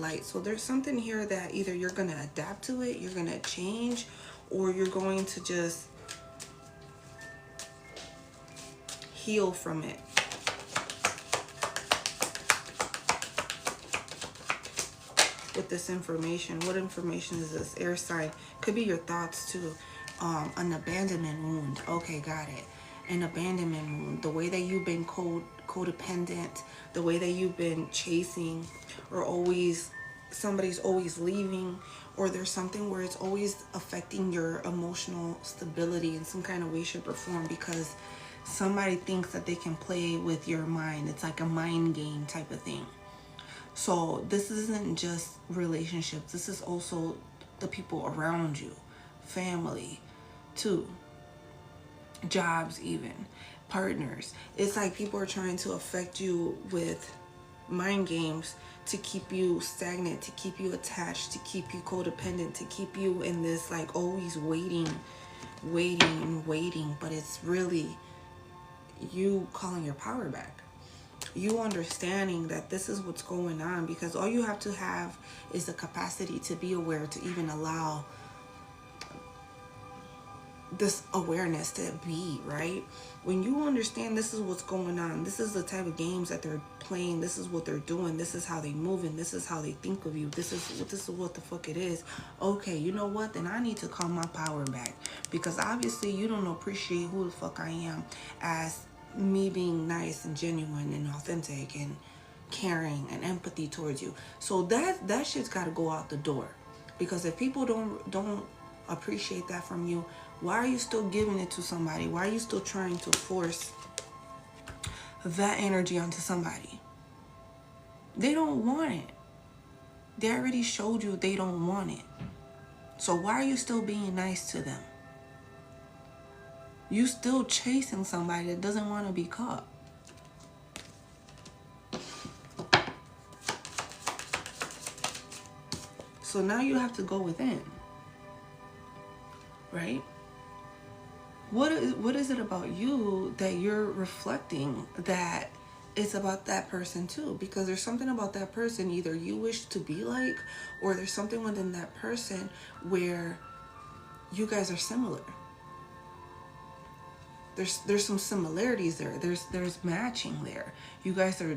light. So there's something here that either you're going to adapt to it, you're going to change, or you're going to just heal from it. With this information, what information is this? Air sign. Could be your thoughts too. An abandonment wound. Okay, got it. An abandonment wound. The way that you've been codependent, the way that you've been chasing, or always somebody's always leaving, or there's something where it's always affecting your emotional stability in some kind of way, shape, or form, because somebody thinks that they can play with your mind. It's like a mind game type of thing. So this isn't just relationships. This is also the people around you, family too, jobs, even partners. It's like people are trying to affect you with mind games to keep you stagnant, to keep you attached, to keep you codependent, to keep you in this like always waiting. But it's really you calling your power back. You understanding that this is what's going on, because all you have to have is the capacity to be aware, to even allow this awareness to be, right? When you understand this is what's going on, this is the type of games that they're playing, this is what they're doing, this is how they move, and this is how they think of you, this is what the fuck it is. Okay, you know what? Then I need to call my power back, because obviously you don't appreciate who the fuck I am as me being nice and genuine and authentic and caring and empathy towards you. So that shit's got to go out the door, because if people don't appreciate that from you, why are you still giving it to somebody? Why are you still trying to force that energy onto somebody? They don't want it. They already showed you they don't want it. So why are you still being nice to them? You still chasing somebody that doesn't want to be caught. So now you have to go within, right? What is it about you that you're reflecting that it's about that person too? Because there's something about that person either you wish to be like, or there's something within that person where you guys are similar. There's some similarities there. There's matching there. You guys are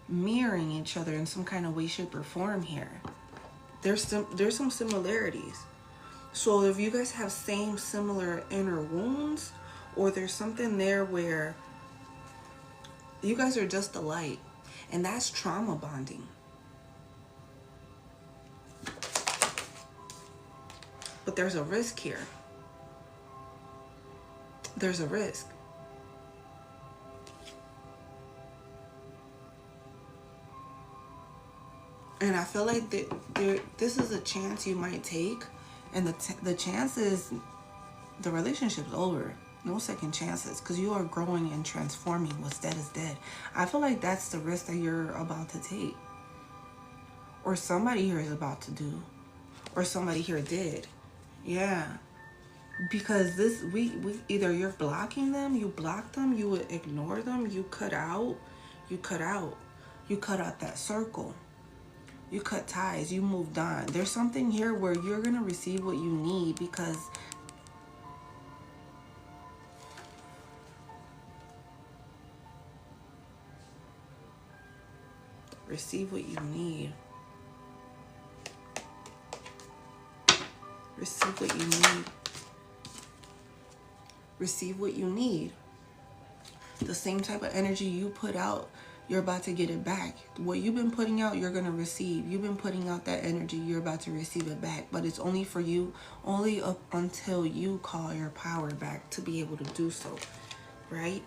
mirroring each other in some kind of way, shape, or form here. There's some similarities. So if you guys have similar inner wounds, or there's something there where you guys are just alike, and that's trauma bonding. But there's a risk here. There's a risk. And I feel like this is a chance you might take, and the chance is the relationship's over. No second chances, because you are growing and transforming. What's dead is dead. I feel like that's the risk that you're about to take, or somebody here is about to do, or somebody here did. Yeah. Because this, we either you're blocking them, you block them, you ignore them, you cut out that circle, you cut ties, you moved on. There's something here where you're gonna receive what you need, because receive what you need. Receive what you need. Receive what you need. The same type of energy you put out, you're about to get it back. What you've been putting out, you're going to receive. You've been putting out that energy, you're about to receive it back. But it's only for you, only up until you call your power back to be able to do so. Right?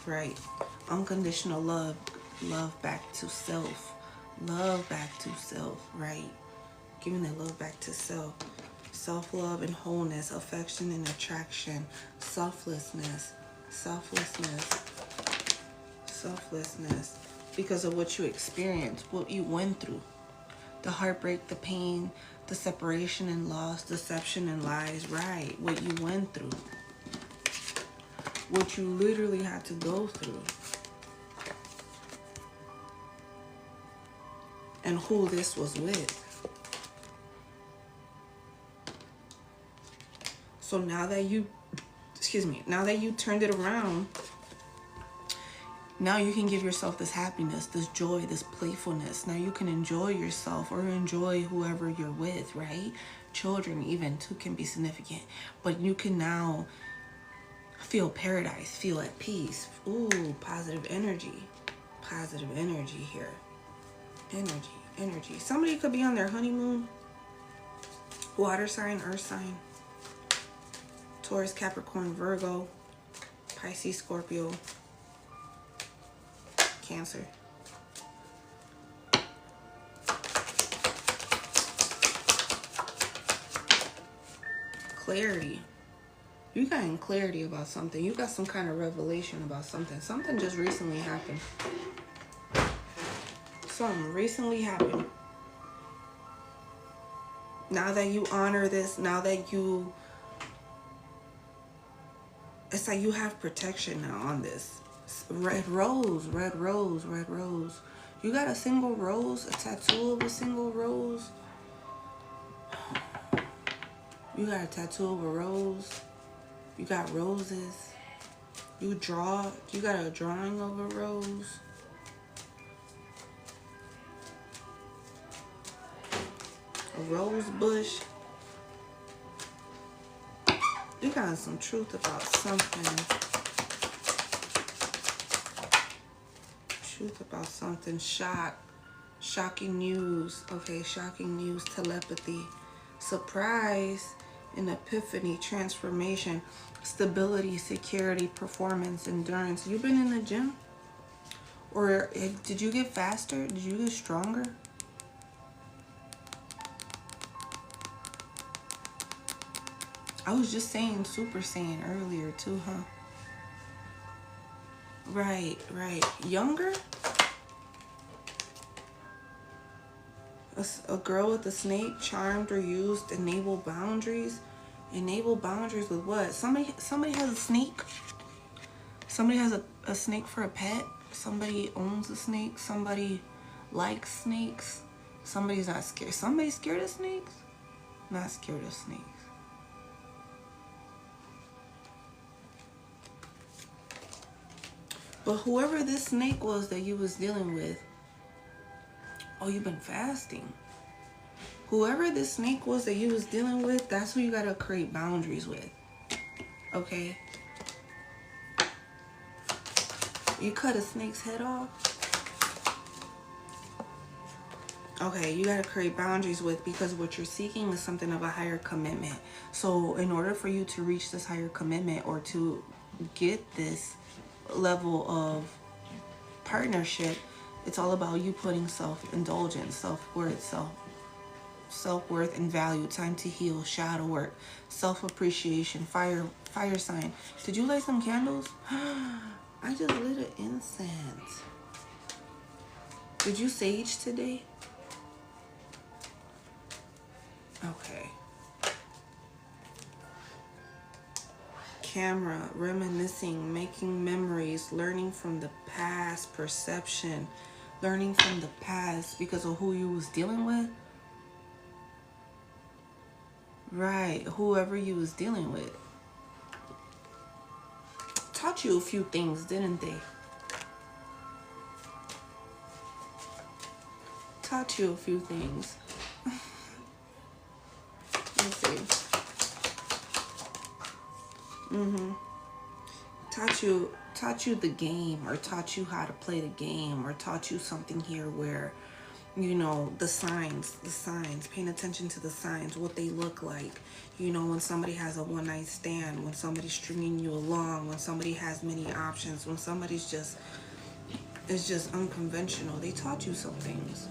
Right. Unconditional love. Love back to self. Love back to self. Right? Giving that love back to self. Self-love and wholeness, affection and attraction, selflessness, because of what you experienced, what you went through, the heartbreak, the pain, the separation and loss, deception and lies, right? What you went through, what you literally had to go through. and who this was with. So now that you, excuse me, now that you turned it around, now you can give yourself this happiness, this joy, this playfulness. Now you can enjoy yourself or enjoy whoever you're with, right? Children even too can be significant. But you can now feel paradise, feel at peace. Ooh, positive energy. Positive energy here. Energy. Somebody could be on their honeymoon. Water sign, earth sign. Taurus, Capricorn, Virgo, Pisces, Scorpio, Cancer. Clarity. You got clarity about something. You got some kind of revelation about something. Something just recently happened. Something recently happened. Now that you honor this, now that you, it's like you have protection now on this. Red rose, red rose, red rose. You got a single rose, a tattoo of a single rose. You got a tattoo of a rose. You got roses. You got a drawing of a rose. A rose bush. You got some truth about something. Truth about something. Shocking news. Okay, shocking news. Telepathy. Surprise. An epiphany. Transformation. Stability. Security. Performance. Endurance. You been in the gym? Or did you get faster? Did you get stronger? I was just saying Super Saiyan earlier too, huh? Right. Younger? A girl with a snake, charmed or used, enable boundaries. Enable boundaries with what? Somebody has a snake. Somebody has a snake for a pet. Somebody owns a snake. Somebody likes snakes. Somebody's not scared. Somebody's scared of snakes? Not scared of snakes. But whoever this snake was that you was dealing with, oh, you've been fasting. Whoever this snake was that you was dealing with, that's who you gotta create boundaries with. Okay? You cut a snake's head off. Okay, you gotta create boundaries with, because what you're seeking is something of a higher commitment. So in order for you to reach this higher commitment or to get this level of partnership, it's all about you putting self-indulgence, self-worth, self-worth and value, time to heal, shadow work, self-appreciation, fire sign. Did you light some candles? I just lit an incense. Did you sage today? Okay. Camera, reminiscing, making memories, learning from the past, perception, learning from the past because of who you was dealing with. Right, whoever you was dealing with. Taught you a few things, didn't they? Taught you a few things. Let's see. Taught you the game, or taught you how to play the game, or taught you something here where, you know, the signs, paying attention to the signs, what they look like. You know, when somebody has a one-night stand, when somebody's stringing you along, when somebody has many options, when somebody's is just unconventional. They taught you some things.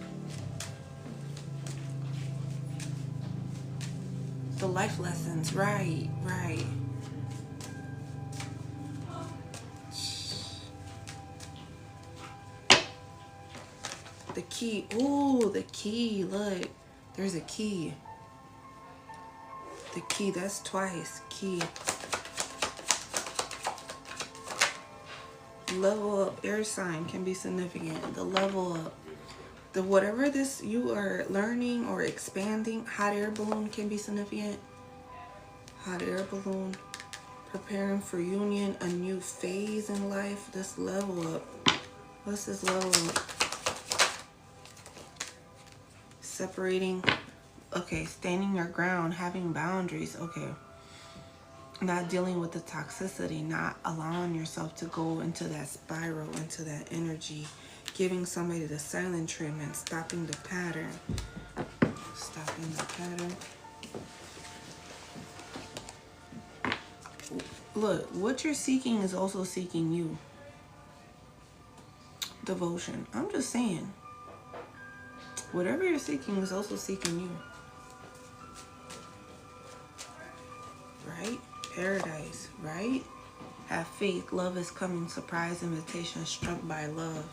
The life lessons, right. The key. Ooh, the key. Look, there's a key. The key, that's twice. Key. Level up. Air sign can be significant. The level up. The whatever this you are learning or expanding, hot air balloon can be significant. Hot air balloon, preparing for union, a new phase in life. This level up. What's this level up? Separating. Okay, standing your ground, having boundaries. Okay. Not dealing with the toxicity, not allowing yourself to go into that spiral, into that energy. Giving somebody the silent treatment, stopping the pattern. Stopping the pattern. Look, what you're seeking is also seeking you. Devotion. I'm just saying. Whatever you're seeking is also seeking you. Right? Paradise, right? Have faith. Love is coming. Surprise invitation. Struck by love.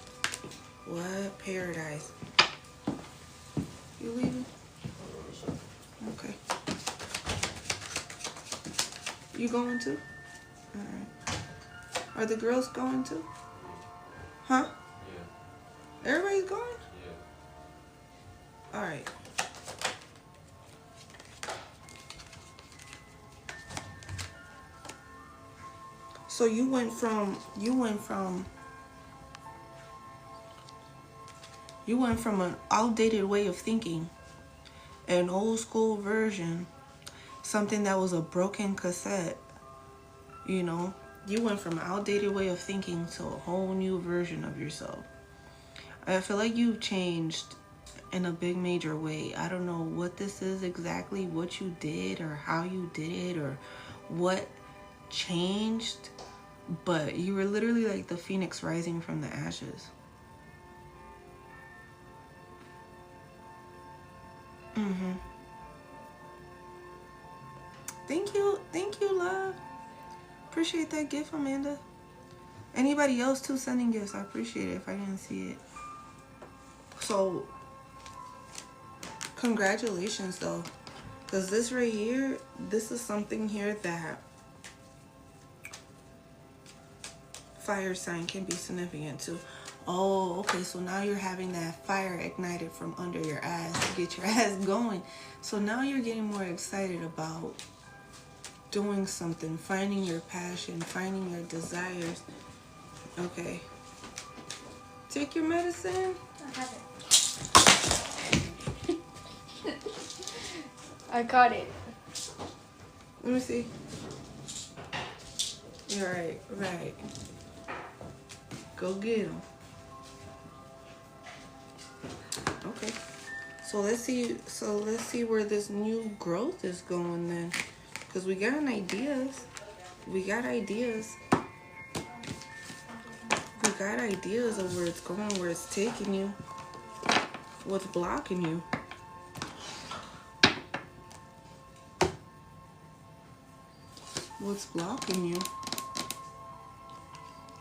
What? Paradise. You leaving? Okay. You going too? Alright. Are the girls going too? Huh? Yeah. Everybody's going? Yeah. Alright. So you went from an outdated way of thinking, an old school version, something that was a broken cassette, you know. You went from an outdated way of thinking to a whole new version of yourself. I feel like you've changed in a big major way. I don't know what this is exactly, what you did or how you did it or what changed, but you were literally like the phoenix rising from the ashes. Thank you, love. Appreciate that gift, Amanda. Anybody else too sending gifts, I appreciate it if I didn't see it. So congratulations though, because this right here, this is something here that fire sign can be significant too. Oh, okay, so now you're having that fire ignited from under your ass to get your ass going. So now you're getting more excited about doing something, finding your passion, finding your desires. Okay. Take your medicine. I haven't. I caught it. Let me see. You're right, right. Go get him. Okay. So let's see where this new growth is going then. Because we got ideas. We got ideas. We got ideas of where it's going, where it's taking you. What's blocking you. What's blocking you?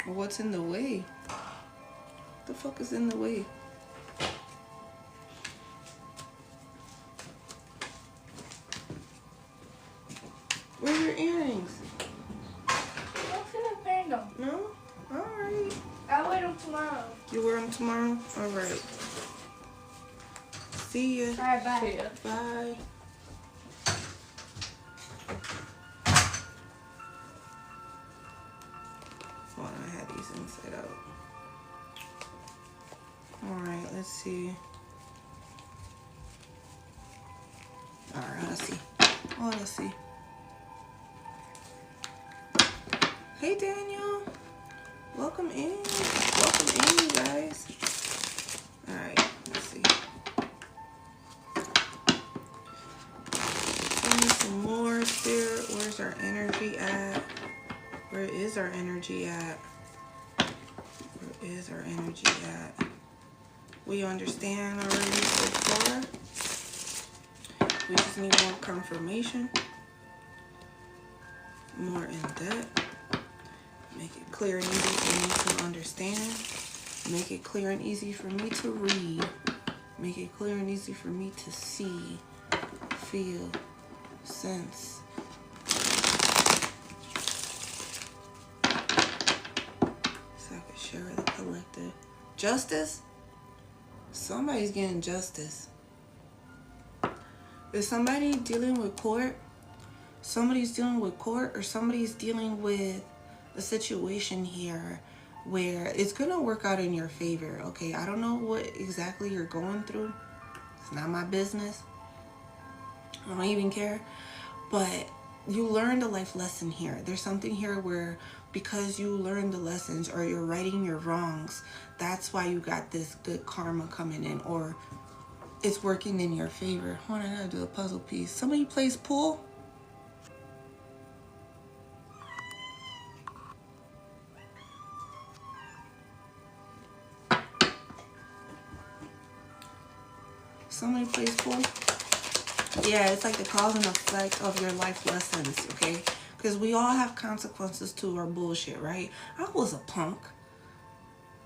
Or what's in the way? What the fuck is in the way? Where's your earrings? What's in the bundle? No? Alright. I'll wear them tomorrow. You wear them tomorrow? Alright. See ya. Alright, bye. See ya. Bye. Hold on, I had these inside out. Alright, let's see. Alright, let's see. Oh, let's see. Hey, Daniel. Welcome in. Welcome in, you guys. Alright, let's see. Give me some more, Spirit. Where's our energy at? Where is our energy at? Where is our energy at? We understand already so far. We just need more confirmation. More in depth. Make it clear and easy for me to understand. Make it clear and easy for me to read. Make it clear and easy for me to see, feel, sense. So I can share with the collective. Justice? Somebody's getting justice. Is somebody dealing with court? Somebody's dealing with court, or somebody's dealing with a situation here where it's gonna work out in your favor. Okay, I don't know what exactly you're going through. It's not my business. I don't even care. But you learned a life lesson here. There's something here where because you learned the lessons, or you're righting your wrongs, that's why you got this good karma coming in, or it's working in your favor. Hold on, I gotta do a puzzle piece. Somebody plays pool? Somebody plays pool? Yeah, it's like the cause and effect of your life lessons, okay? Because we all have consequences to our bullshit, right? I was a punk.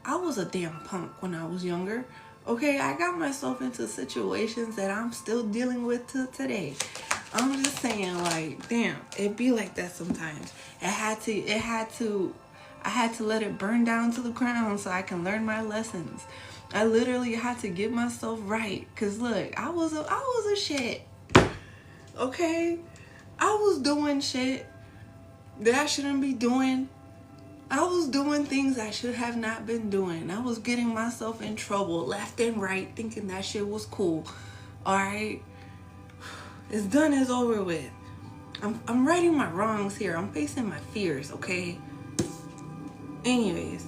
I was a damn punk when I was younger. Okay, I got myself into situations that I'm still dealing with to today. I'm just saying, like, damn, it be like that sometimes. I had to let it burn down to the ground so I can learn my lessons. I literally had to get myself right. Cause look, I was a shit. Okay? I was doing shit that I shouldn't be doing. I was doing things I should have not been doing. I was getting myself in trouble left and right, thinking that shit was cool. Alright? It's done, it's over with. I'm righting my wrongs here. I'm facing my fears, okay? Anyways,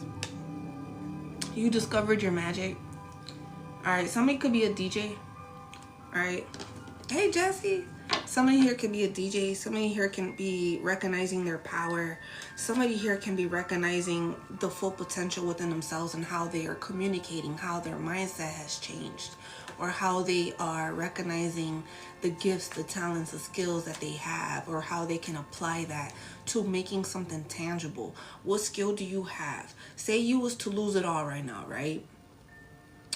you discovered your magic. Alright, somebody could be a DJ. Alright. Hey, Jesse. Somebody here can be a DJ. Somebody here can be recognizing their power. Somebody here can be recognizing the full potential within themselves and how they are communicating, how their mindset has changed, or how they are recognizing the gifts, the talents, the skills that they have, or how they can apply that to making something tangible. What skill do you have? Say you was to lose it all right now, right?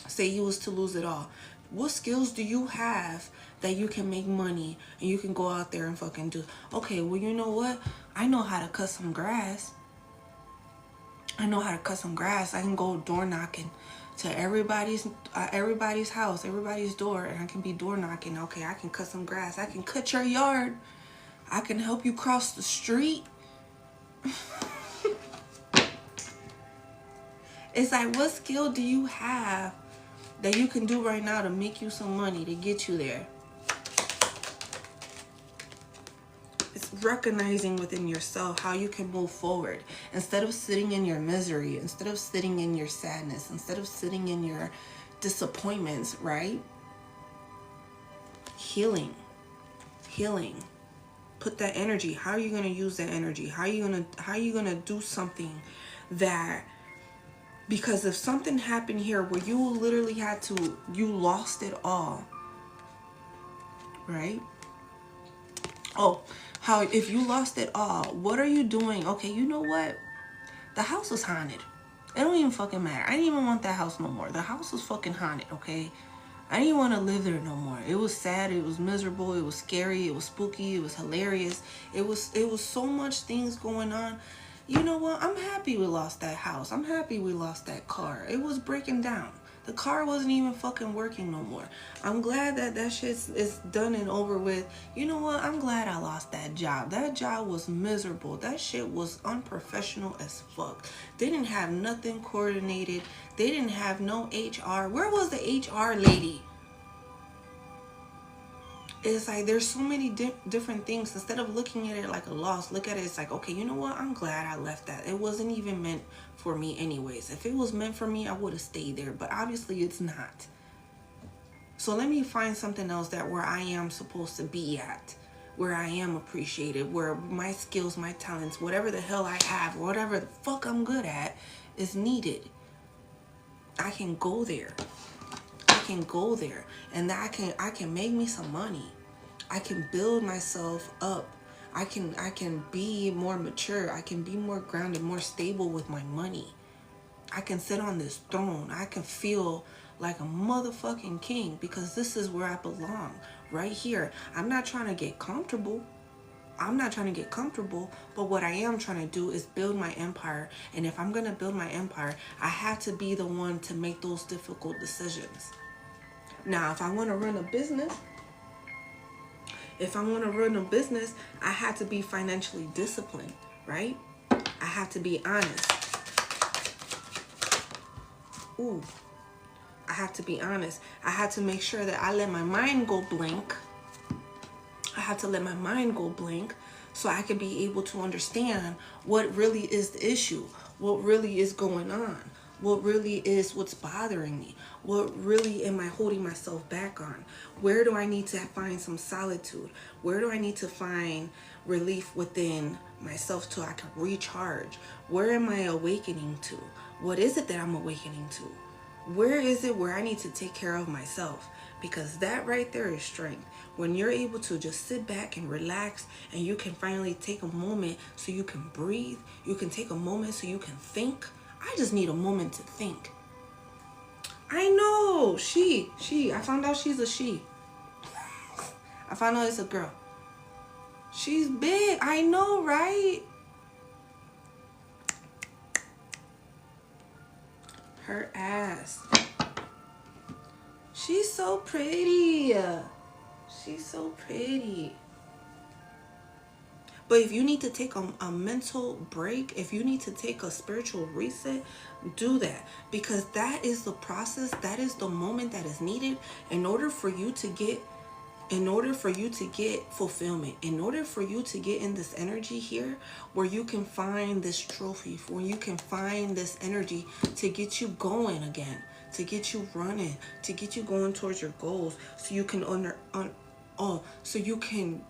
Say you was to lose it all. What skills do you have that you can make money and you can go out there and fucking do? Okay, well, you know what? I know how to cut some grass. I know how to cut some grass. I can go door knocking to everybody's house, everybody's door, and I can be door knocking. Okay, I can cut some grass. I can cut your yard. I can help you cross the street. It's like, what skill do you have that you can do right now to make you some money, to get you there? It's recognizing within yourself how you can move forward. Instead of sitting in your misery, instead of sitting in your sadness, instead of sitting in your disappointments, right? Healing. Put that energy. How are you going to use that energy? How are you going to do something that, because if something happened here where you literally you lost it all, right? Oh, how if you lost it all, what are you doing? Okay, you know what? The house was haunted. It don't even fucking matter. I didn't even want that house no more. The house was fucking haunted, okay? I didn't want to live there no more. It was sad, it was miserable, it was scary, it was spooky, it was hilarious. It was so much things going on. You know what? I'm happy we lost that house. I'm happy we lost that car. It was breaking down. The car wasn't even fucking working no more. I'm glad that shit is done and over with. You know what? I'm glad I lost that job. That job was miserable. That shit was unprofessional as fuck. They didn't have nothing coordinated. They didn't have no HR. Where was the HR lady? It's like there's so many different things. Instead of looking at it like a loss, look at it, it's like, okay, you know what? I'm glad I left that. It wasn't even meant for me anyways. If it was meant for me, I would have stayed there. But obviously it's not. So let me find something else where I am supposed to be at, where I am appreciated, where my skills, my talents, whatever the hell I have, whatever the fuck I'm good at is needed. I can go there. And I can make me some money. I can build myself up. I can be more mature. I can be more grounded, more stable with my money. I can sit on this throne. I can feel like a motherfucking king because this is where I belong, right here. I'm not trying to get comfortable. But what I am trying to do is build my empire. And if I'm going to build my empire, I have to be the one to make those difficult decisions. Now, if I want to run a business, I have to be financially disciplined, right? I have to be honest. Ooh, I have to be honest. I have to make sure that I let my mind go blank. I have to let my mind go blank so I can be able to understand what really is the issue, what really is going on, what really is what's bothering me, what really am I holding myself back on, where do I need to find some solitude, where do I need to find relief within myself so I can recharge, where am I awakening to, what is it that I'm awakening to, where is it where I need to take care of myself, because that right there is strength. When you're able to just sit back and relax, and you can finally take a moment so you can breathe, you can take a moment so you can think. I just need a moment to think. I know, she, I found out she's a she. I found out it's a girl. She's big, I know, right? Her ass. She's so pretty. She's so pretty. But if you need to take a mental break, if you need to take a spiritual reset, do that. Because that is the process, that is the moment that is needed in order for you to get fulfillment, in order for you to get in this energy here where you can find this trophy, where you can find this energy to get you going again, to get you running, to get you going towards your goals, so you can so you can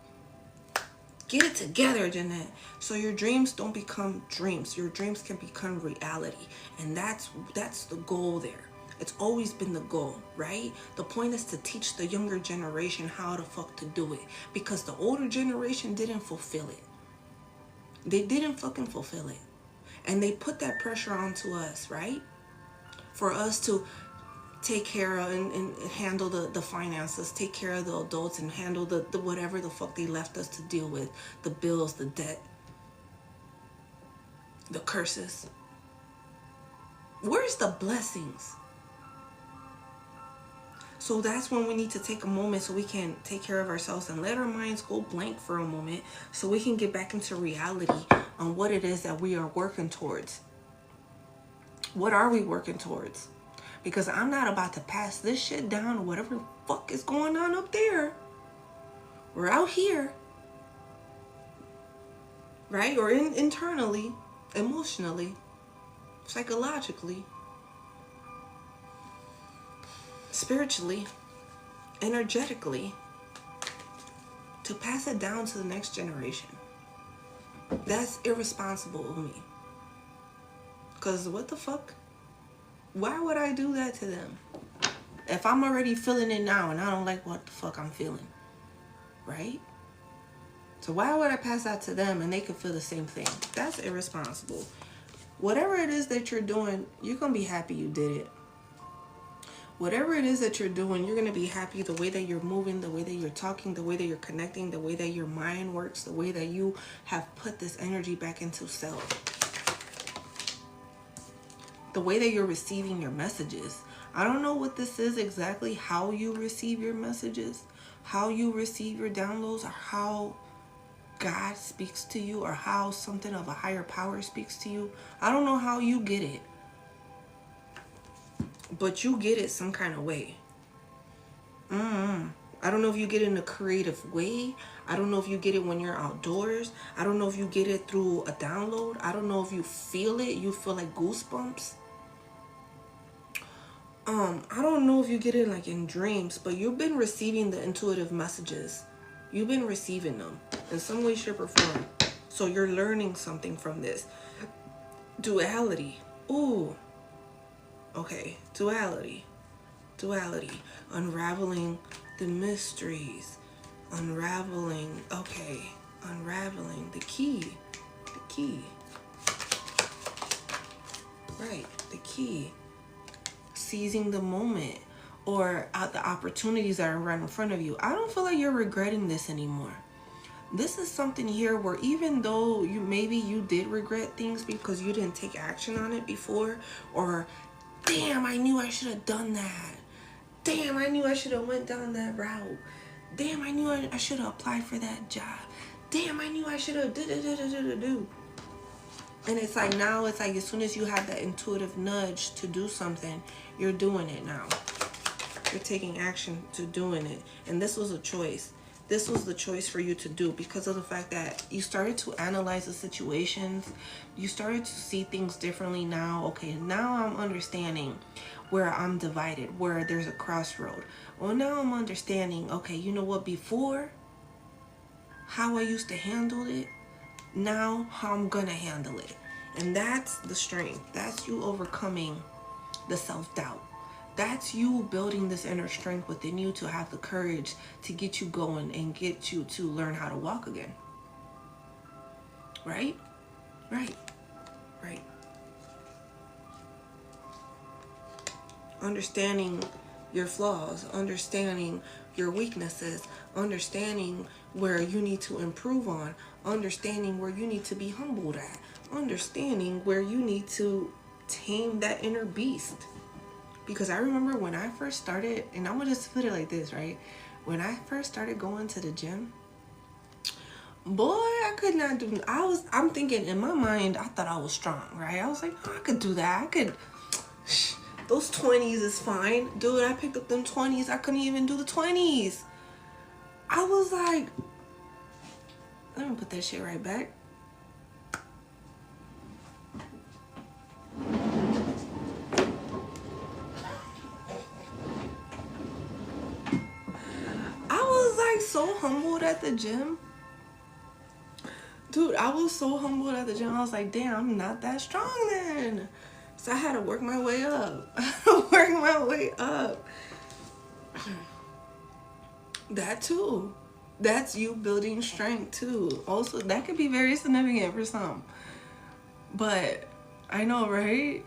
get it together, Jeanette. So your dreams don't become dreams. Your dreams can become reality. And that's the goal there. It's always been the goal, right? The point is to teach the younger generation how the fuck to do it. Because the older generation didn't fulfill it. They didn't fucking fulfill it. And they put that pressure onto us, right? For us to take care of and handle the finances, take care of the adults, and handle the whatever the fuck they left us to deal with, the bills, the debt, the curses. Where's the blessings? So that's when we need to take a moment so we can take care of ourselves and let our minds go blank for a moment so we can get back into reality on what it is that we are working towards. What are we working towards? Because I'm not about to pass this shit down to whatever the fuck is going on up there. We're out here. Right? Or internally, emotionally, psychologically, spiritually, energetically, to pass it down to the next generation. That's irresponsible of me. Because what the fuck? Why would I do that to them? If I'm already feeling it now and I don't like what the fuck I'm feeling, right? So why would I pass that to them and they could feel the same thing? That's irresponsible. Whatever it is that you're doing, you're going to be happy you did it. Whatever it is that you're doing, you're going to be happy the way that you're moving, the way that you're talking, the way that you're connecting, the way that your mind works, the way that you have put this energy back into self. The way that you're receiving your messages. I don't know what this is exactly, how you receive your messages, how you receive your downloads, or how God speaks to you, or how something of a higher power speaks to you. I don't know how you get it, but you get it some kind of way. I don't know if you get it in a creative way. I don't know if you get it when you're outdoors. I don't know if you get it through a download. I don't know if you feel it. You feel like goosebumps. I don't know if you get it like in dreams, but you've been receiving the intuitive messages. You've been receiving them in some way, shape, or form. So you're learning something from this. Duality. Ooh. Okay. Duality. Unraveling the mysteries. Unraveling. Okay. Unraveling the key. Right. The key. Seizing the moment, or the opportunities that are right in front of you. I don't feel like you're regretting this anymore. This is something here where even though you did regret things because you didn't take action on it before, or damn, I knew I should have done that. Damn, I knew I should have went down that route. Damn, I knew I should have applied for that job. Damn, I knew I should have do. And it's like now, it's like as soon as you have that intuitive nudge to do something, you're doing it now. You're taking action to doing it. And this was a choice. This was the choice for you to do because of the fact that you started to analyze the situations. You started to see things differently now. Okay, now I'm understanding where I'm divided, where there's a crossroad. Well, now I'm understanding, okay, you know what, before, how I used to handle it, now how I'm gonna handle it. And that's the strength. That's you overcoming the self-doubt. That's you building this inner strength within you to have the courage to get you going and get you to learn how to walk again. Right? Right. Right. Understanding your flaws, understanding your weaknesses, understanding where you need to improve on, understanding where you need to be humbled at, understanding where you need to tame that inner beast. Because I remember when I first started, and I'm gonna just put it like this, right? When I first started going to the gym, boy, I could not do. I'm thinking in my mind, I thought I was strong, right? I was like, oh, I could do that. I could. Those 20s is fine, dude. I picked up them 20s. I couldn't even do the 20s. I was like, let me put that shit right back. So humbled at the gym, dude. I was so humbled at the gym. I was like, damn, I'm not that strong then. So I had to work my way up. That too, that's you building strength too. Also, that could be very significant for some, but I know, right?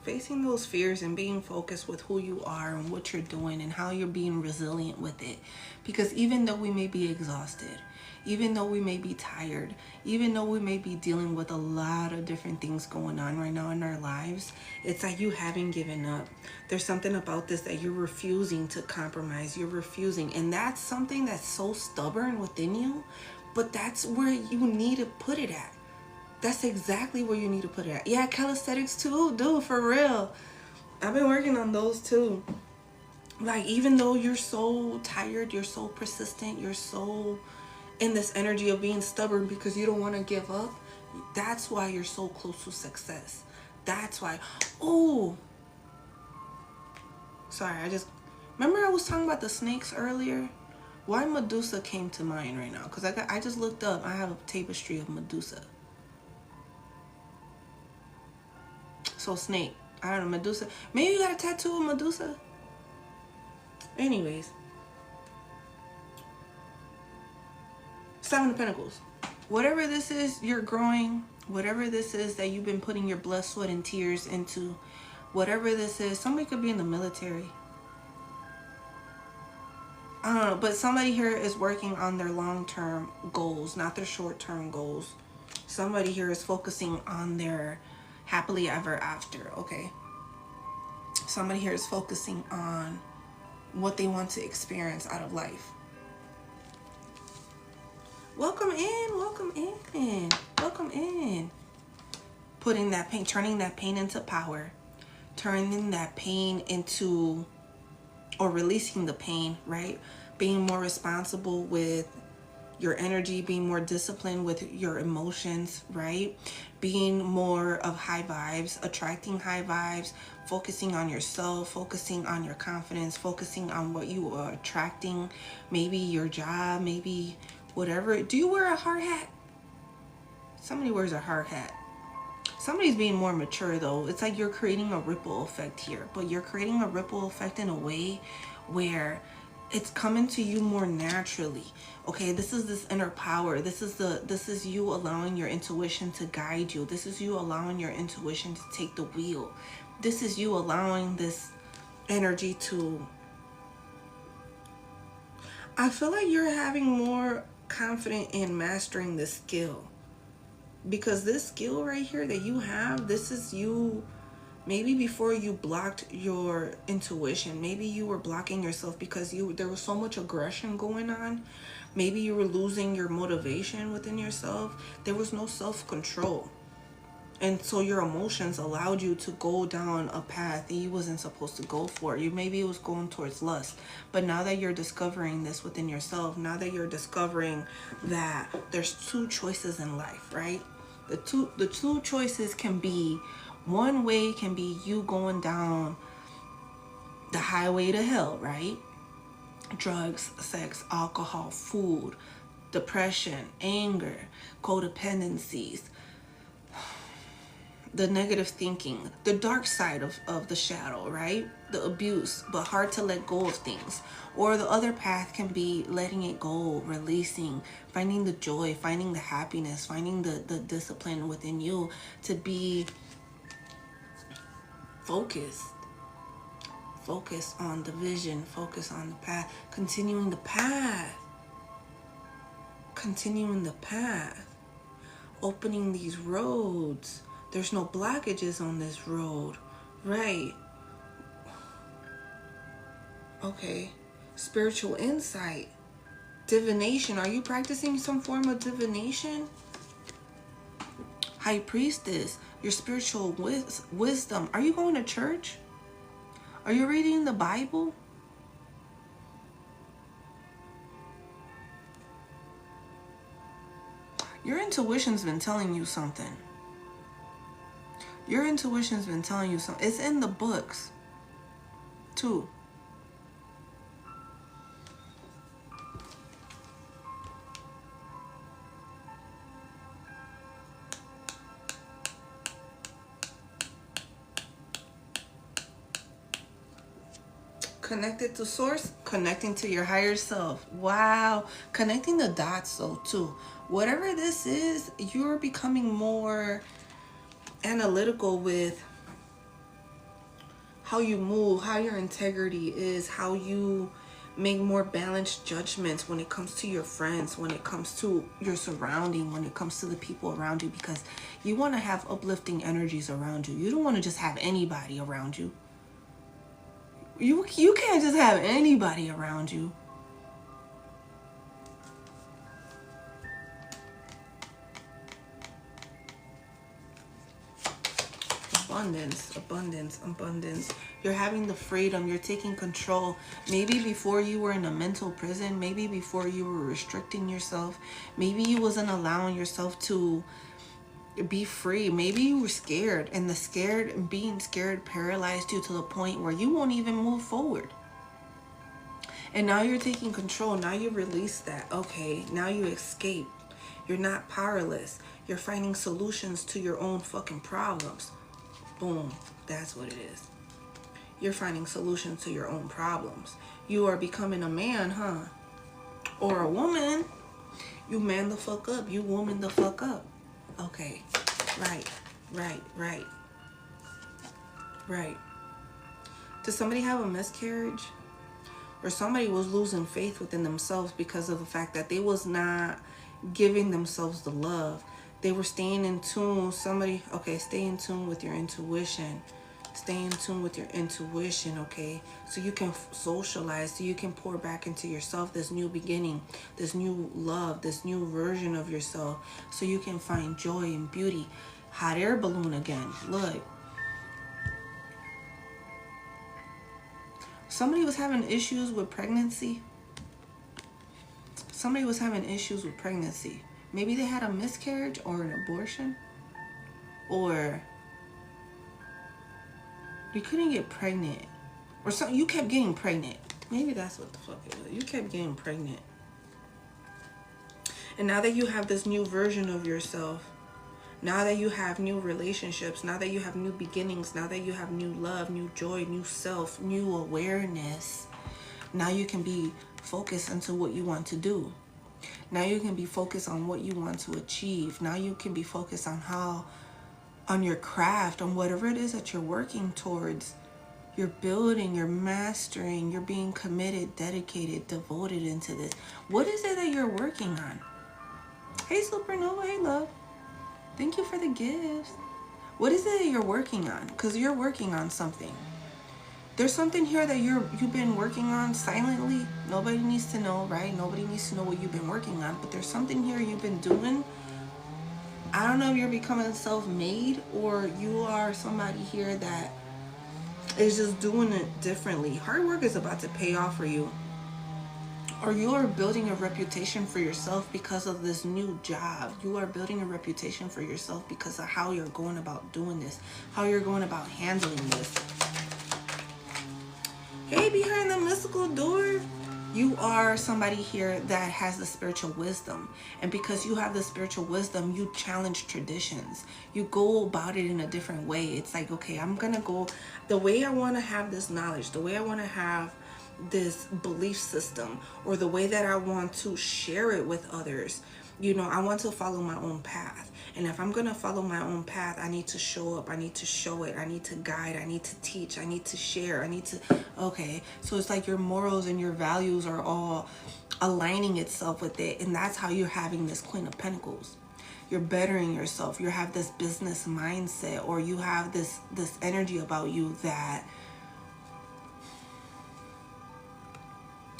Facing those fears and being focused with who you are and what you're doing and how you're being resilient with it. Because even though we may be exhausted, even though we may be tired, even though we may be dealing with a lot of different things going on right now in our lives, it's like you haven't given up. There's something about this that you're refusing to compromise. You're refusing. And that's something that's so stubborn within you, but that's where you need to put it at. That's exactly where you need to put it at. Yeah, calisthenics too, dude, for real. I've been working on those too. Like, even though you're so tired, you're so persistent, you're so in this energy of being stubborn because you don't want to give up, that's why you're so close to success. That's why. Oh, sorry, remember I was talking about the snakes earlier? Why Medusa came to mind right now? Because I just looked up. I have a tapestry of Medusa. So snake, I don't know, Medusa. Maybe you got a tattoo of Medusa. Anyways, Seven of Pentacles. Whatever this is you're growing, whatever this is that you've been putting your blood, sweat, and tears into, whatever this is, somebody could be in the military. I don't know, but somebody here is working on their long-term goals, not their short-term goals. Somebody here is focusing on their happily ever after, okay? Somebody here is focusing on what they want to experience out of life. Welcome in, welcome in, welcome in. Putting that pain, turning that pain into power. Turning that pain into, or releasing the pain, right? Being more responsible with your energy, being more disciplined with your emotions, right? Being more of high vibes, attracting high vibes, focusing on yourself, focusing on your confidence, focusing on what you are attracting, maybe your job, maybe whatever. Do you wear a hard hat? Somebody wears a hard hat. Somebody's being more mature though. It's like you're creating a ripple effect here, but you're creating a ripple effect in a way where it's coming to you more naturally. Okay, this is this inner power. This is you allowing your intuition to guide you. This is you allowing your intuition to take the wheel. This is you allowing this energy to, I feel like you're having more confidence in mastering this skill. Because this skill right here that you have, this is you. Maybe before you blocked your intuition, maybe you were blocking yourself because there was so much aggression going on. Maybe you were losing your motivation within yourself. There was no self-control. And so your emotions allowed you to go down a path that you wasn't supposed to go for. Maybe it was going towards lust. But now that you're discovering this within yourself, now that you're discovering that there's two choices in life, right? The two choices can be, one way can be you going down the highway to hell, right? Drugs, sex, alcohol, food, depression, anger, codependencies, the negative thinking, the dark side of the shadow, right? The abuse, but hard to let go of things. Or the other path can be letting it go, releasing, finding the joy, finding the happiness, finding the discipline within you to be focused. Focus on the vision, focus on the path, continuing the path. Continuing the path. Opening these roads. There's no blockages on this road. Right. Okay. Spiritual insight. Divination. Are you practicing some form of divination? High priestess. Your spiritual wisdom. Are you going to church? Are you reading the Bible? Your intuition's been telling you something. Your intuition's been telling you something. It's in the books, too. Connected to source, connecting to your higher self. Wow. Connecting the dots, though, too. Whatever this is, you're becoming more analytical with how you move, how your integrity is, how you make more balanced judgments when it comes to your friends, when it comes to your surrounding, when it comes to the people around you, because you want to have uplifting energies around you. You don't want to just have anybody around you. You can't just have anybody around you. Abundance, abundance, abundance. You're having the freedom. You're taking control. Maybe before you were in a mental prison. Maybe before you were restricting yourself. Maybe you wasn't allowing yourself to be free. Maybe you were scared, and being scared paralyzed you to the point where you won't even move forward. And now you're taking control. Now you release that. Okay, now you escape. You're not powerless. You're finding solutions to your own fucking problems. Boom. That's what it is. You're finding solutions to your own problems. You are becoming a man, huh? Or a woman. You man the fuck up. You woman the fuck up. Okay. Right. Does somebody have a miscarriage? Or somebody was losing faith within themselves because of the fact that they was not giving themselves the love. They were staying in tune. Stay in tune with your intuition. Stay in tune with your intuition, okay? So you can socialize, so you can pour back into yourself this new beginning, this new love, this new version of yourself, so you can find joy and beauty. Hot air balloon again. Look. Somebody was having issues with pregnancy. Somebody was having issues with pregnancy. Maybe they had a miscarriage or an abortion. Or you couldn't get pregnant. Or something. You kept getting pregnant. Maybe that's what the fuck it was. You kept getting pregnant. And now that you have this new version of yourself, now that you have new relationships, now that you have new beginnings, now that you have new love, new joy, new self, new awareness, now you can be focused into what you want to do. Now you can be focused on what you want to achieve. Now you can be focused on your craft, on whatever it is that you're working towards. You're building, you're mastering, you're being committed, dedicated, devoted into this. What is it that you're working on? Hey, Supernova. Hey, love. Thank you for the gifts. What is it you're working on? Because you're working on something. There's something here that you've been working on silently. Nobody needs to know, right? Nobody needs to know what you've been working on. But there's something here you've been doing. I don't know if you're becoming self-made or you are somebody here that is just doing it differently. Hard work is about to pay off for you. Or you are building a reputation for yourself because of this new job. You are building a reputation for yourself because of how you're going about doing this, how you're going about handling this. Hey, behind the mystical door, you are somebody here that has the spiritual wisdom. And because you have the spiritual wisdom, you challenge traditions. You go about it in a different way. It's like, okay, I'm going to go the way I want to have this knowledge, the way I want to have this belief system, or the way that I want to share it with others. You know, I want to follow my own path. And if I'm going to follow my own path, I need to show up. I need to show it. I need to guide. I need to teach. I need to share. I need to, okay. So it's like your morals and your values are all aligning itself with it. And that's how you're having this Queen of Pentacles. You're bettering yourself. You have this business mindset, or you have this energy about you that,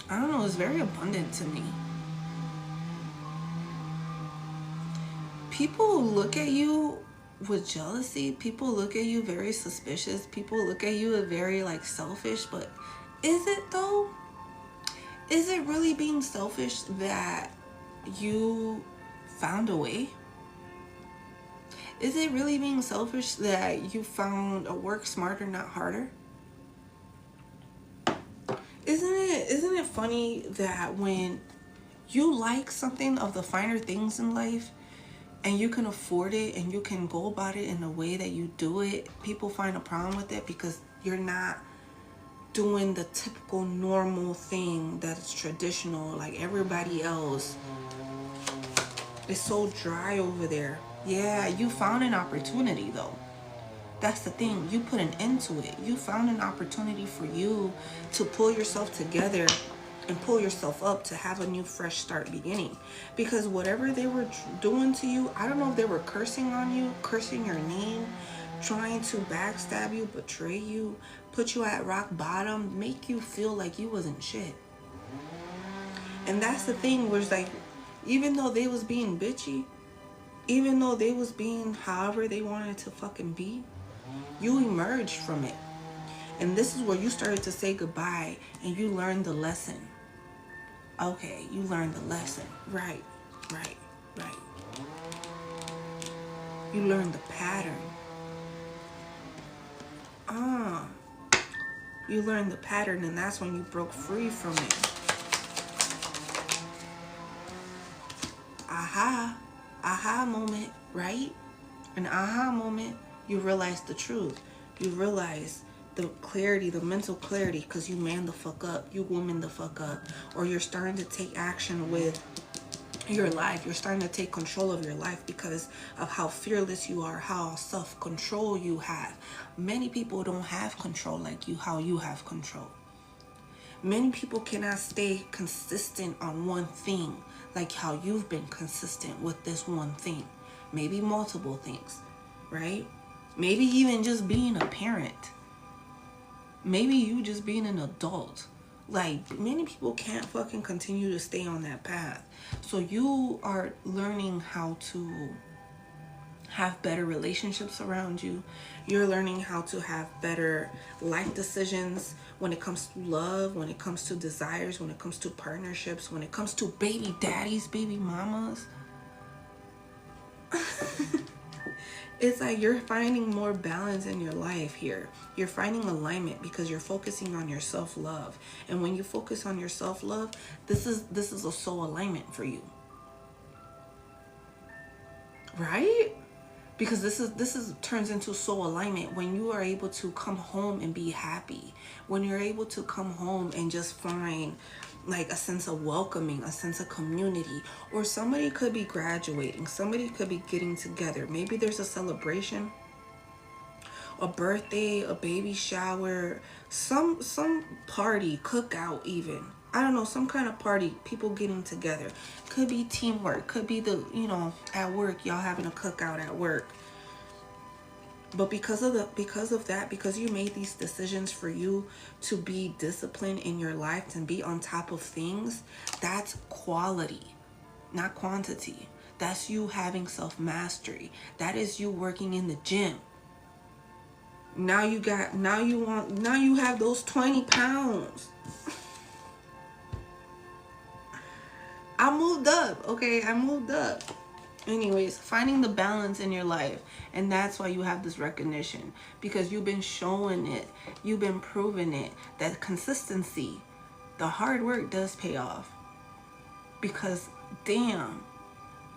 I don't know, it's very abundant to me. People look at you with jealousy. People look at you very suspicious. People look at you as very like selfish, but is it though? Is it really being selfish that you found a way? Is it really being selfish that you found a work smarter, not harder? Isn't it funny that when you like something of the finer things in life and you can afford it and you can go about it in the way that you do it, people find a problem with it because you're not doing the typical normal thing that is traditional like everybody else. It's so dry over there. Yeah, you found an opportunity though. That's the thing. You put an end to it. You found an opportunity for you to pull yourself together and pull yourself up to have a new fresh start beginning. Because whatever they were doing to you, I don't know if they were cursing on you, cursing your name, trying to backstab you, betray you, put you at rock bottom, make you feel like you wasn't shit. And that's the thing where it's like, even though they was being bitchy, even though they was being however they wanted to fucking be, you emerged from it. And this is where you started to say goodbye and you learned the lesson. Okay, you learned the lesson. Right. You learned the pattern. You learned the pattern, and that's when you broke free from it. Aha moment, right? An aha moment, you realize the truth. You realize the clarity, the mental clarity, because you man the fuck up, you woman the fuck up, or you're starting to take action with your life. You're starting to take control of your life because of how fearless you are, how self-control you have. Many people don't have control like you, how you have control. Many people cannot stay consistent on one thing like how you've been consistent with this one thing. Maybe multiple things, right? Maybe even just being a parent. Maybe you just being an adult. Like, many people can't fucking continue to stay on that path. So you are learning how to have better relationships around you. You're learning how to have better life decisions when it comes to love, when it comes to desires, when it comes to partnerships, when it comes to baby daddies, baby mamas. It's like you're finding more balance in your life here. You're finding alignment because you're focusing on your self-love. And when you focus on your self-love, this is a soul alignment for you. Right? Because this turns into soul alignment when you are able to come home and be happy. When you're able to come home and just find like a sense of welcoming, a sense of community. Or somebody could be graduating, somebody could be getting together. Maybe there's a celebration, a birthday, a baby shower, some party, cookout even, I don't know, some kind of party, people getting together. Could be teamwork, could be the, you know, at work, y'all having a cookout at work. But because of that, because you made these decisions for you to be disciplined in your life, to be on top of things, that's quality, not quantity. That's you having self-mastery. That is you working in the gym. Now you have those 20 pounds. I moved up, okay? I moved up. Anyways, finding the balance in your life. And that's why you have this recognition. Because you've been showing it. You've been proving it. That consistency, the hard work does pay off. Because, damn,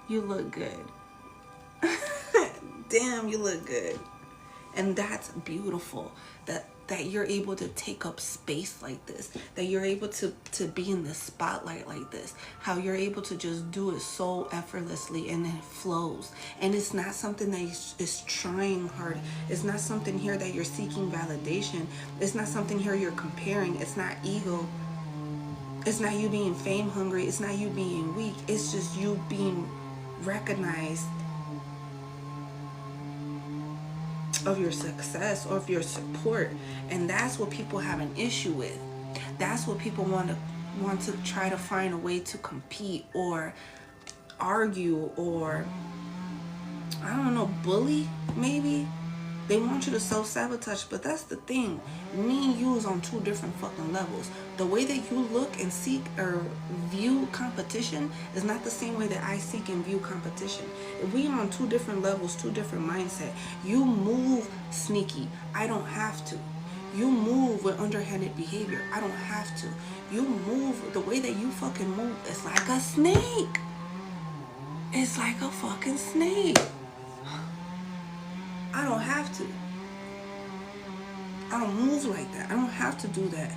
you look good. Damn, you look good. And that's beautiful. That you're able to take up space like this, that you're able to be in the spotlight like this, how you're able to just do it so effortlessly and it flows. And it's not something that is trying hard. It's not something here that you're seeking validation. It's not something here you're comparing. It's not ego. It's not you being fame hungry. It's not you being weak. It's just you being recognized of your success or of your support. And that's what people have an issue with. That's what people want to try to find a way to compete or argue or, I don't know, bully maybe. They want you to self-sabotage, but that's the thing. Me and you is on two different fucking levels. The way that you look and seek or view competition is not the same way that I seek and view competition. If we are on two different levels, two different mindset, you move sneaky. I don't have to. You move with underhanded behavior. I don't have to. You move the way that you fucking move. It's like a snake. It's like a fucking snake. I don't have to. I don't move like that. I don't have to do that.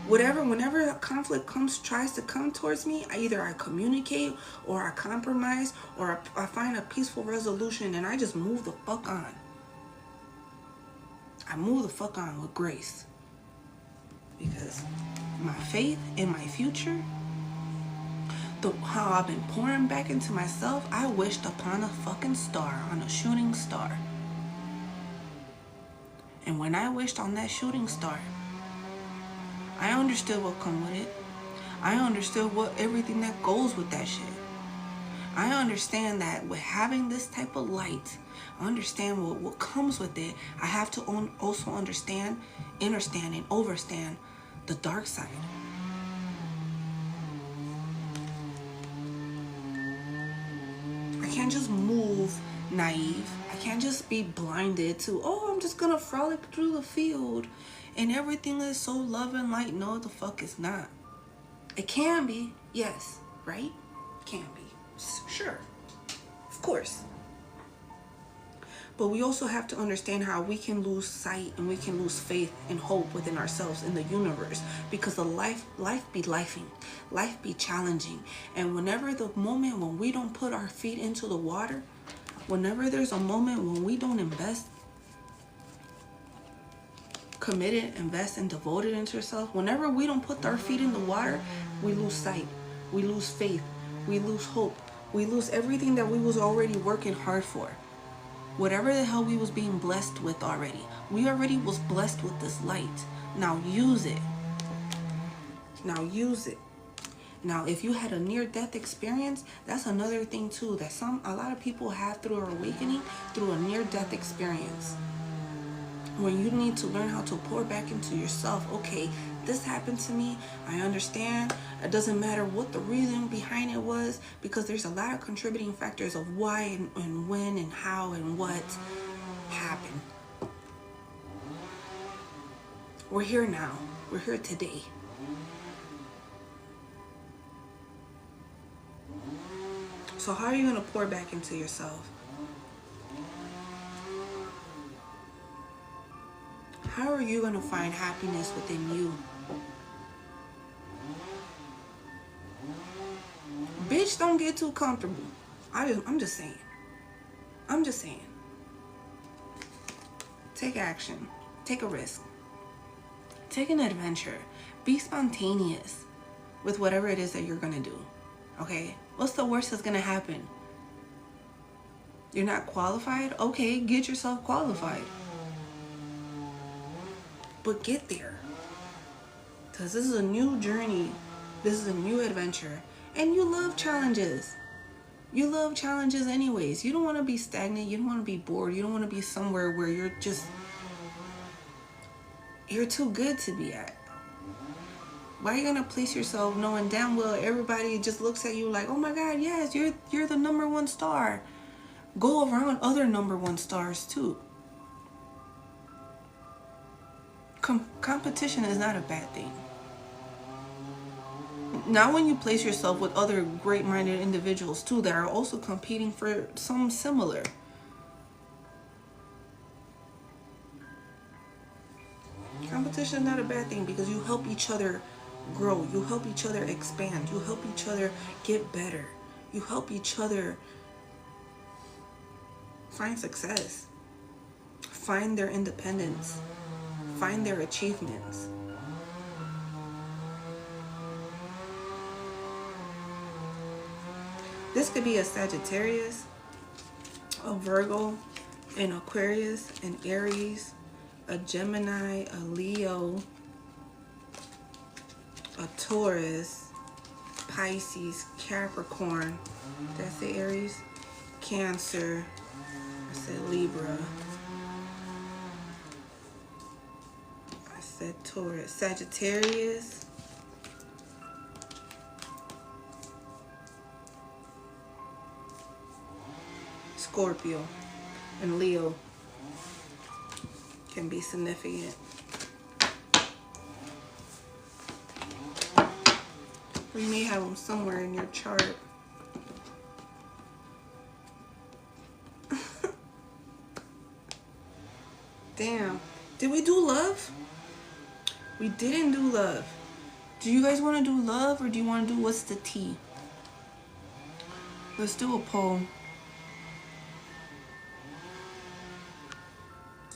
Whenever a conflict tries to come towards me, either I communicate or I compromise or I find a peaceful resolution and I just move the fuck on. I move the fuck on with grace. Because my faith in my future, how I've been pouring back into myself, I wished upon a fucking star, on a shooting star. And when I wished on that shooting star, I understood what come with it. I understood everything that goes with that shit. I understand that with having this type of light, I understand what comes with it. I have to also understand and overstand the dark side. I can't just move naive. I can't just be blinded to, oh, I'm just gonna frolic through the field and everything is so love and light. No, the fuck it's not. It can be, yes, right? Can be, sure, of course. But we also have to understand how we can lose sight and we can lose faith and hope within ourselves in the universe, because the life be lifing, life be challenging. And whenever the moment when we don't put our feet into the water, whenever there's a moment when we don't invest, committed, invest, and devoted into ourselves, whenever we don't put our feet in the water, we lose sight, we lose faith, we lose hope, we lose everything that we was already working hard for. Whatever the hell we was being blessed with already. We already was blessed with this light. Now use it. Now use it. Now, if you had a near-death experience, that's another thing too, that a lot of people have through our awakening, through a near-death experience. When you need to learn how to pour back into yourself. Okay, this happened to me. I understand. It doesn't matter what the reason behind it was, because there's a lot of contributing factors of why and when and how and what happened. We're here now. We're here today. So how are you going to pour back into yourself? How are you going to find happiness within you? Bitch, don't get too comfortable. I'm just saying. I'm just saying. Take action. Take a risk. Take an adventure. Be spontaneous. with whatever it is that you're gonna do. Okay? What's the worst that's gonna happen? You're not qualified? Okay, get yourself qualified. But get there. Because this is a new journey. This is a new adventure. And you love challenges. You love challenges anyways. You don't want to be stagnant. You don't want to be bored. You don't want to be somewhere where you're too good to be at. Why are you going to place yourself knowing damn well everybody just looks at you like, oh my God, yes, you're the number one star. Go around other number one stars too. Competition is not a bad thing. Now when you place yourself with other great-minded individuals too that are also competing for something similar. Competition is not a bad thing because you help each other grow. You help each other expand. You help each other get better. You help each other find success. Find their independence. Find their achievements. This could be a Sagittarius, a Virgo, an Aquarius, an Aries, a Gemini, a Leo, a Taurus, Pisces, Capricorn, did I say Aries? Cancer, I said Libra, I said Taurus, Sagittarius, Scorpio, and Leo can be significant. You may have them somewhere in your chart. Damn. Did we do love? We didn't do love. Do you guys want to do love or do you want to do what's the tea? Let's do a poll.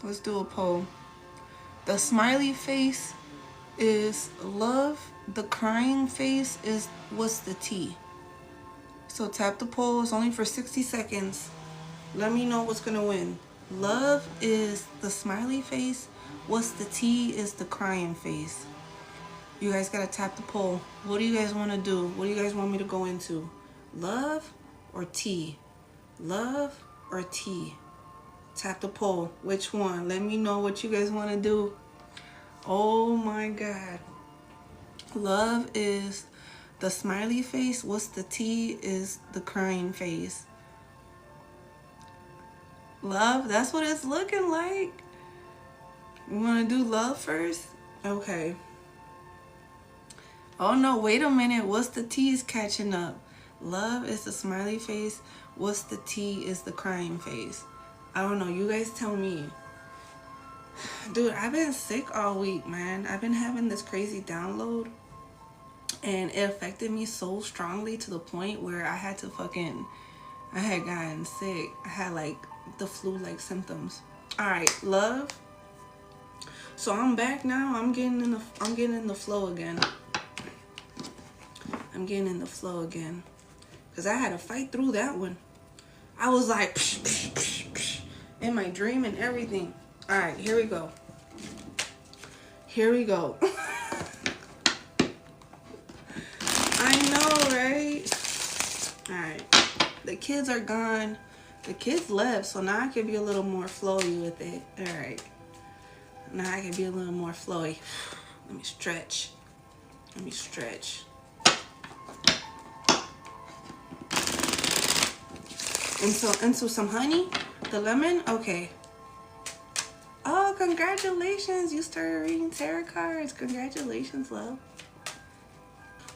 Let's do a poll. The smiley face is love. The crying face is what's the tea? So tap the poll. It's only for 60 seconds. Let me know what's gonna win. Love is the smiley face. What's the tea is the crying face. You guys gotta tap the poll. What do you guys want to do? What do you guys want me to go into? Love or tea? Love or tea? Tap the poll. Which one? Let me know what you guys want to do. Oh my God. Love is the smiley face. What's the tea is the crying face. Love, that's what it's looking like. You want to do love first? Okay. Oh no, wait a minute. What's the tea is catching up. Love is the smiley face. What's the tea is the crying face. I don't know. You guys tell me. Dude, I've been sick all week, man. I've been having this crazy download. And it affected me so strongly to the point where I had gotten sick. I had like the flu-like symptoms. Alright, love. So I'm back now. I'm getting in the flow again. I'm getting in the flow again. Because I had to fight through that one. I was like, psh, psh, psh, psh, in my dream and everything. All right, here we go. Here we go. I know, right? All right. The kids are gone. The kids left, so now I can be a little more flowy with it. All right. Now I can be a little more flowy. Let me stretch. Let me stretch. Into some honey, the lemon. Okay. Oh, congratulations! You started reading tarot cards. Congratulations, love.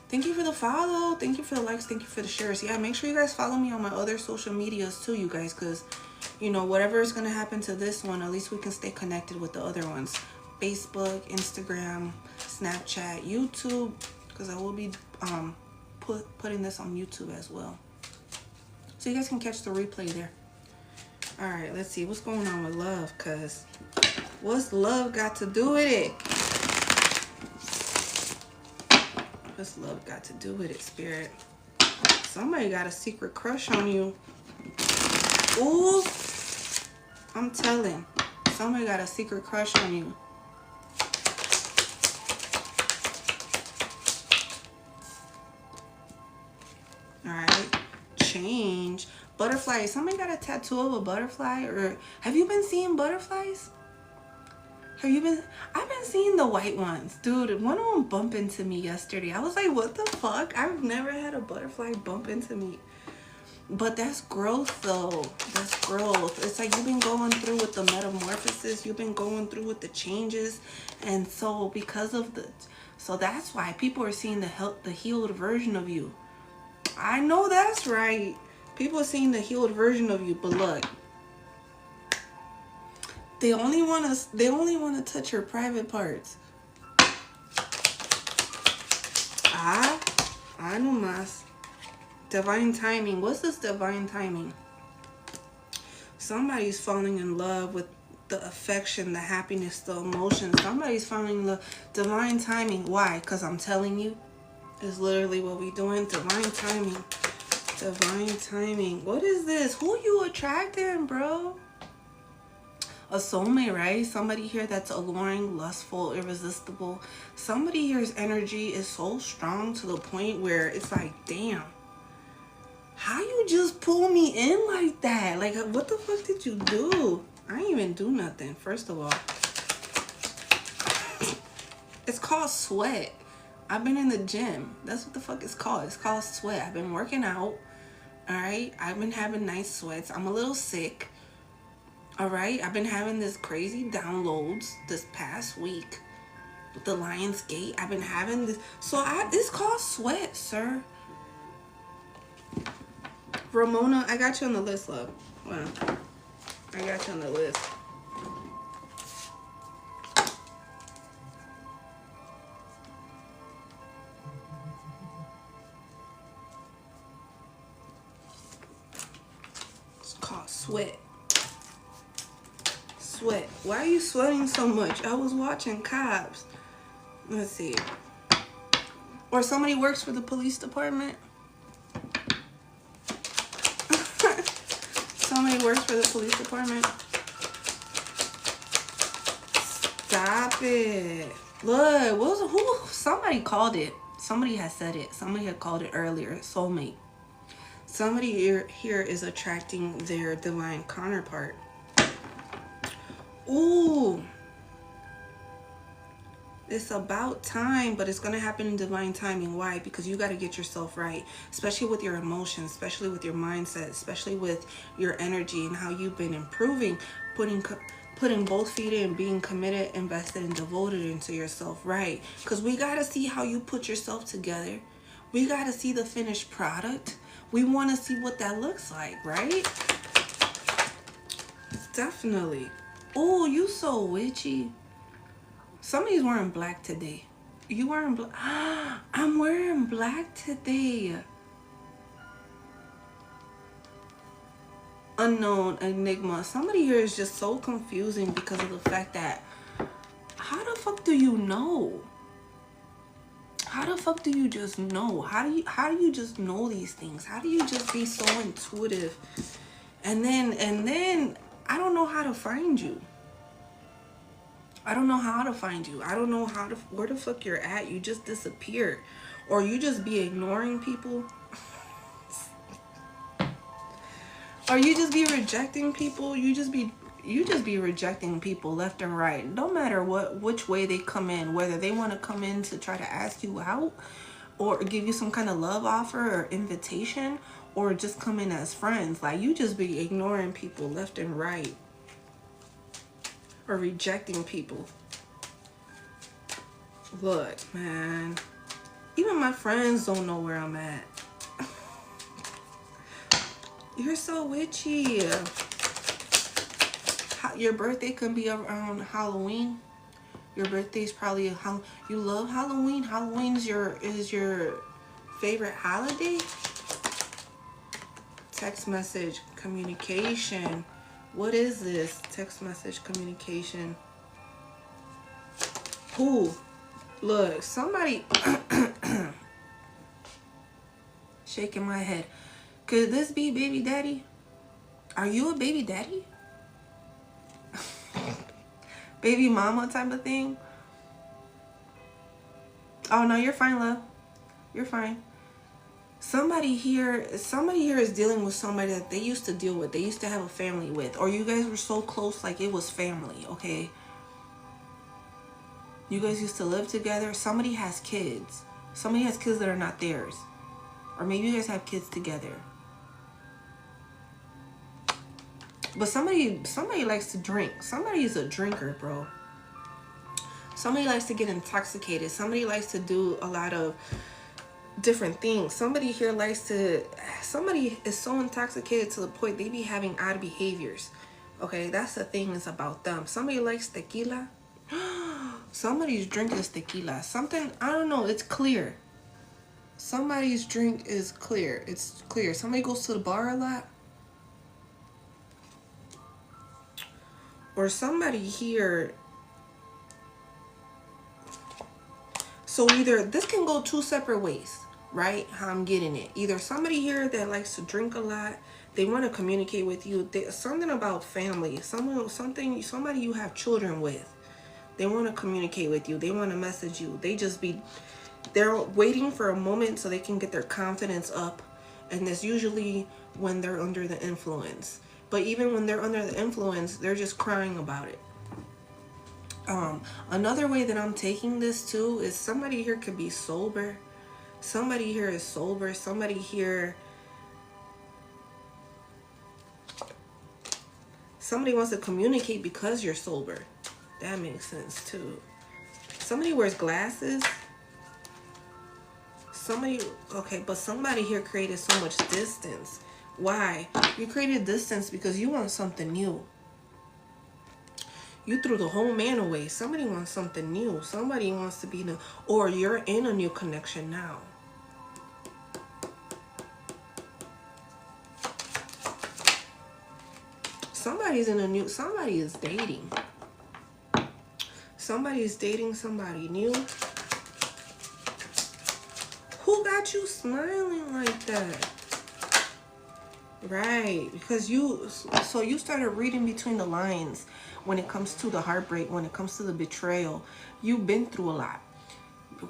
Thank you for the follow. Thank you for the likes. Thank you for the shares. Yeah, make sure you guys follow me on my other social medias too, you guys, because you know whatever is gonna happen to this one, at least we can stay connected with the other ones. Facebook, Instagram, Snapchat, YouTube, because I will be putting this on YouTube as well. So you guys can catch the replay there. All right, let's see what's going on with love, cause what's love got to do with it? What's love got to do with it, Spirit? Somebody got a secret crush on you. Ooh, I'm telling. Somebody got a secret crush on you. Alright. Change. Butterfly. Somebody got a tattoo of a butterfly? Or have you been seeing butterflies? Have you been? I've been seeing the white ones. Dude, one of them bumped into me yesterday. I was like, what the fuck? I've never had a butterfly bump into me. But that's growth, though. That's growth. It's like you've been going through with the metamorphosis. You've been going through with the changes. And so because of the... So that's why people are seeing the healed version of you. I know that's right. People are seeing the healed version of you. But look. They only want to touch your private parts. I know mas. Divine timing. What's this divine timing? Somebody's falling in love with the affection, the happiness, the emotion. Somebody's falling in love. Divine timing. Why? Because I'm telling you. Is literally what we doing. Divine timing. Divine timing. What is this? Who you attracting, bro? A soulmate, right? Somebody here that's alluring, lustful, irresistible. Somebody here's energy is so strong to the point where it's like, damn, how you just pull me in like that? Like, what the fuck did you do? I didn't even do nothing, first of all. It's called sweat. I've been in the gym. That's what the fuck it's called. It's called sweat. I've been working out. All right? I've been having nice sweats. I'm a little sick. All right, I've been having this crazy downloads this past week with the Lions Gate. I've been having this. So it's called sweat, sir. Ramona, I got you on the list, love. Wow. I got you on the list. It's called sweat. Sweat. Why are you sweating so much? I was watching Cops. Let's see. Or somebody works for the police department. Somebody works for the police department. Stop it. Look, who? Somebody called it. Somebody has said it. Somebody had called it earlier. Soulmate. Somebody here is attracting their divine counterpart. Ooh, it's about time, but it's gonna happen in divine timing. Why? Because you got to get yourself right, especially with your emotions, especially with your mindset, especially with your energy and how you've been improving, putting both feet in, being committed, invested, and devoted into yourself, right? Because we got to see how you put yourself together. We got to see the finished product. We want to see what that looks like, right? Definitely. Oh, you so witchy. Somebody's wearing black today. You wearing black? I'm wearing black today. Unknown enigma. Somebody here is just so confusing because of the fact that how the fuck do you know? How the fuck do you just know? How do you just know these things? How do you just be so intuitive? And then I don't know how to find you. I don't know how to find you. I don't know where the fuck you're at. You just disappear. Or you just be ignoring people. Or you just be rejecting people. You just be rejecting people left and right. No matter which way they come in, whether they want to come in to try to ask you out or give you some kind of love offer or invitation, or just come in as friends. Like, you just be ignoring people left and right. Or rejecting people. Look, man. Even my friends don't know where I'm at. You're so witchy. Your birthday can be around Halloween. Your birthday's probably you love Halloween. Halloween is your favorite holiday. Text message communication. What is this? Text message communication. Who? Look, somebody Shaking my head. Could this be baby daddy? Are you a baby daddy? Baby mama type of thing? Oh no, you're fine, love. You're fine. Somebody here is dealing with somebody that they used to deal with. They used to have a family with. Or you guys were so close, like it was family, okay? You guys used to live together. Somebody has kids. Somebody has kids that are not theirs. Or maybe you guys have kids together. But somebody likes to drink. Somebody is a drinker, bro. Somebody likes to get intoxicated. Somebody likes to do a lot of different things. Somebody is so intoxicated to the point they be having odd behaviors. Okay, that's the thing is about them. Somebody likes tequila. Somebody's drink is tequila. Something, I don't know, it's clear. Somebody's drink is clear. It's clear. Somebody goes to the bar a lot. Or somebody here. So either this can go two separate ways, right? How I'm getting it. Either somebody here that likes to drink a lot, they want to communicate with you. Something about family, somebody you have children with. They want to communicate with you. They want to message you. They're waiting for a moment so they can get their confidence up. And that's usually when they're under the influence. But even when they're under the influence, they're just crying about it. Another way that I'm taking this too is somebody here could be sober. Somebody here is sober. Somebody here. Somebody wants to communicate because you're sober. That makes sense too. Somebody wears glasses. But somebody here created so much distance. Why? You created distance because you want something new. You threw the whole man away. Somebody wants something new. Somebody wants to be new. Or you're in a new connection now. Somebody is dating. Somebody is dating somebody new. Who got you smiling like that? Right, because you started reading between the lines when it comes to the heartbreak, when it comes to the betrayal. You've been through a lot.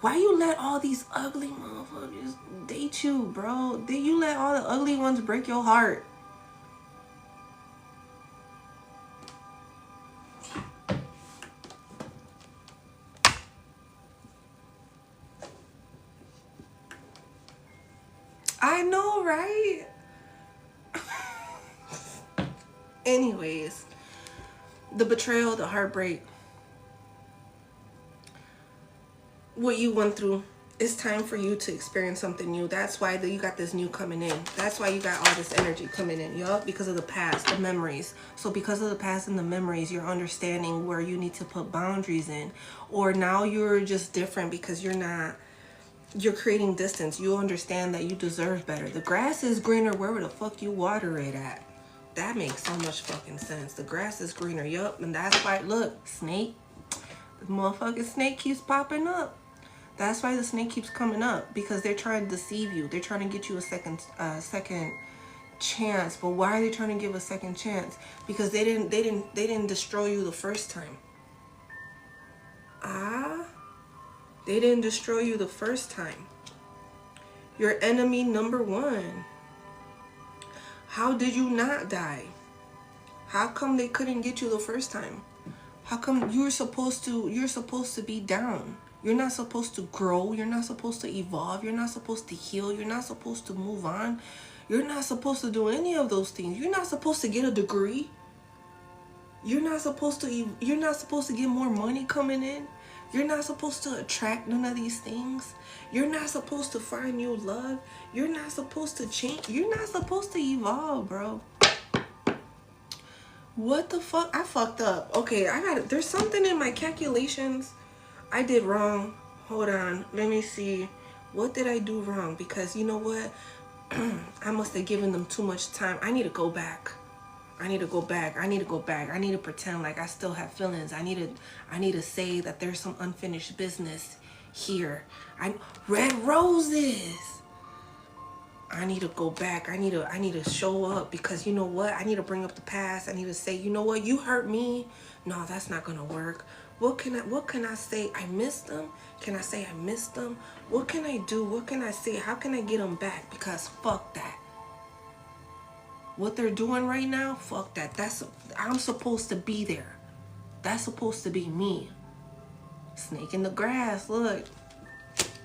Why you let all these ugly motherfuckers date you, bro? You let all the ugly ones break your heart. I know, right? Anyways, the betrayal, the heartbreak, what you went through, it's time for you to experience something new. That's why you got this new coming in. That's why you got all this energy coming in, because of the past, the memories. So because of the past and the memories, you're understanding where you need to put boundaries in. Or now you're just different because you're creating distance. You understand that you deserve better. The grass is greener wherever the fuck you water it at. That makes so much fucking sense. The grass is greener, yup. And that's why, look, snake. The motherfucking snake keeps popping up. That's why the snake keeps coming up. Because they're trying to deceive you. They're trying to get you a second chance. But why are they trying to give a second chance? Because they didn't destroy you the first time. They didn't destroy you the first time. Your enemy number one. How did you not die? How come they couldn't get you the first time? How come you're supposed to be down? You're not supposed to grow. You're not supposed to evolve. You're not supposed to heal. You're not supposed to move on. You're not supposed to do any of those things. You're not supposed to get a degree. You're not supposed to get more money coming in. You're not supposed to attract none of these things. You're not supposed to find new love. You're not supposed to change. You're not supposed to evolve, bro. What the fuck? I fucked up. Okay, there's something in my calculations I did wrong. Hold on. Let me see. What did I do wrong? Because you know what? I must have given them too much time. I need to go back. I need to pretend like I still have feelings. I need to say that there's some unfinished business here. Red roses. I need to go back. I need to show up, because you know what? I need to bring up the past. I need to say, you know what? You hurt me. No, that's not gonna work. What can I say? I missed them. Can I say I missed them? What can I do? What can I say? How can I get them back? Because fuck that. What they're doing right now, fuck that. I'm supposed to be there. That's supposed to be me. Snake in the grass. Look.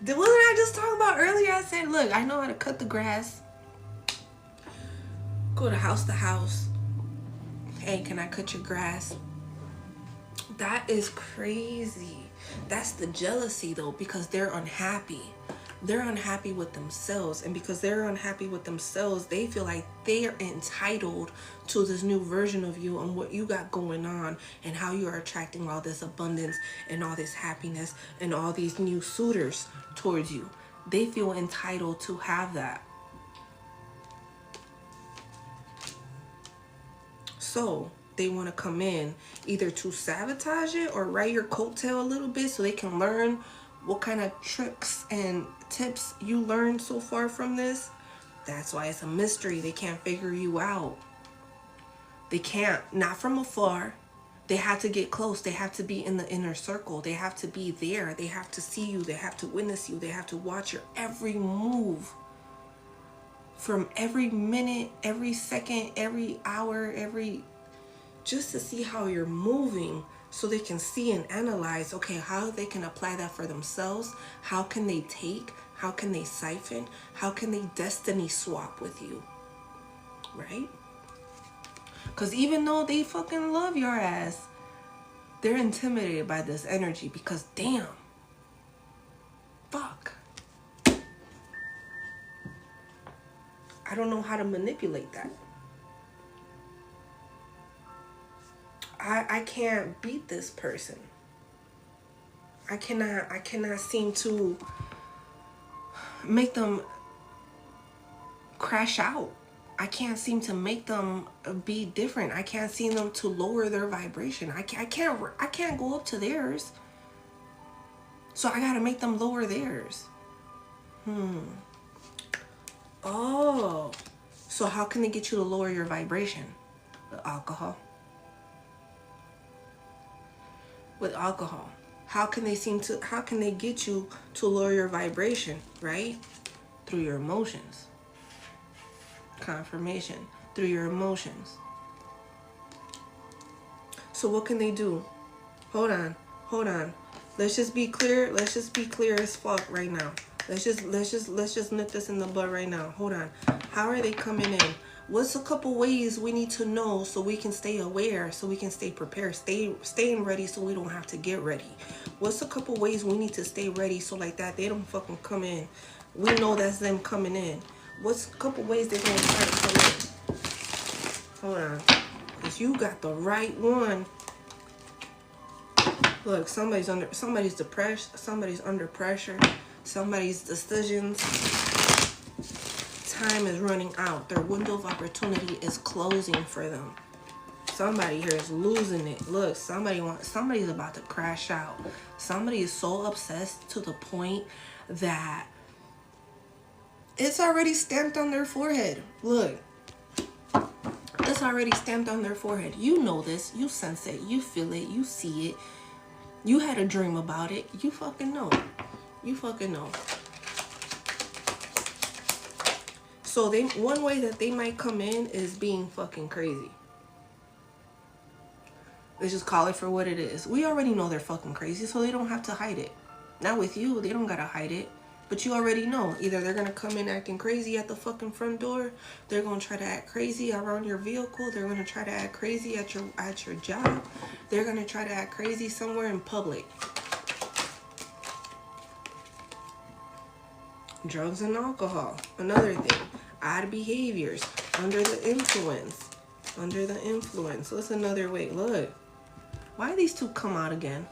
Wasn't I just talking about earlier? I said, look, I know how to cut the grass. Go to house. Hey, can I cut your grass? That is crazy. That's the jealousy, though, because they're unhappy. They're unhappy with themselves. And because they're unhappy with themselves, they feel like they're entitled to this new version of you and what you got going on and how you are attracting all this abundance and all this happiness and all these new suitors towards you. They feel entitled to have that. So they want to come in either to sabotage it or ride your coattail a little bit so they can learn what kind of tricks and tips you learned so far from this. That's why it's a mystery. They can't figure you out. They can't. Not from afar. They have to get close. They have to be in the inner circle. They have to be there. They have to see you. They have to witness you. They have to watch your every move. From every minute, every second, every hour, just to see how you're moving, so they can see and analyze, okay, how they can apply that for themselves. How can they take? How can they siphon? How can they destiny swap with you? Right? Because even though they fucking love your ass, they're intimidated by this energy because, damn, fuck. I don't know how to manipulate that. I can't beat this person. I cannot seem to make them crash out. I can't seem to make them be different. I can't seem them to lower their vibration. I can't go up to theirs. So I gotta make them lower theirs. Oh. So how can they get you to lower your vibration? With alcohol. With alcohol. How can they get you to lower your vibration, right? Through your emotions. Confirmation. Through your emotions. So what can they do? Hold on. Let's just be clear as fuck right now. Let's just nip this in the bud right now. Hold on. How are they coming in? What's a couple ways we need to know so we can stay aware, so we can stay prepared, staying ready so we don't have to get ready? What's a couple ways we need to stay ready so like that they don't fucking come in? We know that's them coming in. What's a couple ways they're gonna try to come in? Hold on. Because you got the right one. Look, somebody's depressed, somebody's under pressure, somebody's decisions. Time is running out. Their window of opportunity is closing for them. Somebody here is losing it. Look, somebody's about to crash out. Somebody is so obsessed to the point that it's already stamped on their forehead. Look, it's already stamped on their forehead. You know this. You sense it. You feel it. You see it. You had a dream about it. You fucking know. You fucking know. So one way that they might come in is being fucking crazy. Let's just call it for what it is. We already know they're fucking crazy, so they don't have to hide it. Not with you, they don't gotta hide it. But you already know. Either they're gonna come in acting crazy at the fucking front door, they're gonna try to act crazy around your vehicle, they're gonna try to act crazy at your job, they're gonna try to act crazy somewhere in public. Drugs and alcohol, another thing. Odd behaviors, under the influence. What's another way? Look, why these two come out again?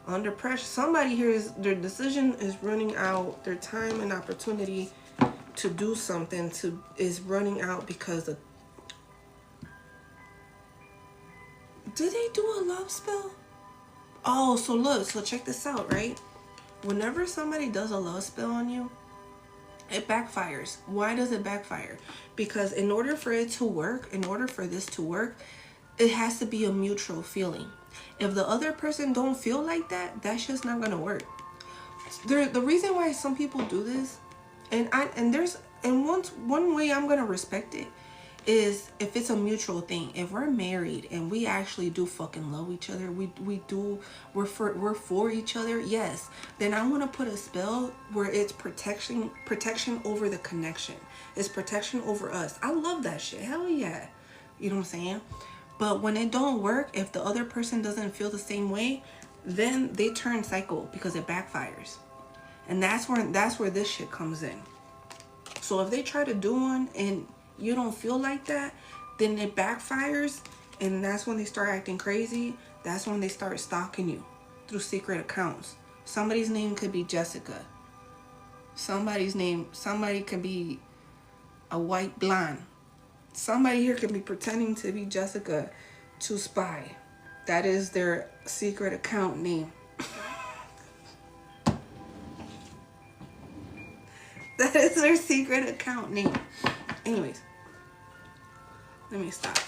Under pressure. Somebody here their decision is running out. Their time and opportunity to do something is running out because of. Did they do a love spell? Oh, so look, so check this out, right? Whenever somebody does a love spell on you, It backfires. Why does it backfire? Because in order for it to work, in order for this to work, it has to be a mutual feeling. If the other person don't feel like that, that's just not gonna work. The reason why some people do this, and one way I'm gonna respect it is if it's a mutual thing. If we're married and we actually do fucking love each other, we're for each other, yes, then I want to put a spell where it's protection over the connection. It's protection over us. I love that shit. Hell yeah. You know what I'm saying? But when it don't work, if the other person doesn't feel the same way, then they turn psycho because it backfires. And that's where this shit comes in. So if they try to do one and you don't feel like that, then it backfires, and that's when they start acting crazy. That's when they start stalking you through secret accounts. Somebody's name could be Jessica. Somebody could be a white blonde. Somebody here could be pretending to be Jessica to spy. That is their secret account name. That is their secret account name. Anyways, let me stop.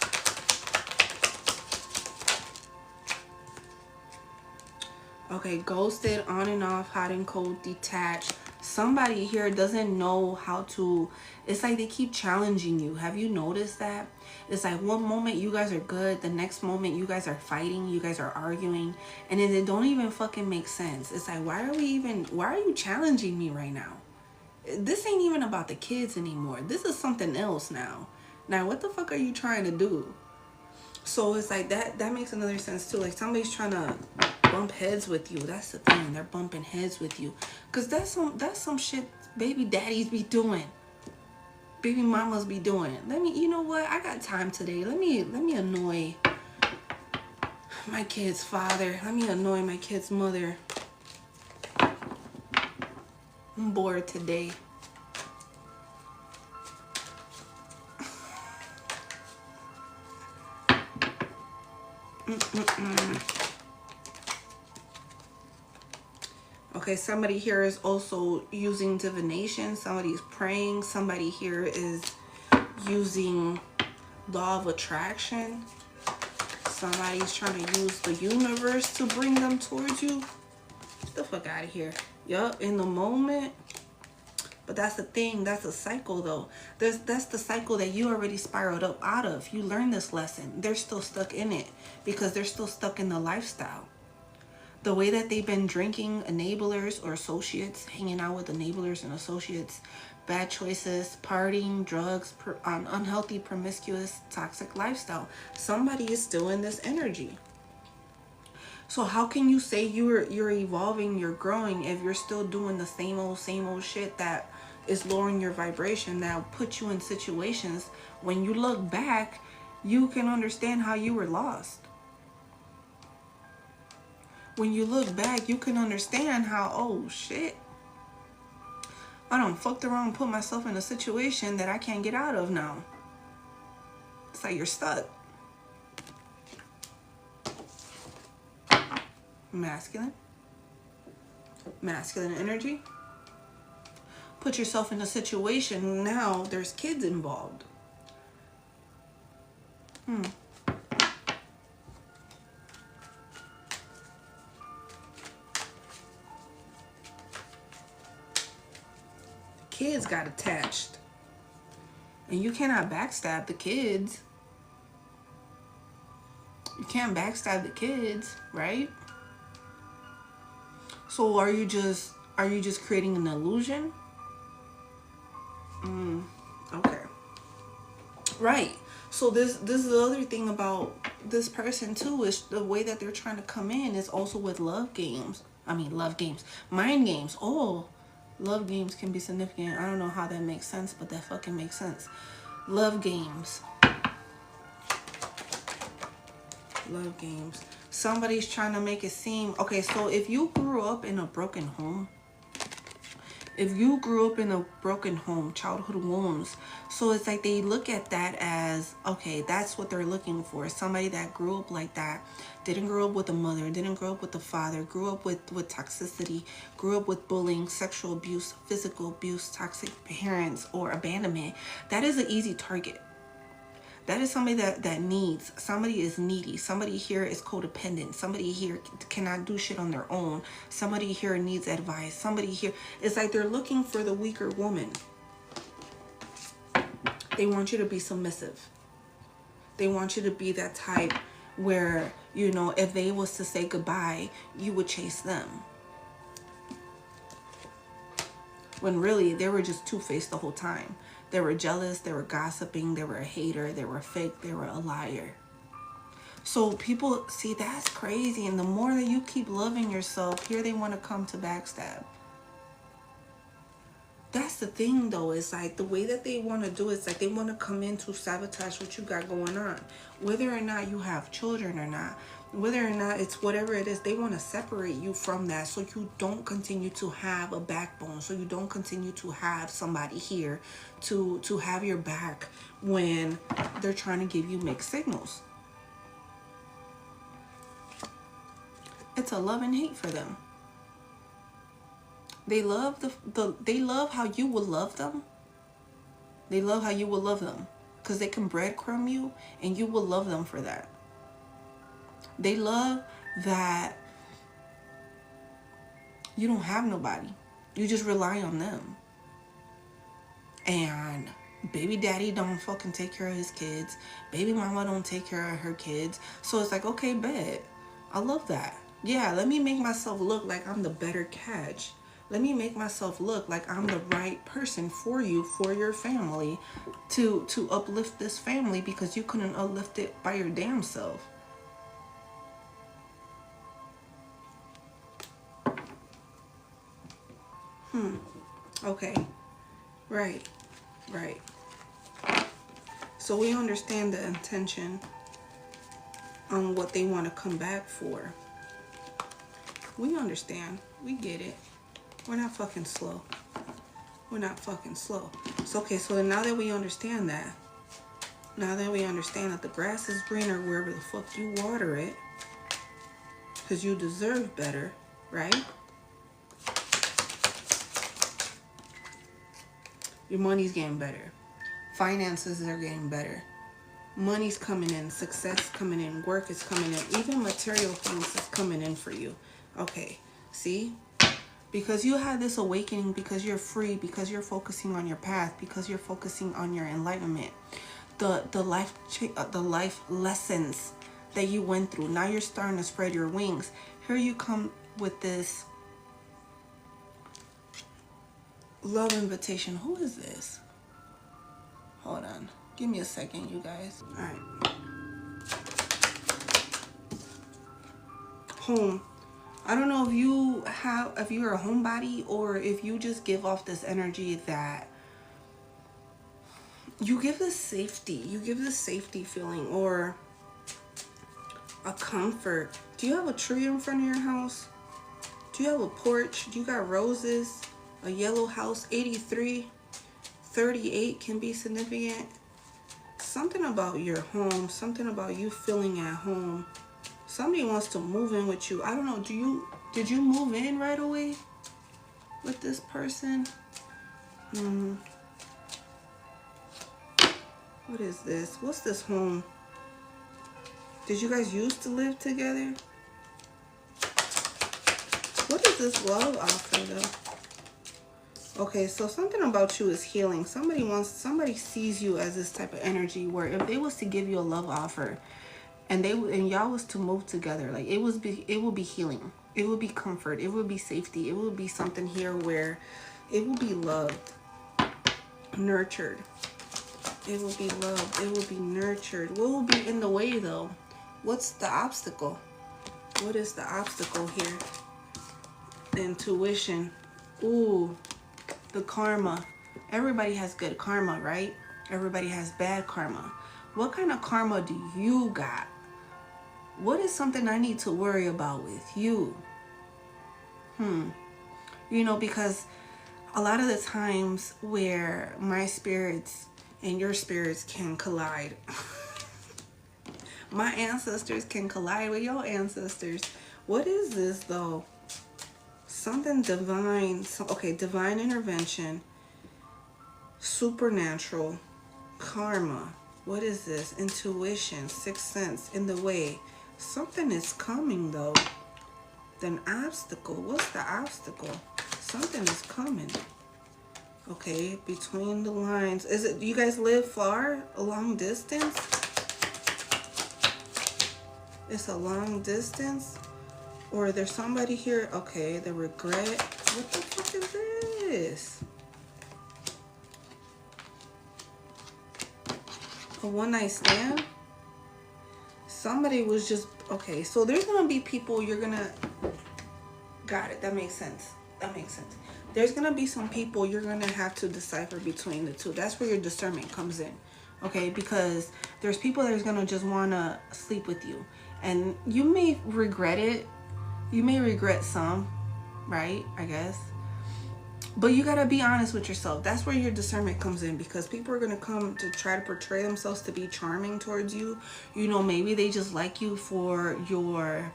Okay, ghosted, on and off, hot and cold, detached. Somebody here doesn't know how to, it's like they keep challenging you. Have you noticed that? It's like one moment you guys are good, the next moment you guys are fighting, you guys are arguing, and then it don't even fucking make sense. It's like, why are you challenging me right now? This ain't even about the kids anymore. This is something else now. Now, what the fuck are you trying to do? So it's like that makes another sense too. Like somebody's trying to bump heads with you. That's the thing. They're bumping heads with you. Cause that's some shit baby daddies be doing. Baby mamas be doing. You know what? I got time today. Let me annoy my kid's father. Let me annoy my kid's mother. I'm bored today. Okay, somebody here is also using divination. Somebody's praying. Somebody here is using law of attraction. Somebody's trying to use the universe to bring them towards you. Get the fuck out of here. Yup, in the moment. But that's the thing. That's a cycle, though. That's the cycle that you already spiraled up out of. You learned this lesson. They're still stuck in it because they're still stuck in the lifestyle. The way that they've been drinking, enablers or associates, hanging out with enablers and associates, bad choices, partying, drugs, unhealthy, promiscuous, toxic lifestyle. Somebody is still in this energy. So how can you say you're evolving, you're growing, if you're still doing the same old shit that is lowering your vibration, that puts you in situations when you look back, you can understand how you were lost. When you look back, you can understand how, oh shit, I done fucked around and put myself in a situation that I can't get out of now. It's like you're stuck. Masculine energy. Put yourself in a situation, now there's kids involved. Kids got attached, and you cannot backstab the kids. You can't backstab the kids, right? So are you just creating an illusion? Okay. Right. So this is the other thing about this person too, is the way that they're trying to come in is also with love games. Mind games. Oh, love games can be significant. I don't know how that makes sense, but that fucking makes sense. Love games. Love games. Somebody's trying to make it seem, okay, so if you grew up in a broken home, If you grew up in a broken home, childhood wounds, so it's like they look at that as, okay, that's what they're looking for. Somebody that grew up like that, didn't grow up with a mother, didn't grow up with a father, grew up with toxicity, grew up with bullying, sexual abuse, physical abuse, toxic parents, or abandonment. That is an easy target. That is somebody that needs. Somebody is needy. Somebody here is codependent. Somebody here cannot do shit on their own. Somebody here needs advice. Somebody here, it's like they're looking for the weaker woman. They want you to be submissive. They want you to be that type where, you know, if they was to say goodbye, you would chase them. When really, they were just two-faced the whole time. They were jealous, they were gossiping, they were a hater, they were fake, they were a liar. So people, see, that's crazy. And the more that you keep loving yourself, here they want to come to backstab. That's the thing, though. It's like the way that they want to do it, it's like they want to come in to sabotage what you got going on. Whether or not you have children or not, whether or not it's whatever it is, they want to separate you from that so you don't continue to have a backbone, so you don't continue to have somebody here to have your back when they're trying to give you mixed signals. It's a love and hate for them. They love they love how you will love them. They love how you will love them because they can breadcrumb you and you will love them for that. They love that you don't have nobody. You just rely on them. And baby daddy don't fucking take care of his kids. Baby mama don't take care of her kids. So it's like, okay, bet. I love that. Yeah, let me make myself look like I'm the better catch. Let me make myself look like I'm the right person for you, for your family, to uplift this family because you couldn't uplift it by your damn self. Okay. Right. So we understand the intention on what they want to come back for. We understand. We get it. We're not fucking slow. So, okay, so now that we understand that, now that we understand that the grass is greener wherever the fuck you water it, because you deserve better, right? Your money's getting better. Finances are getting better. Money's coming in. Success coming in. Work is coming in. Even material things is coming in for you. Okay. See? Because you had this awakening, because you're free, because you're focusing on your path, because you're focusing on your enlightenment. The life lessons that you went through. Now you're starting to spread your wings. Here you come with this love invitation. Who is this? Hold on. Give me a second, you guys. All right. Home. I don't know if you're a homebody or if you just give off this energy that you give this safety. You give this safety feeling or a comfort. Do you have a tree in front of your house? Do you have a porch? Do you got roses? A yellow house? 83, 38 can be significant. Something about your home, something about you feeling at home. Somebody wants to move in with you. I don't know. Did you move in right away with this person? What is this? What's this home? Did you guys used to live together? What is this love offer though? Okay, so something about you is healing. Somebody sees you as this type of energy where if they was to give you a love offer and y'all was to move together, like it would be healing. It would be comfort. It would be safety. It would be something here where it will be loved, nurtured. It will be loved. It will be nurtured. What will be in the way though? What's the obstacle? What is the obstacle here? Intuition. Ooh. The karma. Everybody has good karma, right? Everybody has bad karma. What kind of karma do you got? What is something I need to worry about with you? You know, because a lot of the times where my spirits and your spirits can collide. My ancestors can collide with your ancestors. What is this though? Something divine. Okay, divine intervention, supernatural, karma. What is this? Intuition, sixth sense, in the way. Something is coming though. An obstacle. What's the obstacle? Something is coming. Okay, between the lines. Is it, you guys live far? A long distance? It's a long distance? Or there's somebody here? Okay, the regret. What the fuck is this? A one night stand? Somebody was just, okay, so there's gonna be people you're gonna, got it, that makes sense. That makes sense. There's gonna be some people you're gonna have to decipher between the two. That's where your discernment comes in, okay? Because there's people that's gonna just wanna sleep with you. And you may regret it. You may regret some, right? I guess. But you gotta be honest with yourself. That's where your discernment comes in, because people are gonna come to try to portray themselves to be charming towards you. You know, maybe they just like you for your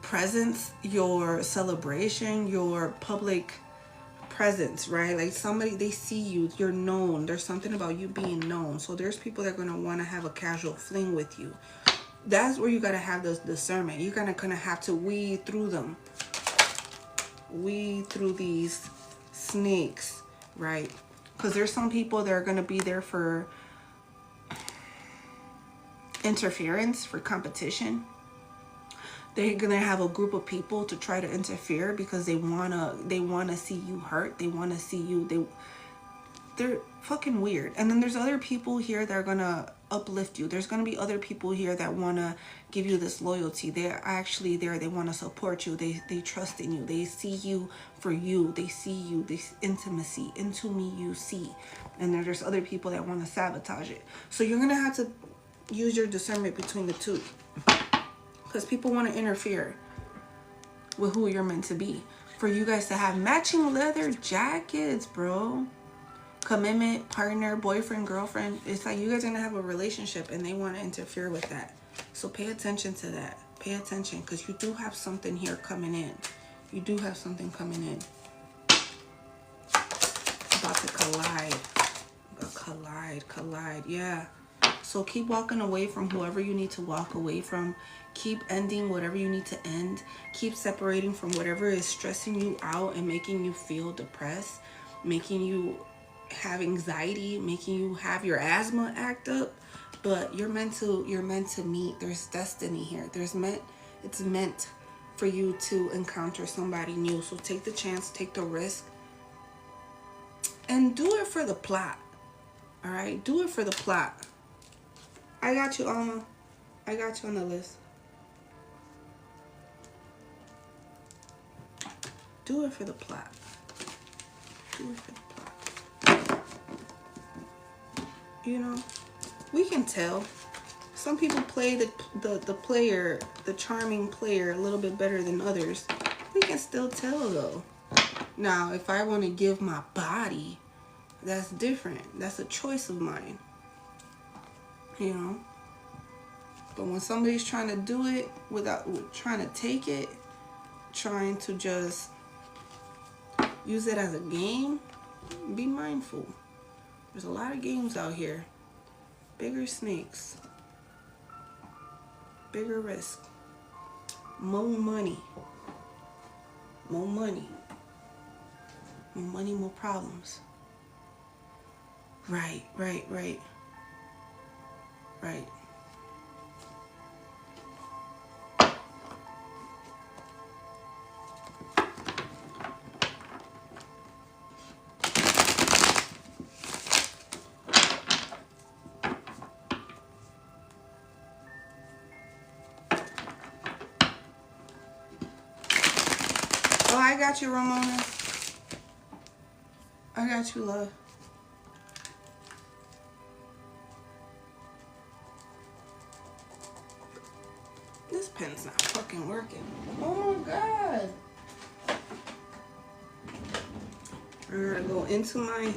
presence, your celebration, your public presence, right? Like somebody, they see you, you're known. There's something about you being known. So there's people that are gonna wanna have a casual fling with you. That's where you gotta have this discernment. You're gonna have to weed through them. Weed through these snakes, right? Because there's some people that are going to be there for interference, for competition. They're going to have a group of people to try to interfere because they want to see you hurt. They want to see you, they're fucking weird. And then there's other people here that are going to uplift you. There's going to be other people here that want to give you this loyalty. They're actually there. They want to support you. They trust in you. They see you for you. They see you, this intimacy. Into me you see. And then there's other people that want to sabotage it. So you're going to have to use your discernment between the two, because people want to interfere with who you're meant to be. For you guys to have matching leather jackets, bro. Commitment, partner, boyfriend, girlfriend. It's like you guys are gonna have a relationship and they want to interfere with that. So pay attention to that. Pay attention, because you do have something here coming in. You do have something coming in. About to collide. Collide. Yeah. So keep walking away from whoever you need to walk away from. Keep ending whatever you need to end. Keep separating from whatever is stressing you out and making you feel depressed, making you have anxiety, making you have your asthma act up. But you're meant to meet. There's destiny here. It's meant for you to encounter somebody new. So take the chance, take the risk, and do it for the plot. All right, do it for the plot. I got you, Alma. I got you on the list. Do it for the plot. Do it for the plot. You know, we can tell. Some people play the player, the charming player, a little bit better than others. We can still tell though. Now, if I want to give my body, that's different. That's a choice of mine. You know. But when somebody's trying to do it without trying to take it, trying to just use it as a game, be mindful. There's a lot of games out here. Bigger snakes. Bigger risk. More money. More money. More money, more problems. Right. Oh, I got you, Ramona. I got you, love. This pen's not fucking working. Oh my God. I gotta go into my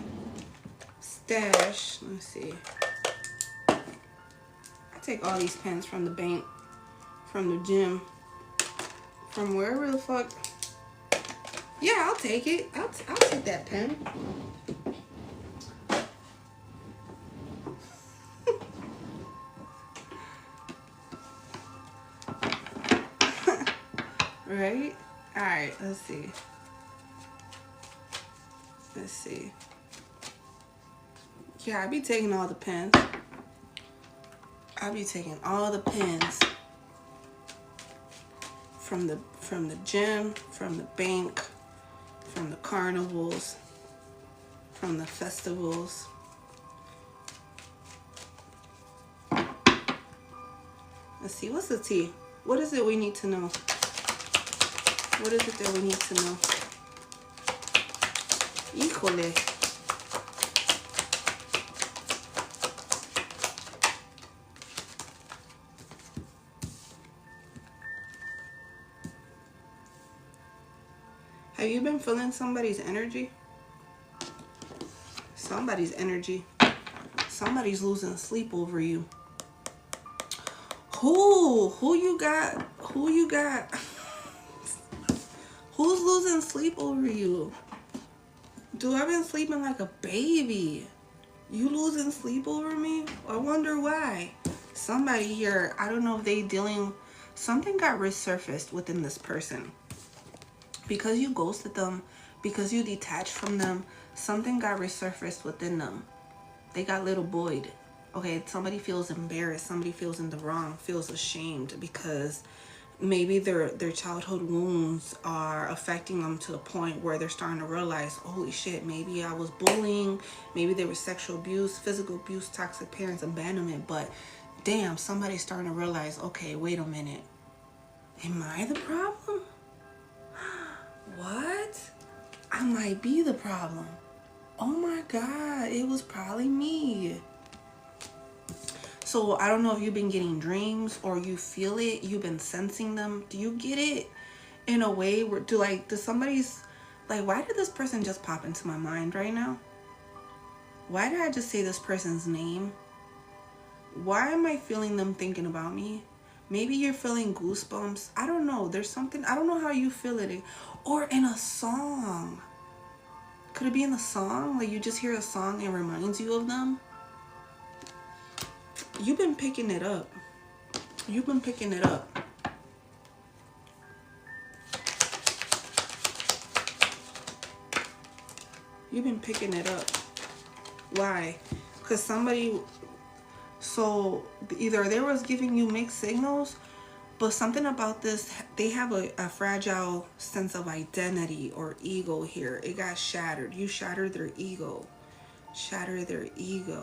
stash. Let's see. I take all these pens from the bank, from the gym, from wherever the fuck. Yeah, I'll take it. I'll take that pen. Right? Alright, let's see. Let's see. Yeah, I be taking all the pens. I be taking all the pens from the gym, from the bank, from the carnivals, from the festivals. Let's see, what's the tea? What is it we need to know? What is it that we need to know? Híjole. Have you been feeling somebody's energy? Somebody's energy. Somebody's losing sleep over you. Who you got? Who you got? Who's losing sleep over you? Dude, I've been sleeping like a baby. You losing sleep over me? I wonder why. Somebody here, I don't know if they dealing, something got resurfaced within this person. Because you ghosted them, because you detached from them, something got resurfaced within them. They got little boyed. Okay, somebody feels embarrassed, somebody feels in the wrong, feels ashamed because maybe their childhood wounds are affecting them to the point where they're starting to realize, holy shit, maybe I was bullying, maybe there was sexual abuse, physical abuse, toxic parents, abandonment, but damn, somebody's starting to realize, okay, wait a minute. Am I the problem? What? I might be the problem. Oh my God, it was probably me. So I don't know if you've been getting dreams or you feel it, you've been sensing them. Do you get it in a way where does somebody's like, why did this person just pop into my mind right now? Why did I just say this person's name? Why am I feeling them thinking about me? Maybe you're feeling goosebumps. I don't know. There's something, I don't know how you feel it. Or in a song. Could it be in a song? Like you just hear a song and it reminds you of them? You've been picking it up. You've been picking it up. You've been picking it up. Why? Because somebody, so either they was giving you mixed signals, but something about this, they have a fragile sense of identity or ego here. It got shattered. You shattered their ego. Shattered their ego.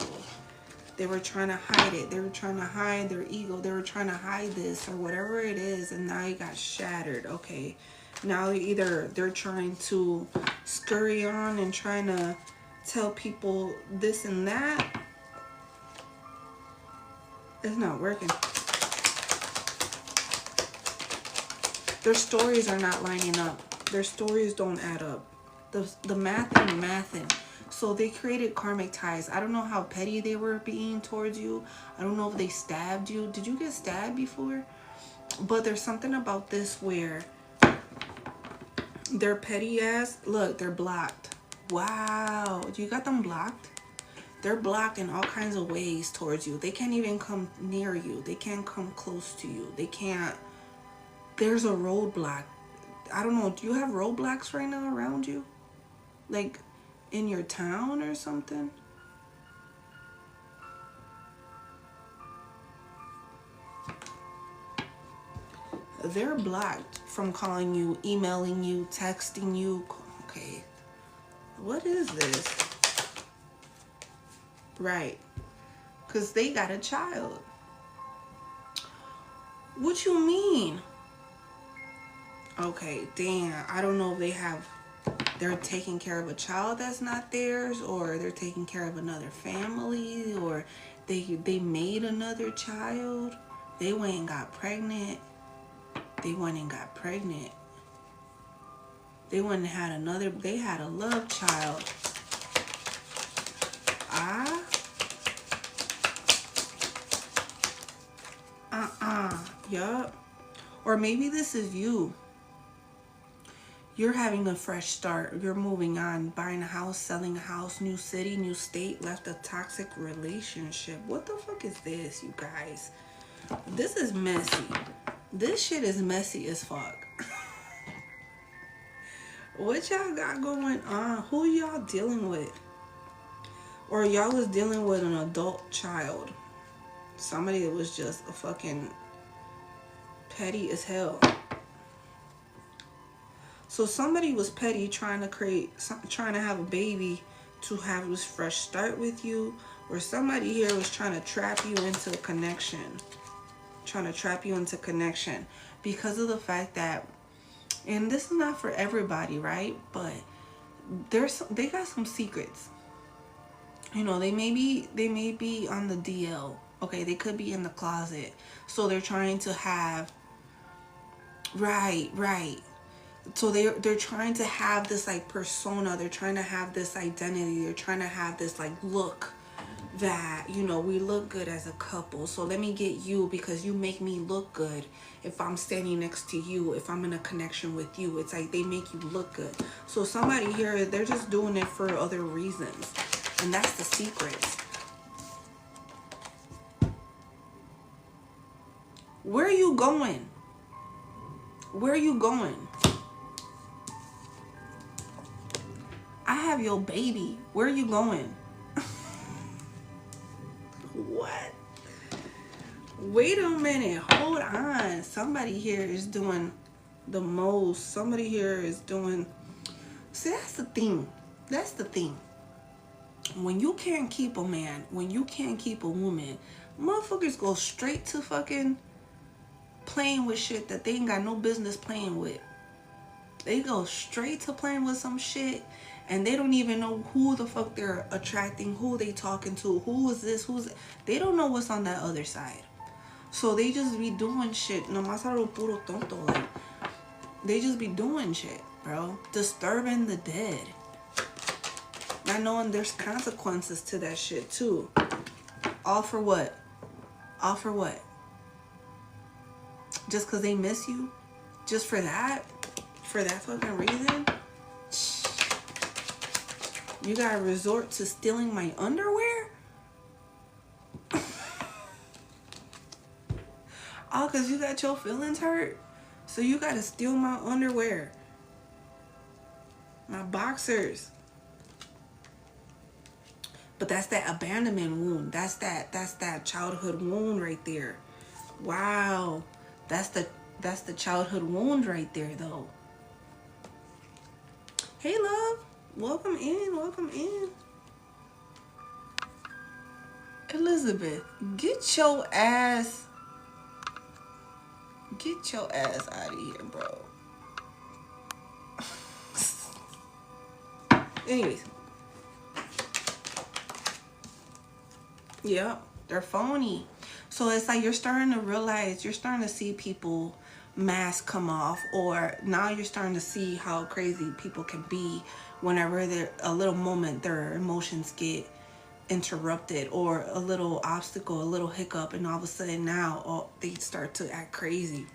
They were trying to hide it. They were trying to hide their ego. They were trying to hide this or whatever it is. And now it got shattered. Okay. Now either they're trying to scurry on and trying to tell people this and that. It's not working. Their stories are not lining up. Their stories don't add up. The math ain't mathing. So they created karmic ties. I don't know how petty they were being towards you. I don't know if they stabbed you. Did you get stabbed before? But there's something about this where they're petty ass. Look, they're blocked. Wow. You got them blocked? They're blocked in all kinds of ways towards you. They can't even come near you. They can't come close to you. They can't. There's a roadblock. I don't know. Do you have roadblocks right now around you? Like in your town or something? They're blocked from calling you, emailing you, texting you. Okay. What is this? Right. Because they got a child. What you mean? Okay, damn. I don't know if they're taking care of a child that's not theirs, or they're taking care of another family, or they made another child. They went and got pregnant. They went and got pregnant. They wouldn't had another, they had a love child. Yup. Or maybe this is you. You're having a fresh start. You're moving on, buying a house, selling a house, new city, new state, left a toxic relationship. What the fuck is this, you guys? This is messy. This shit is messy as fuck. What y'all got going on? Who y'all dealing with? Or y'all was dealing with an adult child. Somebody that was just a fucking petty as hell. So somebody was petty, trying to have a baby to have this fresh start with you. Or somebody here was trying to trap you into a connection. Trying to trap you into connection. Because of the fact that, and this is not for everybody, right? But they got some secrets. You know, they may be on the DL. Okay, they could be in the closet. So they're trying to have, right. So they're trying to have this like persona. They're trying to have this identity. They're trying to have this like look that, you know, we look good as a couple. So let me get you because you make me look good. If I'm standing next to you, if I'm in a connection with you, it's like they make you look good. So somebody here, they're just doing it for other reasons. And that's the secret. Where are you going? Where are you going? I have your baby. Where are you going? What? Wait a minute. Hold on. Somebody here is doing the most. Somebody here is doing... See, that's the thing. That's the thing. When you can't keep a man, when you can't keep a woman, motherfuckers go straight to fucking playing with shit that they ain't got no business playing with. They go straight to playing with some shit and they don't even know who the fuck they're attracting, who they talking to, who is this, who's... They don't know what's on that other side. So they just be doing shit. Nomás a lo puro tonto. Like, they just be doing shit, bro. Disturbing the dead. Not knowing there's consequences to that shit too. All for what? All for what? Just because they miss you? Just for that? For that fucking reason? You gotta resort to stealing my underwear? Oh, because you got your feelings hurt? So you gotta steal my underwear. My boxers. But that's that abandonment wound. That's that childhood wound right there. Wow. That's the childhood wound right there though. Hey love. Welcome in. Welcome in. Elizabeth, get your ass out of here, bro. Anyways. Yep, they're phony. So it's like you're starting to realize, you're starting to see people masks come off, or now you're starting to see how crazy people can be whenever they're a little moment their emotions get interrupted, or a little obstacle, a little hiccup, and all of a sudden now they start to act crazy.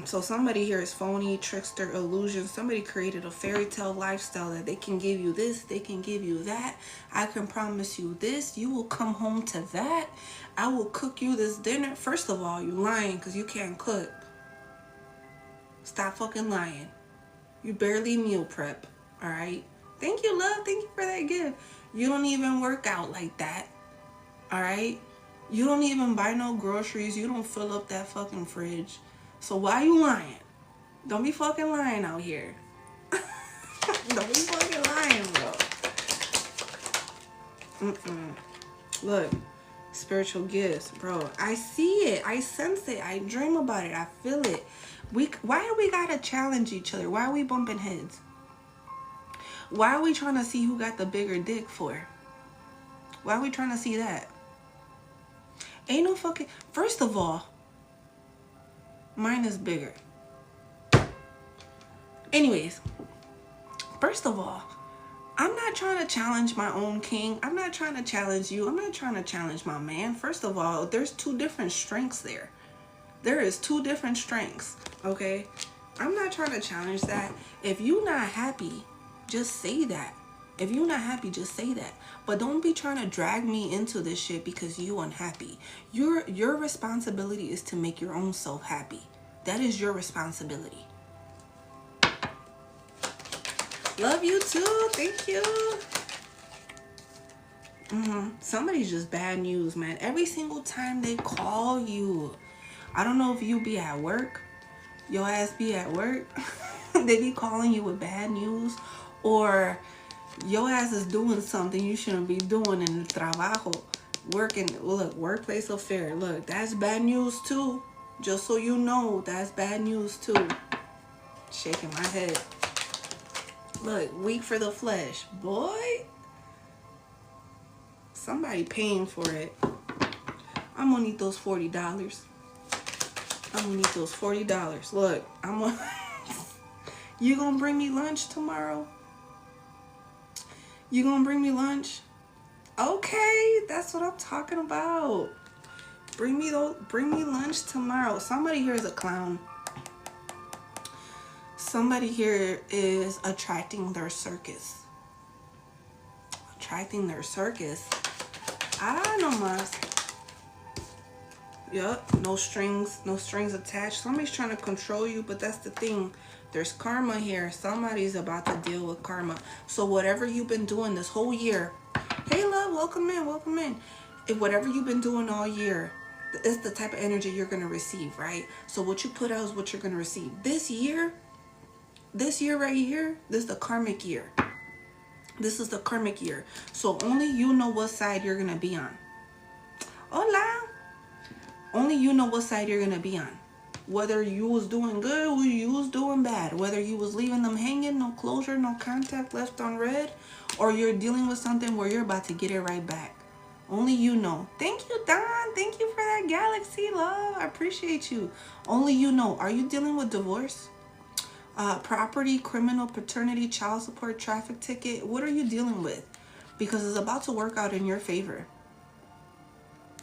So somebody here is phony, trickster, illusion. Somebody created a fairy tale lifestyle that they can give you this, they can give you that. I can promise you this, you will come home to that. I will cook you this dinner. First of all, you lying because you can't cook. Stop fucking lying. You barely meal prep. All right. Thank you, love. Thank you for that gift. You don't even work out like that. All right. You don't even buy no groceries. You don't fill up that fucking fridge. So why you lying? Don't be fucking lying out here. Don't be fucking lying, bro. Look, spiritual gifts, bro. I see it. I sense it. I dream about it. I feel it. Why do we gotta challenge each other? Why are we bumping heads? Why are we trying to see who got the bigger dick for? Why are we trying to see that? Ain't no fucking... First of all, Mine is bigger. Anyways, first of all, I'm not trying to challenge my own king. I'm not trying to challenge you. I'm not trying to challenge my man. First of all, there's two different strengths there. There is two different strengths, okay? I'm not trying to challenge that. If you're not happy, just say that. If you're not happy, just say that. But don't be trying to drag me into this shit because you unhappy. Your responsibility is to make your own self happy. That is your responsibility. Love you too. Thank you. Somebody's just bad news, man. Every single time they call you, I don't know if you be at work, your ass be at work, they be calling you with bad news, or your ass is doing something you shouldn't be doing in the trabajo, working, look, workplace affair. Look, that's bad news too. Just so you know, that's bad news too. Shaking my head. Look, weak for the flesh. Boy, somebody paying for it. I'm gonna need those $40. I'm gonna need those $40. Look, I'm gonna you gonna bring me lunch tomorrow? You gonna bring me lunch? Okay, that's what I'm talking about. Bring me lunch tomorrow. Somebody here is a clown. Somebody here is attracting their circus. Attracting their circus. I don't know, mas. Yup, no strings attached. Somebody's trying to control you, but that's the thing. There's karma here. Somebody's about to deal with karma. So whatever you've been doing this whole year, hey love, welcome in, welcome in. If whatever you've been doing all year, it's the type of energy you're gonna receive, right? So what you put out is what you're gonna receive. This year right here, this is the karmic year. This is the karmic year. So only you know what side you're gonna be on. Hola. Only you know what side you're gonna be on. Whether you was doing good or you was doing bad. Whether you was leaving them hanging, no closure, no contact, left on red, or you're dealing with something where you're about to get it right back. Only you know. Thank you, Don. Thank you for that galaxy love. I appreciate you. Only you know. Are you dealing with divorce? Property, criminal, paternity, child support, traffic ticket? What are you dealing with? Because it's about to work out in your favor.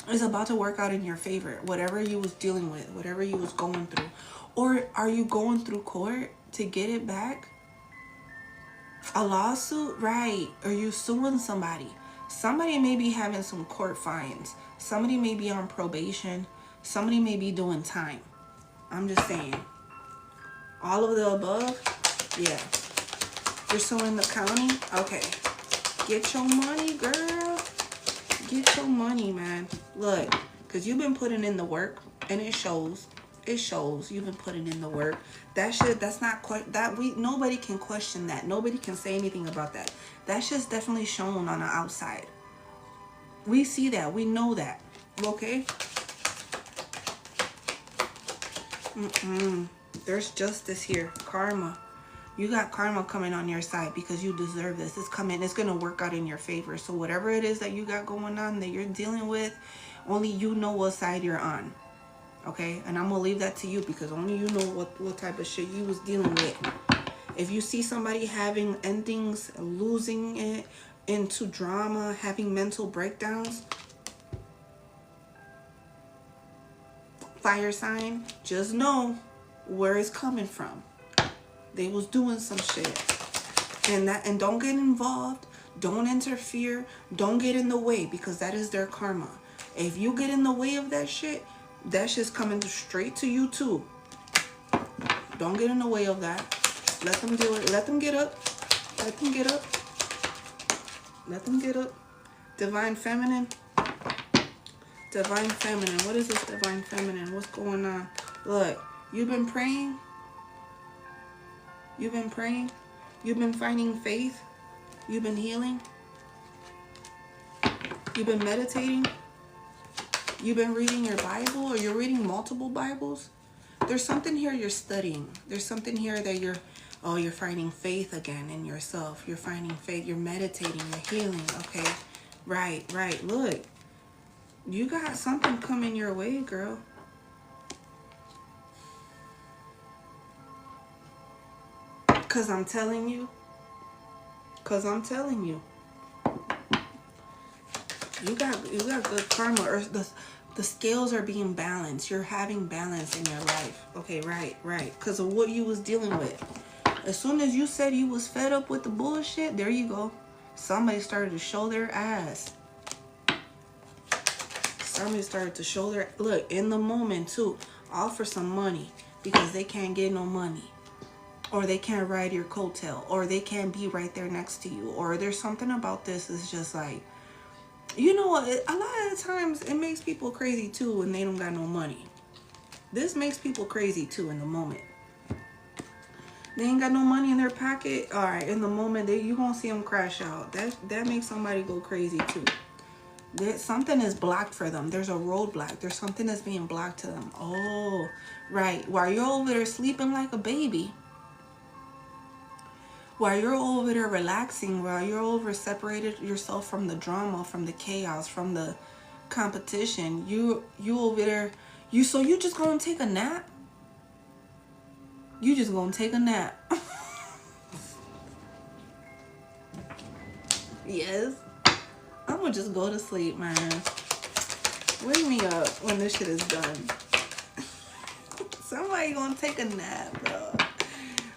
It's about to work out in your favor. Whatever you was dealing with, whatever you was going through. Or are you going through court to get it back? A lawsuit? Right. Are you suing somebody? Somebody may be having some court fines. Somebody may be on probation. Somebody may be doing time. I'm just saying. All of the above? Yeah. You're suing the county? Okay. Get your money, girl. Get your money, man. Look, because you've been putting in the work, and it shows. It shows you've been putting in the work. That shit, that's not quite that nobody can question that. Nobody can say anything about that. That shit's definitely shown on the outside. We see that. We know that. Okay? There's justice here. Karma. You got karma coming on your side because you deserve this. It's coming. It's going to work out in your favor. So whatever it is that you got going on that you're dealing with, only you know what side you're on. Okay? And I'm going to leave that to you because only you know what type of shit you was dealing with. If you see somebody having endings, losing it into drama, having mental breakdowns, fire sign, just know where it's coming from. They was doing some shit. And don't get involved. Don't interfere. Don't get in the way because that is their karma. If you get in the way of that shit's coming straight to you too. Don't get in the way of that. Let them do it. Let them get up. Let them get up. Let them get up. Divine Feminine. Divine Feminine. What is this Divine Feminine? What's going on? Look, you've been praying. You've been praying. You've been finding faith. You've been healing. You've been meditating. You've been reading your Bible, or you're reading multiple Bibles. There's something here you're studying. There's something here that you're finding faith again in yourself. You're finding faith. You're meditating. You're healing. Okay. Right. Look. You got something coming your way, girl. Cause I'm telling you. Cause I'm telling you. You got good karma. Or the scales are being balanced. You're having balance in your life. Okay, right. Cause of what you was dealing with. As soon as you said you was fed up with the bullshit, there you go. Somebody started to show their ass. Somebody started to show their... Look, in the moment, too. Offer some money. Because they can't get no money. Or they can't ride your coattail. Or they can't be right there next to you. Or there's something about this that's just like... You know what? A lot of times, it makes people crazy, too, when they don't got no money. This makes people crazy, too, in the moment. They ain't got no money in their pocket. All right, in the moment, you gonna see them crash out. That makes somebody go crazy too. Something is blocked for them. There's a roadblock. There's something that's being blocked to them. Oh, right. While you're over there sleeping like a baby, while you're over there relaxing, while you're over separated yourself from the drama, from the chaos, from the competition, you over there. So you just gonna take a nap? You just gonna take a nap. Yes. I'm gonna just go to sleep, man. Wake me up when this shit is done. Somebody gonna take a nap, bro.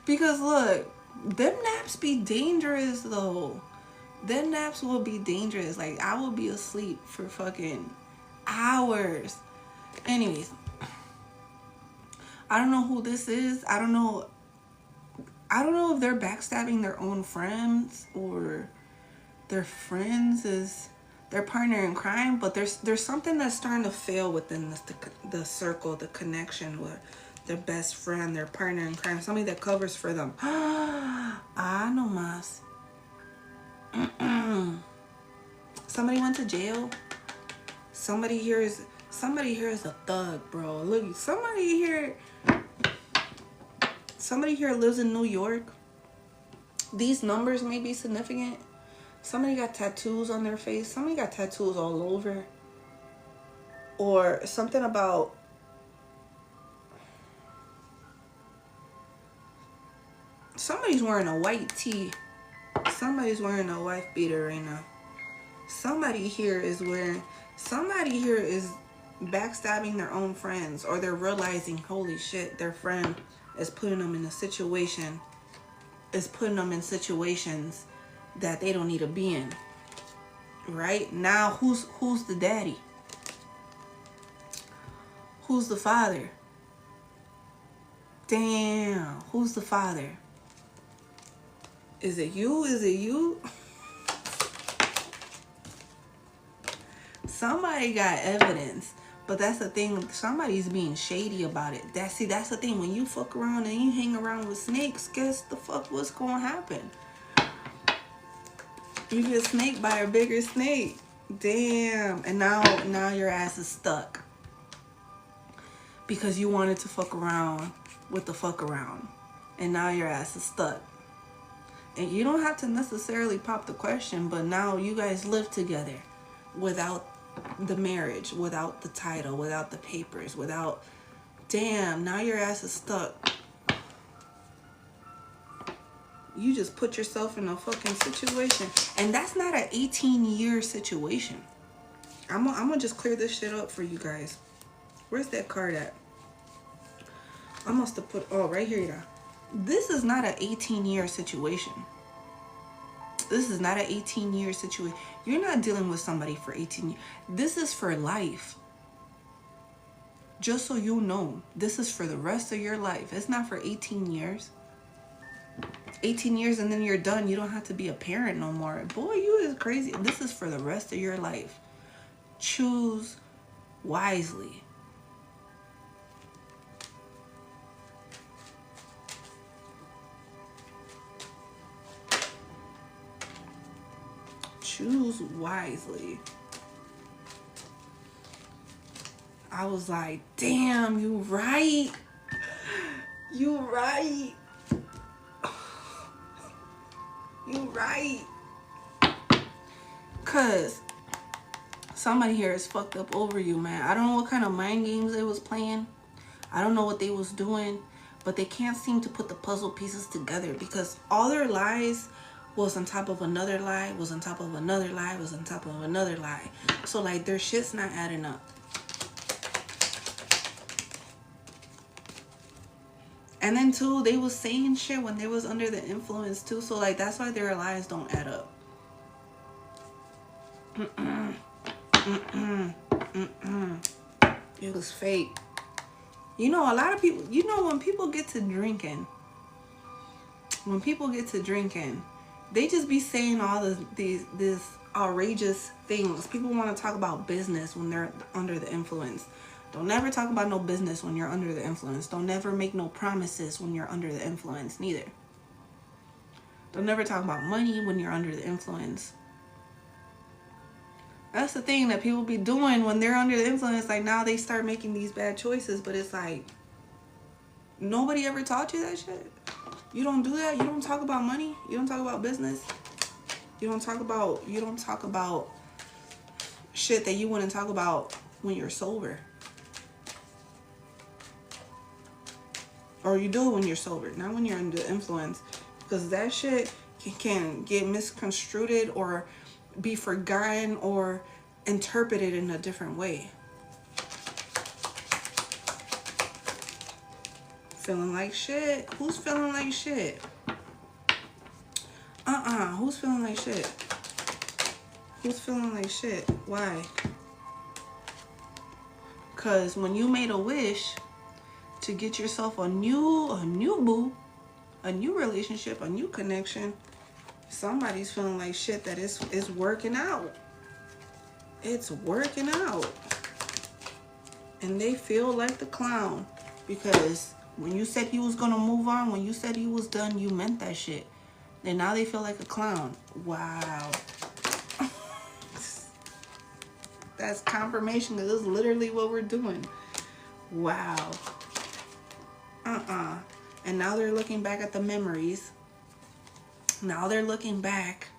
Because look, them naps be dangerous though. Them naps will be dangerous. Like, I will be asleep for fucking hours. Anyways. I don't know who this is. I don't know if they're backstabbing their own friends or their friends is their partner in crime, but there's something that's starting to fail within the circle, the connection with their best friend, their partner in crime, somebody that covers for them. Ah, no mas. Somebody went to jail. Somebody here is a thug, bro. Look, somebody here lives in New York. These numbers may be significant. Somebody got tattoos on their face. Somebody got tattoos all over. Or something about... Somebody's wearing a white tee. Somebody's wearing a wife beater right now. Somebody here is backstabbing their own friends, or they're realizing, holy shit, their friend is putting them in situations that they don't need to be in. Right? Now, who's the daddy? Who's the father? Damn, who's the father? Is it you? Is it you? Somebody got evidence. But that's the thing, somebody's being shady about it. That's the thing. When you fuck around and you hang around with snakes, guess the fuck what's gonna happen? You get snaked by a bigger snake. Damn. And now your ass is stuck. Because you wanted to fuck around with the fuck around. And now your ass is stuck. And you don't have to necessarily pop the question, but now you guys live together without the marriage, without the title, without the papers, without... Damn, now your ass is stuck. You just put yourself in a fucking situation. And that's not an 18-year situation. I'm gonna just clear this shit up for you guys. Where's that card at? I must have put... Oh, right here, yeah. This is not an 18-year situation. This is not an 18-year situation. You're not dealing with somebody for 18 years. This is for life. Just so you know, this is for the rest of your life. It's not for 18 years. 18 years and then you're done. You don't have to be a parent no more. Boy, you is crazy. This is for the rest of your life. Choose wisely. Choose wisely. I was like, damn, you right. You right. You right. Cause somebody here is fucked up over you, man. I don't know what kind of mind games they was playing. I don't know what they was doing. but they can't seem to put the puzzle pieces together because all their lies was on top of another lie, was on top of another lie, was on top of another lie. So like their shit's not adding up. And then too, they was saying shit when they was under the influence too. So like that's why their lies don't add up. It was fake. You know, a lot of people, you know, when people get to drinking, they just be saying all these outrageous things. People want to talk about business when they're under the influence. Don't never talk about no business when you're under the influence. Don't never make no promises when you're under the influence neither. Don't never talk about money when you're under the influence. That's the thing that people be doing when they're under the influence. Like now they start making these bad choices, but it's like nobody ever taught you that shit. You don't do that. You don't talk about money. You don't talk about business. You don't talk about shit that you wouldn't talk about when you're sober. Or you do it when you're sober, not when you're under the influence. Because that shit can get misconstrued or be forgotten or interpreted in a different way. Feeling like shit? Who's feeling like shit? Who's feeling like shit? Who's feeling like shit? Why? Because when you made a wish to get yourself a new boo, a new relationship, a new connection, somebody's feeling like shit that it's working out. It's working out. And they feel like the clown. Because when you said he was going to move on, when you said he was done, you meant that shit. And now they feel like a clown. Wow. That's confirmation because it's literally what we're doing. Wow. And now they're looking back at the memories. Now they're looking back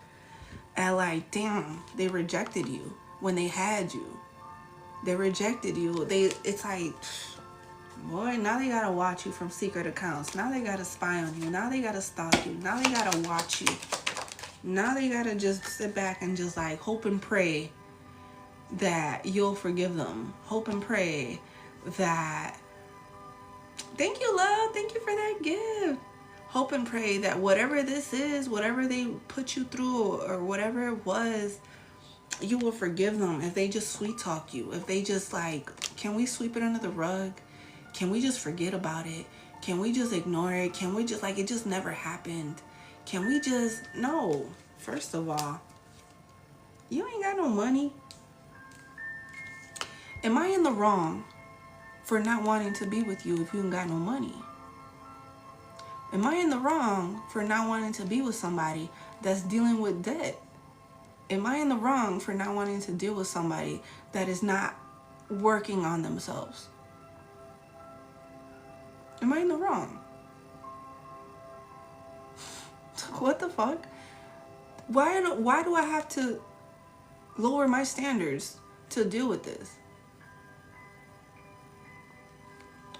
at like, damn, they rejected you when they had you. They rejected you. It's like, boy, now they gotta watch you from secret accounts. Now they gotta spy on you. Now they gotta stalk you. Now they gotta watch you. Now they gotta just sit back and just like hope and pray that you'll forgive them. Hope and pray that, thank you, love. Thank you for that gift. Hope and pray that whatever this is, whatever they put you through or whatever it was, you will forgive them. If they just sweet talk you, if they just like, can we sweep it under the rug? Can we just forget about it? Can we just ignore it? Can we just like, it just never happened? Can we just, no. First of all, you ain't got no money. Am I in the wrong for not wanting to be with you if you ain't got no money? Am I in the wrong for not wanting to be with somebody that's dealing with debt? Am I in the wrong for not wanting to deal with somebody that is not working on themselves? Am I in the wrong? What the fuck? Why do I have to lower my standards to deal with this?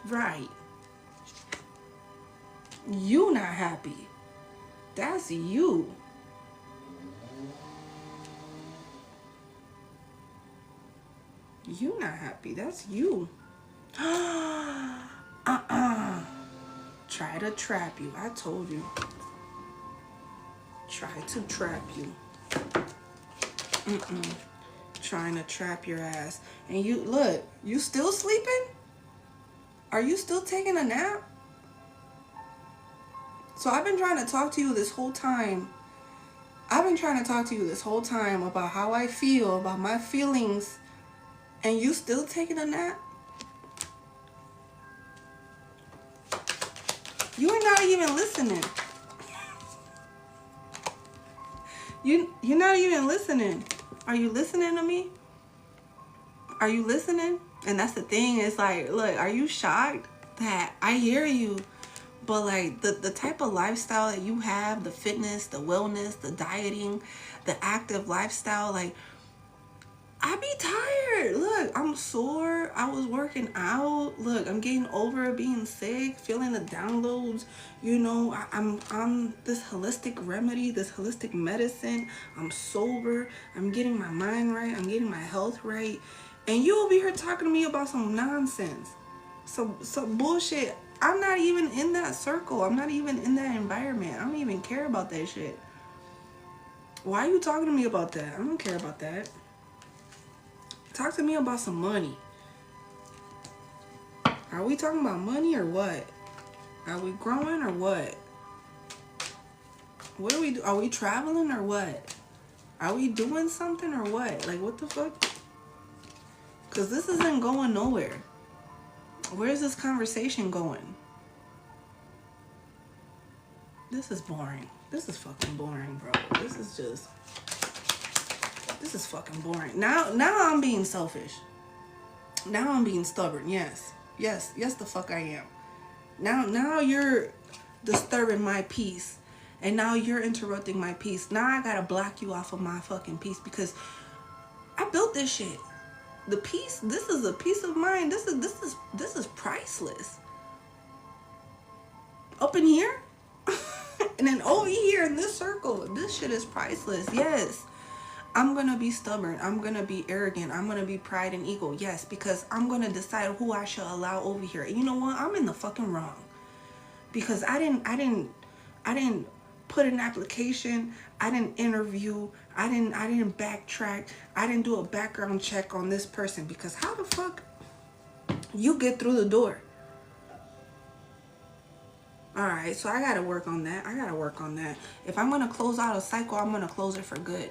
Right. You not happy. That's you. You not happy. That's you. Try to trap you. I told you. Try to trap you. Trying to trap your ass. And you, look, you still sleeping? Are you still taking a nap? So I've been trying to talk to you this whole time. About how I feel, about my feelings. And you still taking a nap? You are not even listening. You're not even listening. Are you listening to me? Are you listening? And that's the thing. It's like, look, are you shocked that I hear you? But like the type of lifestyle that you have, the fitness, the wellness, the dieting, the active lifestyle, like I be tired. Look, I'm sore. I was working out. Look, I'm getting over being sick, feeling the downloads. You know, I'm on this holistic remedy, this holistic medicine. I'm sober. I'm getting my mind right. I'm getting my health right. And you over here talking to me about some nonsense, some bullshit. I'm not even in that circle. I'm not even in that environment. I don't even care about that shit. Why are you talking to me about that? I don't care about that. Talk to me about some money. Are we talking about money or what? Are we growing or what? What do we do? Are we traveling or what? Are we doing something or what? Like, what the fuck? Because this isn't going nowhere. Where's this conversation going? This is boring. This is fucking boring, bro. This is fucking boring. Now I'm being selfish. Now I'm being stubborn. Yes, the fuck I am. Now you're disturbing my peace. And now you're interrupting my peace. Now I gotta block you off of my fucking peace because I built this shit. The peace, this is a peace of mind. This is priceless. Up in here? And then over here in this circle, this shit is priceless. Yes. I'm going to be stubborn. I'm going to be arrogant. I'm going to be pride and ego. Yes, because I'm going to decide who I shall allow over here. And you know what? I'm in the fucking wrong. Because I didn't put an application. I didn't interview. I didn't backtrack. I didn't do a background check on this person. Because how the fuck you get through the door? Alright, so I gotta work on that. If I'm gonna close out a cycle, I'm gonna close it for good.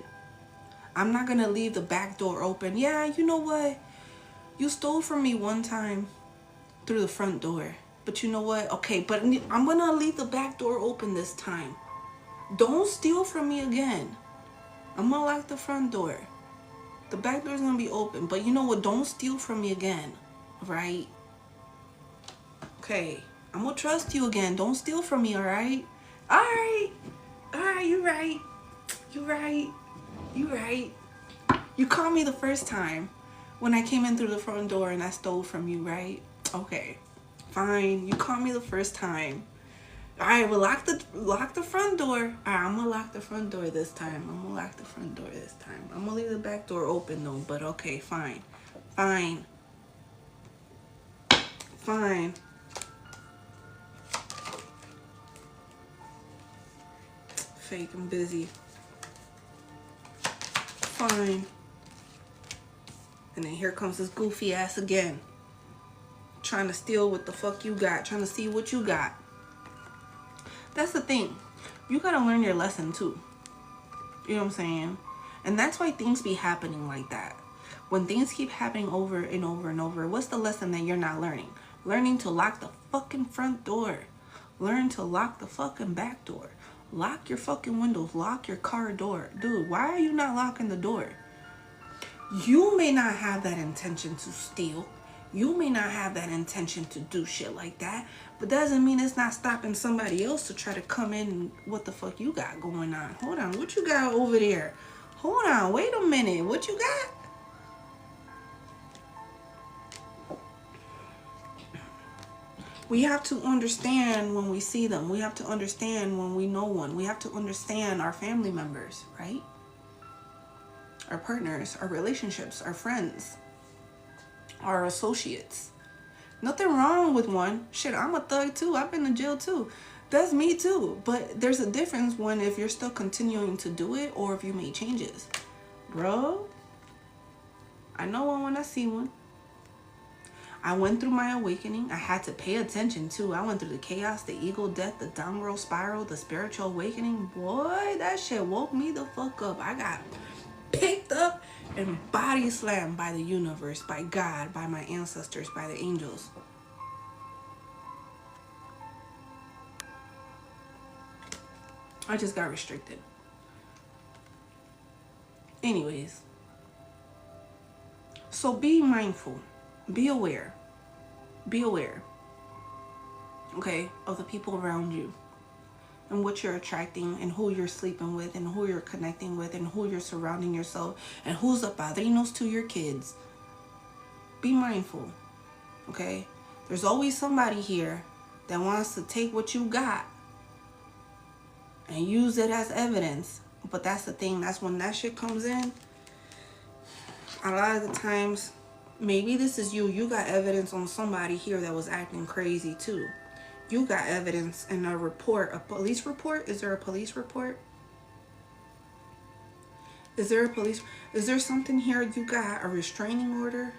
I'm not gonna leave the back door open. Yeah, you know what? You stole from me one time through the front door. But you know what? Okay, but I'm gonna leave the back door open this time. Don't steal from me again. I'm gonna lock the front door. The back door's gonna be open. But you know what? Don't steal from me again. Right? Okay. I'm gonna trust you again. Don't steal from me, alright? Alright, you're right. You called me the first time when I came in through the front door and I stole from you, right? Okay, fine. You called me the first time. Alright, well, lock the front door. Alright, I'm gonna lock the front door this time. I'm gonna leave the back door open though, but okay, fine. Fake, I'm busy. Fine. And then here comes this goofy ass again. Trying to steal what the fuck you got. Trying to see what you got. That's the thing. You gotta learn your lesson too. You know what I'm saying? And that's why things be happening like that. When things keep happening over and over and over, what's the lesson that you're not learning? Learning to lock the fucking front door. Learn to lock the fucking back door. Lock your fucking windows. Lock your car door. Dude, why are you not locking the door? You may not have that intention to steal. You may not have that intention to do shit like that. But doesn't mean it's not stopping somebody else to try to come in and what the fuck you got going on. Hold on. What you got over there? Hold on. Wait a minute. What you got? We have to understand when we see them. We have to understand when we know one. We have to understand our family members, right? Our partners, our relationships, our friends, our associates. Nothing wrong with one. Shit, I'm a thug too. I've been to jail too. That's me too. But there's a difference when if you're still continuing to do it or if you make changes. Bro, I know one when I see one. I went through my awakening. I had to pay attention too. I went through the chaos, the ego death, the downward spiral, the spiritual awakening. Boy, that shit woke me the fuck up. I got picked up and body slammed by the universe, by God, by my ancestors, by the angels. I just got restricted. Anyways. So be mindful. Be aware. Be aware. Okay, of the people around you. and what you're attracting and who you're sleeping with and who you're connecting with and who you're surrounding yourself and who's the padrinos to your kids. Be mindful, okay? There's always somebody here that wants to take what you got and use it as evidence. But that's the thing, that's when that shit comes in. A lot of the times, maybe this is you got evidence on somebody here that was acting crazy too. You got evidence in a report, a police report. Is there a police report? Is there something here? You got a restraining order?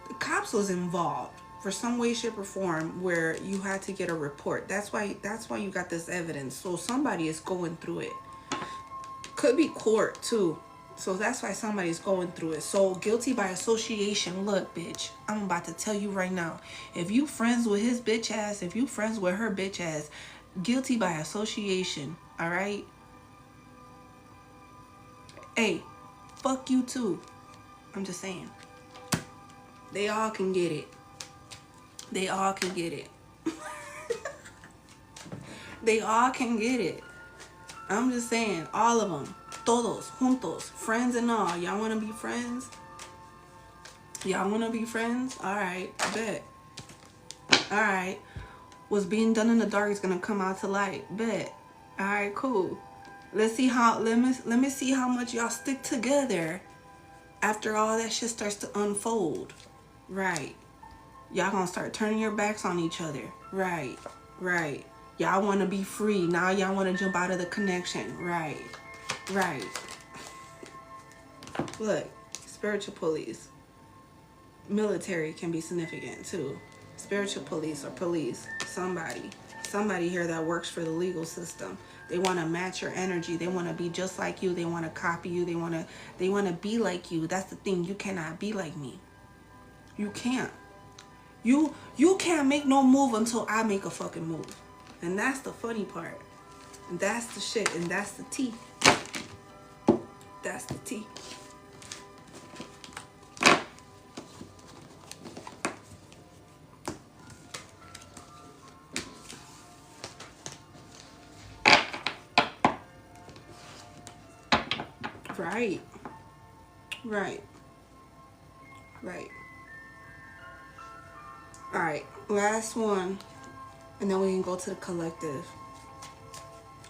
The cops was involved for some way, shape, or form where you had to get a report. That's why you got this evidence. So somebody is going through it. Could be court too. So that's why somebody's going through it. So guilty by association. Look, bitch, I'm about to tell you right now. If you friends with his bitch ass, if you friends with her bitch ass, guilty by association. All right. Hey, fuck you too. I'm just saying. They all can get it. They all can get it. They all can get it. I'm just saying, all of them. Todos, juntos, friends and all. Y'all want to be friends? Y'all want to be friends? All right, I bet. All right. What's being done in the dark is going to come out to light. Bet. All right, cool. Let's see how, let me see how much y'all stick together after all that shit starts to unfold. Right. Y'all gonna start turning your backs on each other. Right. Right. Y'all want to be free. Now y'all want to jump out of the connection. Right. Right. Look, spiritual police. Military can be significant too. Spiritual police or police. Somebody here that works for the legal system. They want to match your energy. They want to be just like you. They want to copy you. They want to be like you. That's the thing. You cannot be like me. You can't. You can't make no move until I make a fucking move. And that's the funny part. And that's the shit. And that's the tea. That's the tea. Right. Right. Right. All right. Last one. And then we can go to the collective.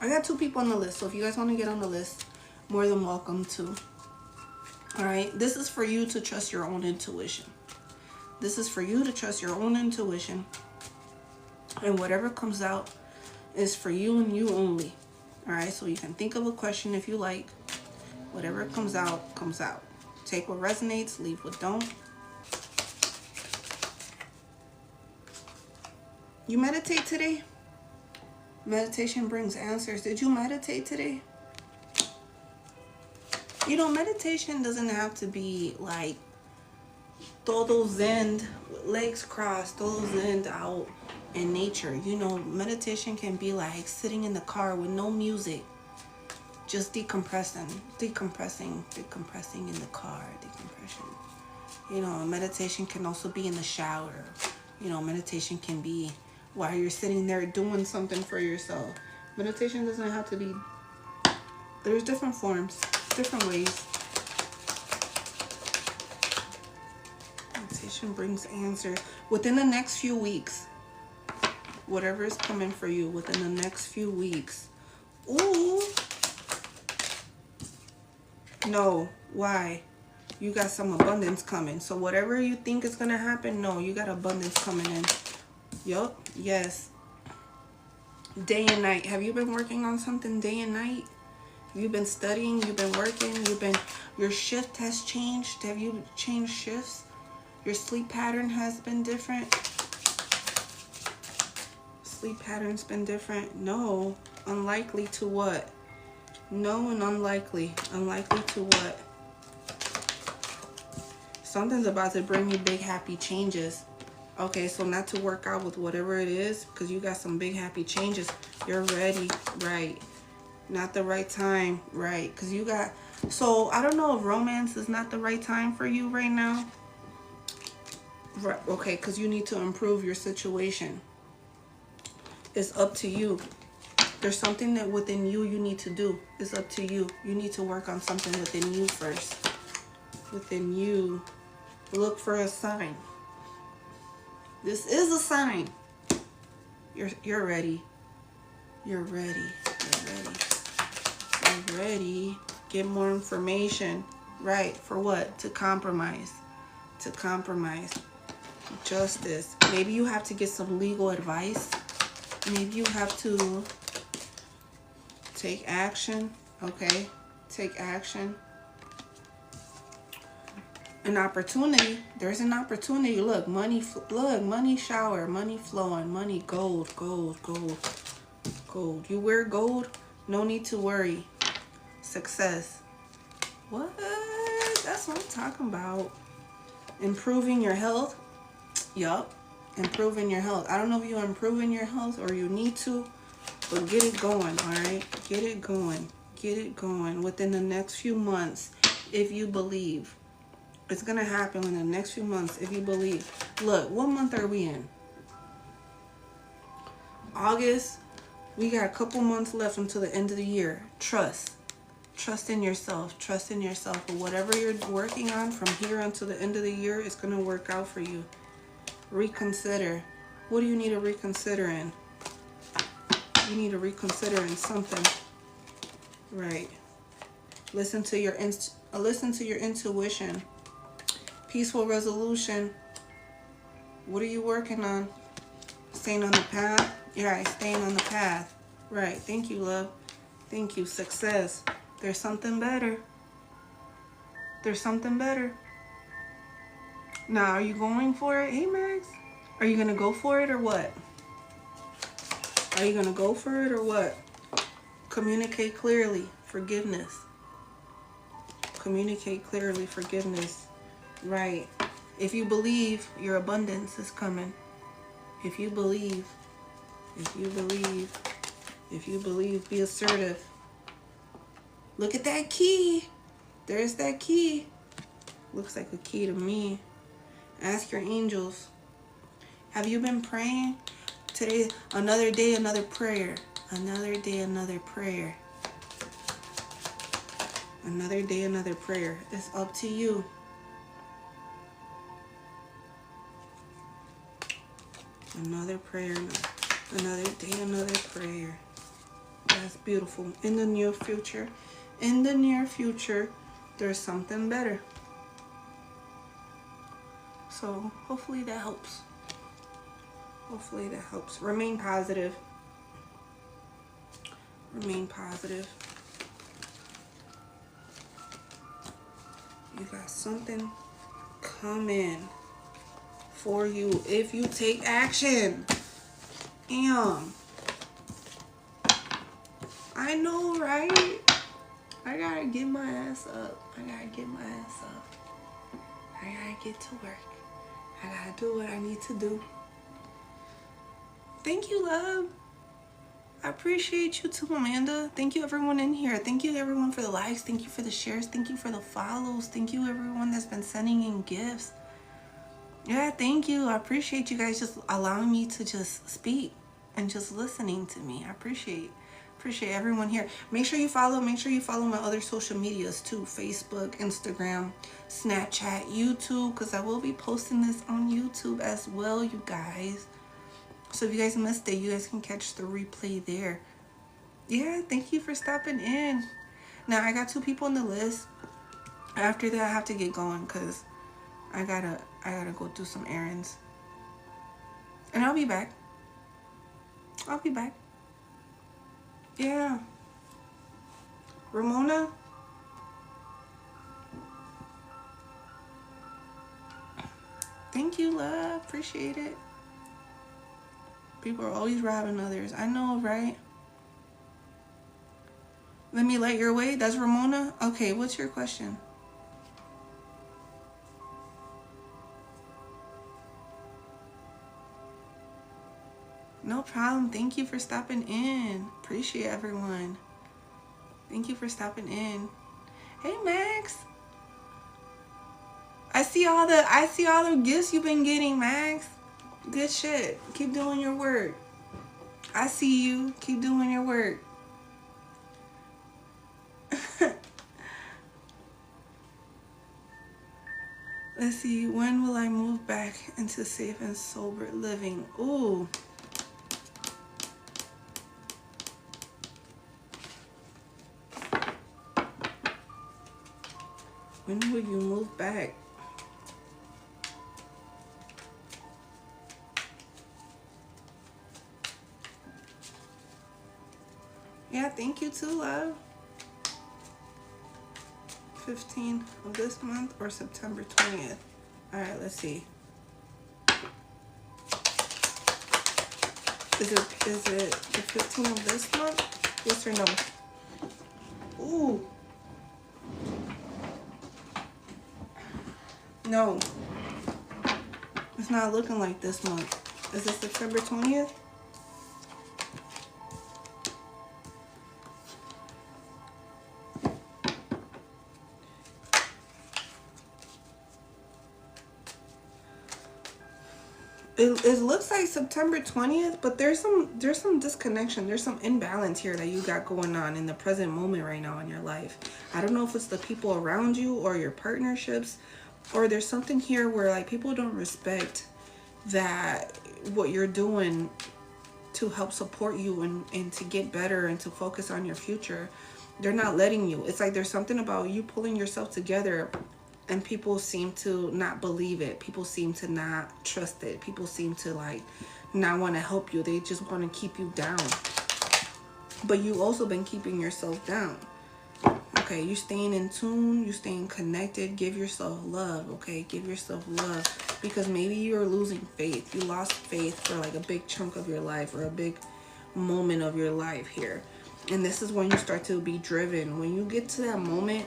I got 2 people on the list. So if you guys want to get on the list, more than welcome to. All right. This is for you to trust your own intuition. This is for you to trust your own intuition. And whatever comes out is for you and you only. All right. So you can think of a question if you like. Whatever comes out, comes out. Take what resonates, leave what don't. You meditate today? Meditation brings answers. Did you meditate today? You know, meditation doesn't have to be like todo zen, legs crossed, todo zen out in nature. You know, meditation can be like sitting in the car with no music. Just decompressing in the car, decompression. You know, meditation can also be in the shower. You know, meditation can be while you're sitting there doing something for yourself. Meditation doesn't have to be, there's different forms, different ways. Meditation brings answers. Within the next few weeks, whatever is coming for you within the next few weeks. Ooh. No, why? You got some abundance coming. So whatever you think is going to happen, no, you got abundance coming in. Yup, yes. Day and night. Have you been working on something day and night? Have you been studying? You've been working? Your shift has changed? Have you changed shifts? Your sleep pattern has been different? Sleep pattern's been different? No. Unlikely to what? No and unlikely. Unlikely to what? Something's about to bring you big happy changes. Okay, so not to work out with whatever it is, because you got some big happy changes. You're ready, right? Not the right time, right? Because you got, so I don't know if romance is not the right time for you right now. Right, okay, because you need to improve your situation. It's up to you. There's something that within you need to do. It's up to you. You need to work on something within you first. Within you. Look for a sign. This is a sign. You're ready. You're ready. You're ready. You're ready. Get more information. Right. For what? To compromise. To compromise. Justice. Maybe you have to get some legal advice. Maybe you have to take action. Okay. Take action. An opportunity. There's an opportunity. Look, money. Look, money shower. Money flowing. Money. Gold. Gold. Gold. Gold. You wear gold? No need to worry. Success. What? That's what I'm talking about. Improving your health. Yup. Improving your health. I don't know if you're improving your health or you need to, but get it going, all right? Get it going. Get it going within the next few months if you believe. It's going to happen in the next few months if you believe. Look, what month are we in? August. We got a couple months left until the end of the year. Trust. Trust in yourself. Trust in yourself. But whatever you're working on from here until the end of the year, it's going to work out for you. Reconsider. What do you need to reconsider in? You need to reconsider in something. Right. Listen to your intuition. Peaceful resolution. What are you working on? Staying on the path? Yeah, staying on the path. Right. Thank you, love. Thank you. Success. There's something better. There's something better. Now, are you going for it? Hey, Max. Are you going to go for it or what? Are you going to go for it or what? Communicate clearly. Forgiveness. Communicate clearly. Forgiveness. Right. If you believe, your abundance is coming. If you believe. If you believe. If you believe, be assertive. Look at that key. There's that key. Looks like a key to me. Ask your angels. Have you been praying? Today, another day, another prayer. Another day, another prayer. Another day, another prayer. It's up to you. Another prayer. Another day, another prayer. That's beautiful. In the near future, there's something better. So hopefully that helps. Hopefully that helps. Remain positive. Remain positive. You got something coming for you if you take action. Damn. I know, right? I gotta get my ass up. I gotta get my ass up. I gotta get to work. I gotta do what I need to do. Thank you, love. I appreciate you too, Amanda. Thank you, everyone in here. Thank you, everyone, for the likes. Thank you for the shares. Thank you for the follows. Thank you, everyone that's been sending in gifts. Yeah, thank you. I appreciate you guys just allowing me to just speak and just listening to me. I appreciate everyone here. Make sure you follow my other social medias too. Facebook, Instagram, Snapchat, YouTube, because I will be posting this on YouTube as well, you guys. So if you guys missed it, you guys can catch the replay there. Yeah, thank you for stopping in. Now, I got 2 people on the list. After that, I have to get going because I gotta go do some errands. And I'll be back. I'll be back. Yeah. Ramona? Thank you, love. Appreciate it. People are always robbing others. I know, right? Let me light your way. That's Ramona? Okay, what's your question? No problem. Thank you for stopping in. Appreciate everyone. Thank you for stopping in. Hey, Max. I see all the gifts you've been getting, Max. Good shit. Keep doing your work. I see you. Keep doing your work. Let's see. When will I move back into safe and sober living? Ooh. When will you move back? Yeah, thank you too, love. 15th of this month or September 20th. All right, let's see. Is it the 15th of this month? Yes or no? Ooh. No. It's not looking like this month. Is it September 20th? It looks like September 20th, but there's some disconnection. There's some imbalance here that you got going on in the present moment right now in your life. I don't know if it's the people around you or your partnerships, or there's something here where like people don't respect that what you're doing to help support you and to get better and to focus on your future. They're not letting you. It's like there's something about you pulling yourself together, and people seem to not believe it. People seem to not trust it. People seem to like not want to help you. They just want to keep you down. But you also been keeping yourself down. Okay, you staying in tune, you staying connected. Give yourself love, okay? Give yourself love, because maybe you're losing faith. You lost faith for like a big chunk of your life or a big moment of your life here. And this is when you start to be driven. When you get to that moment,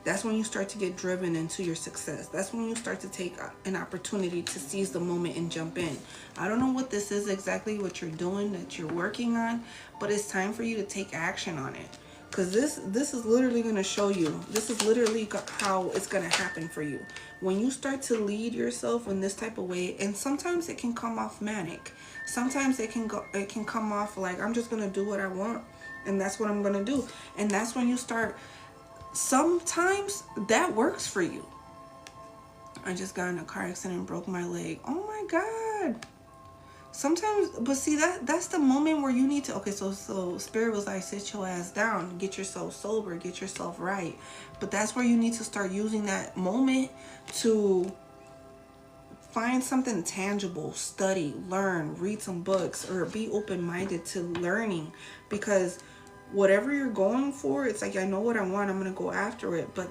that's when you start to get driven into your success. That's when you start to take an opportunity to seize the moment and jump in. I don't know what this is exactly, what you're doing, that you're working on, but it's time for you to take action on it. Because this is literally going to show you. This is literally how it's going to happen for you. When you start to lead yourself in this type of way, and sometimes it can come off manic. Sometimes it can come off like, I'm just going to do what I want, and that's what I'm going to do. And that's when you start. Sometimes that works for you. I just got in a car accident and broke my leg. Oh my God. Sometimes, but see, that's the moment where you need to, okay, so Spirit was like, sit your ass down, get yourself sober, get yourself right. But that's where you need to start using that moment to find something tangible, study, learn, read some books, or be open-minded to learning. Because whatever you're going for, it's like, I know what I want, I'm going to go after it, but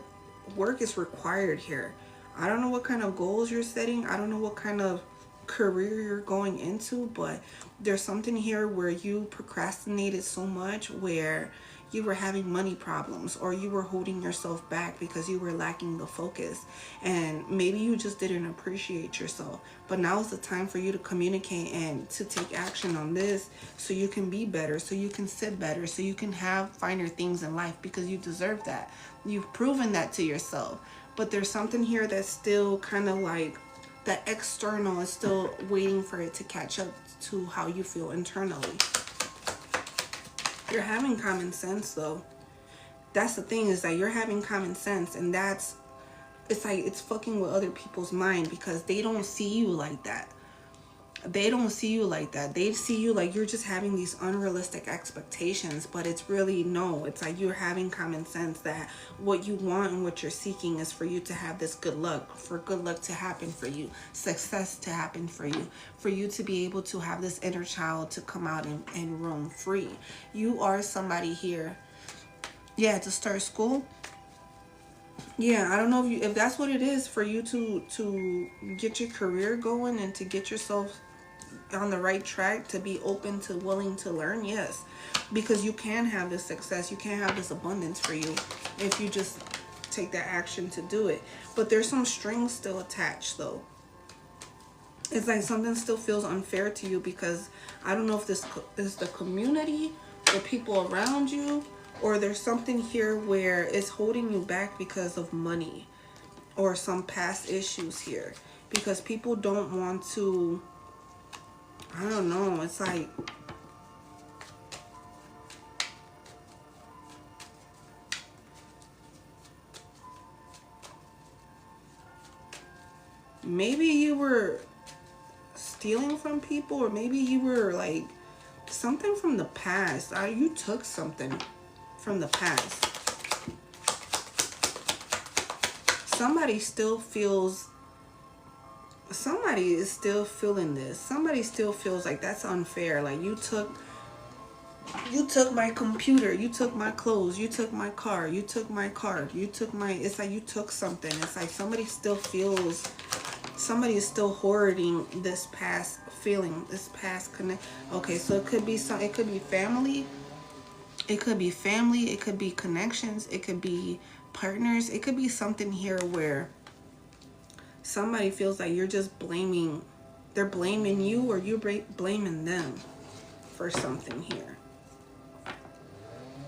work is required here. I don't know what kind of goals you're setting. I don't know what kind of career you're going into, but there's something here where you procrastinated so much, where you were having money problems, or you were holding yourself back because you were lacking the focus, and maybe you just didn't appreciate yourself. But now is the time for you to communicate and to take action on this, so you can be better, so you can sit better, so you can have finer things in life, because you deserve that. You've proven that to yourself. But there's something here that's still kind of like, the external is still waiting for it to catch up to how you feel internally. You're having common sense though. That's the thing, is that you're having common sense, and it's like it's fucking with other people's mind, because they don't see you like that. They don't see you like that. They see you like you're just having these unrealistic expectations, but it's really, no, it's like you're having common sense that what you want and what you're seeking is for you to have this good luck, for good luck to happen for you, success to happen for you to be able to have this inner child to come out and roam free. You are somebody here, yeah, to start school. Yeah, I don't know if that's what it is for you to get your career going and to get yourself on the right track, to be open to willing to learn. Yes, because you can have this success, you can have this abundance for you if you just take that action to do it. But there's some strings still attached though. It's like something still feels unfair to you, because I don't know if this is the community, the people around you, or there's something here where it's holding you back because of money or some past issues here, because people don't want to, I don't know, it's like maybe you were stealing from people, or maybe you were like something from the past. You took something from the past. Somebody still feels, somebody is still feeling this. Somebody still feels like that's unfair. Like you took my computer, you took my clothes, you took my car, you took my card, you took my, it's like you took something. It's like somebody still feels, somebody is still hoarding this past feeling, this past connect. Okay, so it could be some, it could be family, it could be family, it could be connections, it could be partners, it could be something here where somebody feels like you're just blaming, they're blaming you, or you're blaming them for something here.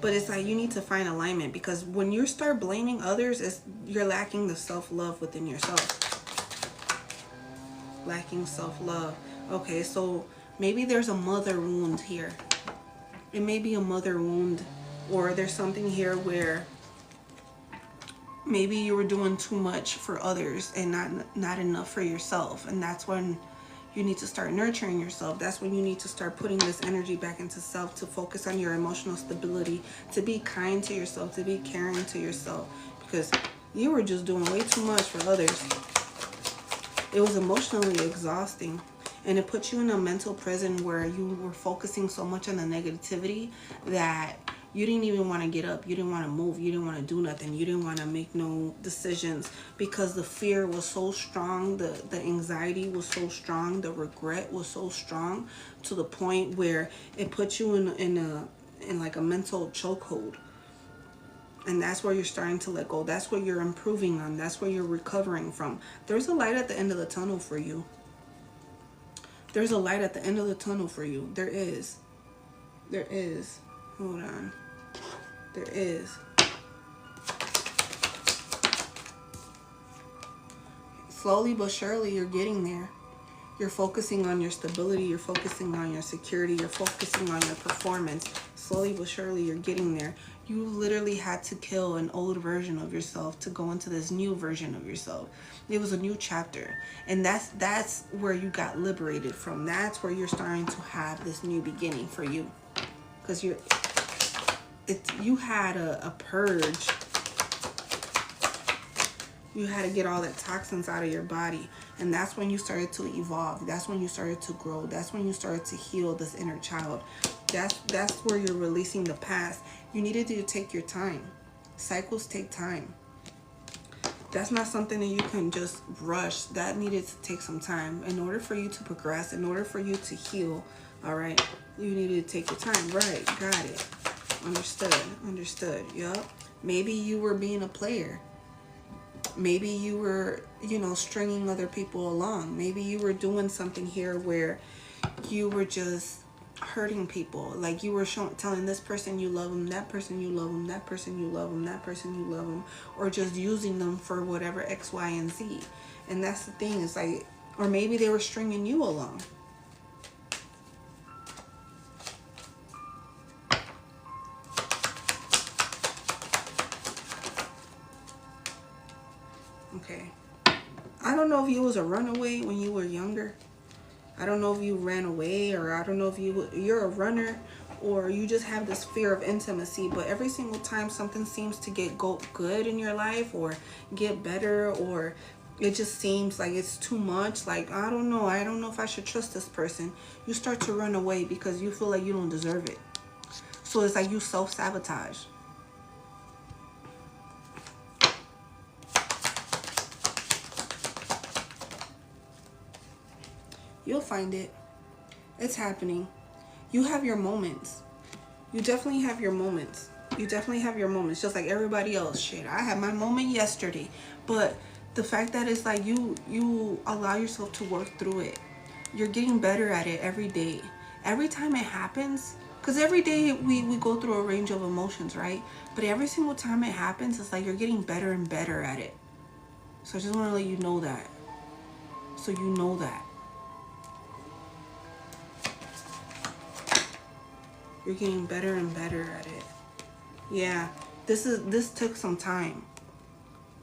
But it's like you need to find alignment, because when you start blaming others, you're lacking the self-love within yourself. Lacking self-love. Okay, so maybe there's a mother wound here. It may be a mother wound, or there's something here where maybe you were doing too much for others and not enough for yourself. And that's when you need to start nurturing yourself. That's when you need to start putting this energy back into self, to focus on your emotional stability, to be kind to yourself, to be caring to yourself, because you were just doing way too much for others. It was emotionally exhausting, and it put you in a mental prison where you were focusing so much on the negativity that you didn't even want to get up. You didn't want to move. You didn't want to do nothing. You didn't want to make no decisions, because the fear was so strong. The anxiety was so strong. The regret was so strong, to the point where it put you in like a mental chokehold. And that's where you're starting to let go. That's where you're improving on. That's where you're recovering from. There's a light at the end of the tunnel for you. There's a light at the end of the tunnel for you. There is. There is. Hold on. There is. Slowly but surely, you're getting there. You're focusing on your stability. You're focusing on your security. You're focusing on your performance. Slowly but surely, you're getting there. You literally had to kill an old version of yourself to go into this new version of yourself. It was a new chapter. And that's where you got liberated from. That's where you're starting to have this new beginning for you. Because you had a purge. You had to get all that toxins out of your body. And that's when you started to evolve. That's when you started to grow. That's when you started to heal this inner child. That's where you're releasing the past. You needed to take your time. Cycles take time. That's not something that you can just rush. That needed to take some time. In order for you to progress, in order for you to heal, all right, you needed to take your time. Right, got it. Understood. Yup. Maybe you were being a player. Maybe you were, stringing other people along. Maybe you were doing something here where you were just hurting people. Like you were telling this person you love them, that person you love them, that person you love them, that person you love them, or just using them for whatever X, Y, and Z. And that's the thing. It's like, or maybe they were stringing you along. Okay. I don't know if you was a runaway when you were younger. I don't know if you ran away, or I don't know if you're a runner, or you just have this fear of intimacy. But every single time something seems to get good in your life, or get better, or it just seems like it's too much, like I don't know if I should trust this person, you start to run away because you feel like you don't deserve it. So it's like you self-sabotage. You'll find it. It's happening. You have your moments. You definitely have your moments. You definitely have your moments, just like everybody else. Shit, I had my moment yesterday. But the fact that it's like you allow yourself to work through it. You're getting better at it every day. Every time it happens, because every day we go through a range of emotions, right? But every single time it happens, it's like you're getting better and better at it. So I just want to let you know that. So you know that. You're getting better and better at it. Yeah, this took some time.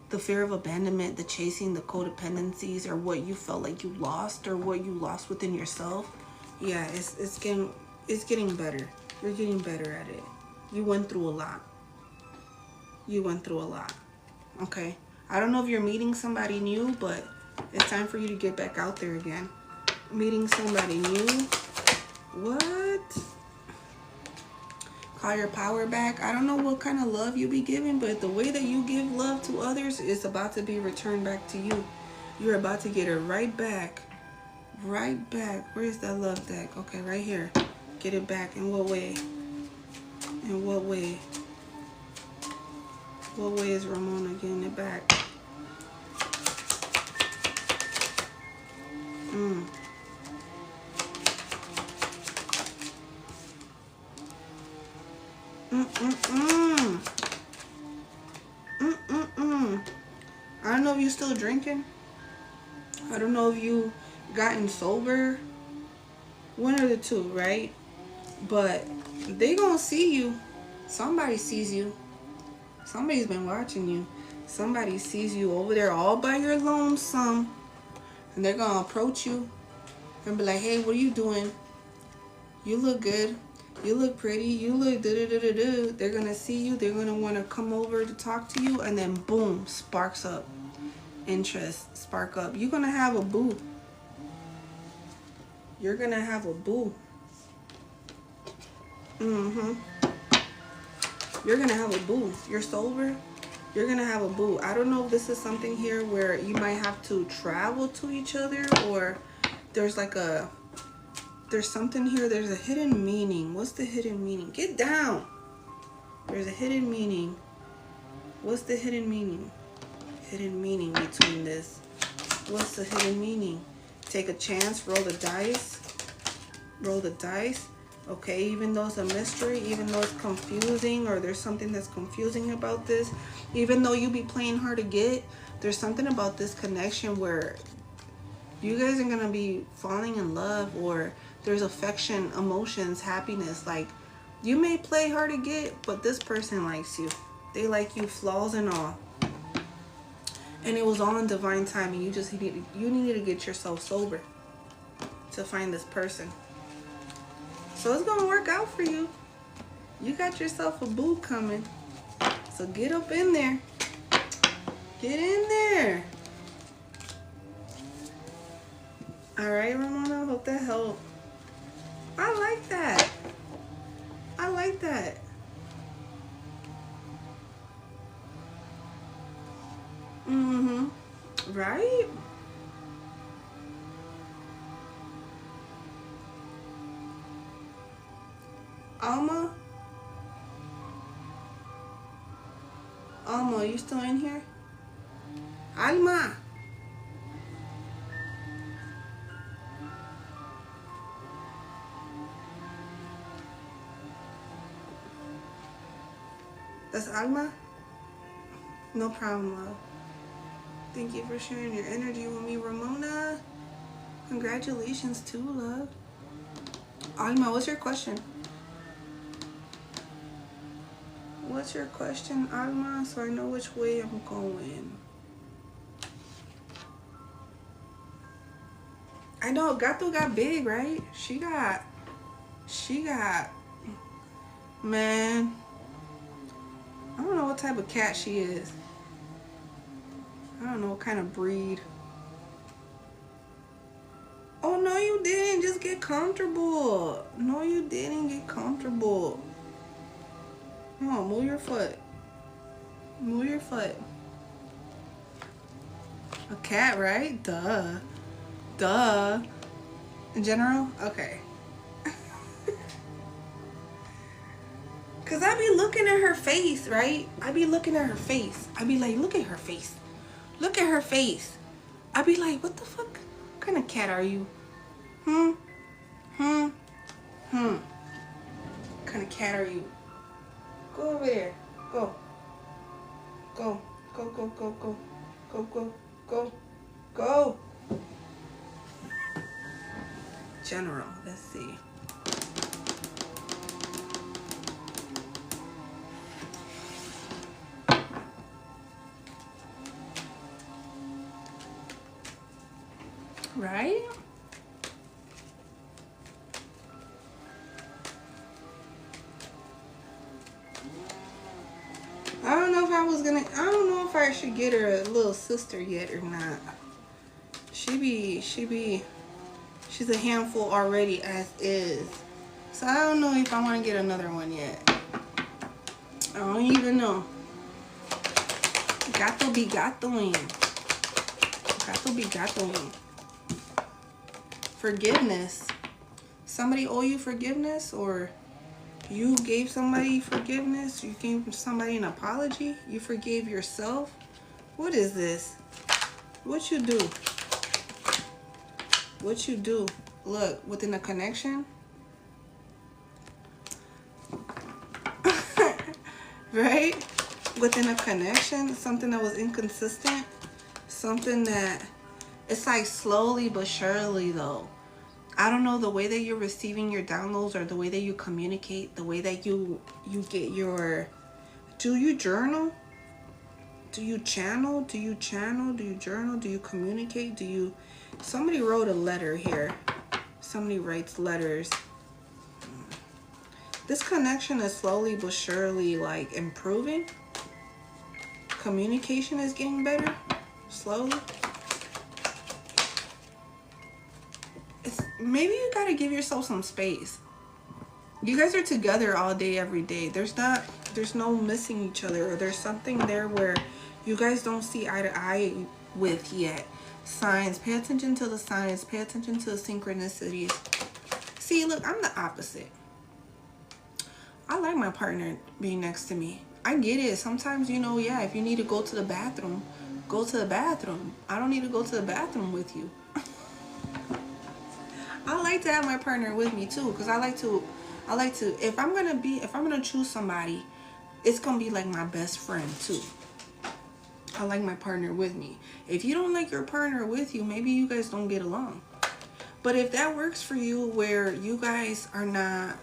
the fear of abandonment, the chasing, the codependencies, or what you felt like you lost, or what you lost within yourself. Yeah, it's getting better. You're getting better at it. You went through a lot. You went through a lot. Okay? I don't know if you're meeting somebody new, but it's time for you to get back out there again. Meeting somebody new. What? Call your power back. I don't know what kind of love you be giving, but the way that you give love to others is about to be returned back to you. You're about to get it right back. Right back. Where's that love deck? Okay, right here. Get it back. In what way? In what way? What way is Ramona getting it back? I don't know if you still drinking. I don't know if you gotten sober. One of the two, right? But they gonna see you. Somebody sees you. Somebody's been watching you. Somebody sees you over there all by your lonesome. And they're gonna approach you and be like, hey, what are you doing? You look good. You look pretty. You look da-da-da-da-da. They're gonna see you. They're gonna wanna come over to talk to you. And then boom, sparks up. Interest, spark up. You're gonna have a boo. You're gonna have a boo. You're gonna have a boo. You're sober. You're gonna have a boo. I don't know if this is something here where you might have to travel to each other, or there's like a, there's something here. There's a hidden meaning. What's the hidden meaning? Get down. There's a hidden meaning. What's the hidden meaning? Hidden meaning between this. What's the hidden meaning? Take a chance. Roll the dice. Roll the dice. Okay, even though it's a mystery, even though it's confusing, or there's something that's confusing about this, even though you be playing hard to get, there's something about this connection where you guys are gonna be falling in love, or there's affection, emotions, happiness. Like, you may play hard to get, but this person likes you. They like you, flaws and all. And it was all in divine timing. You just needed to get yourself sober to find this person. So it's gonna work out for you. You got yourself a boo coming. So get up in there. Get in there. All right, Ramona, hope that helped. I like that. I like that. Right? Alma? Alma, are you still in here? Alma! That's Alma? No problem, love. Thank you for sharing your energy with me, Ramona. Congratulations too, love. Alma, what's your question? What's your question, Alma? So I know which way I'm going. I know Gato got big, right? She got, man, I don't know what type of cat she is. I don't know what kind of breed. Oh, no, you didn't. Just get comfortable. No, you didn't get comfortable. No, move your foot. Move your foot. A cat, right? Duh. Duh. In general? Okay. Because I be looking at her face, right? I be looking at her face. I be like, look at her face. Look at her face. I be like, what the fuck? What kind of cat are you? What kind of cat are you? Go over there. Go. Go. Go, go, go, go. Go, go, go. Go. General, let's see. Right? I don't know if I don't know if I should get her a little sister yet or not. She's a handful already as is. So I don't know if I want to get another one yet. I don't even know. Gato be gatoing. Gato be gatoing. Forgiveness. Somebody owe you forgiveness, or you gave somebody forgiveness? You gave somebody an apology? You forgave yourself? What is this? What you do? What you do? Look, within a connection? Right? Within a connection, something that was inconsistent, something that it's like slowly but surely though. I don't know, the way that you're receiving your downloads, or the way that you communicate, the way that you get your, do you journal? Do you channel? Do you channel? Do you journal? Do you communicate? Do you, somebody wrote a letter here. Somebody writes letters. This connection is slowly but surely like improving. Communication is getting better, slowly. Maybe you gotta give yourself some space. You guys are together all day, every day. There's no missing each other, or there's something there where you guys don't see eye to eye with yet. Signs, pay attention to the signs, pay attention to the synchronicities. See, look, I'm the opposite. I like my partner being next to me. I get it. Sometimes, you know, yeah, if you need to go to the bathroom, go to the bathroom. I don't need to go to the bathroom with you. I like to have my partner with me too, because I like to, if I'm gonna choose somebody, it's gonna be like my best friend too. I like my partner with me. If you don't like your partner with you, maybe you guys don't get along. But if that works for you, where you guys are not,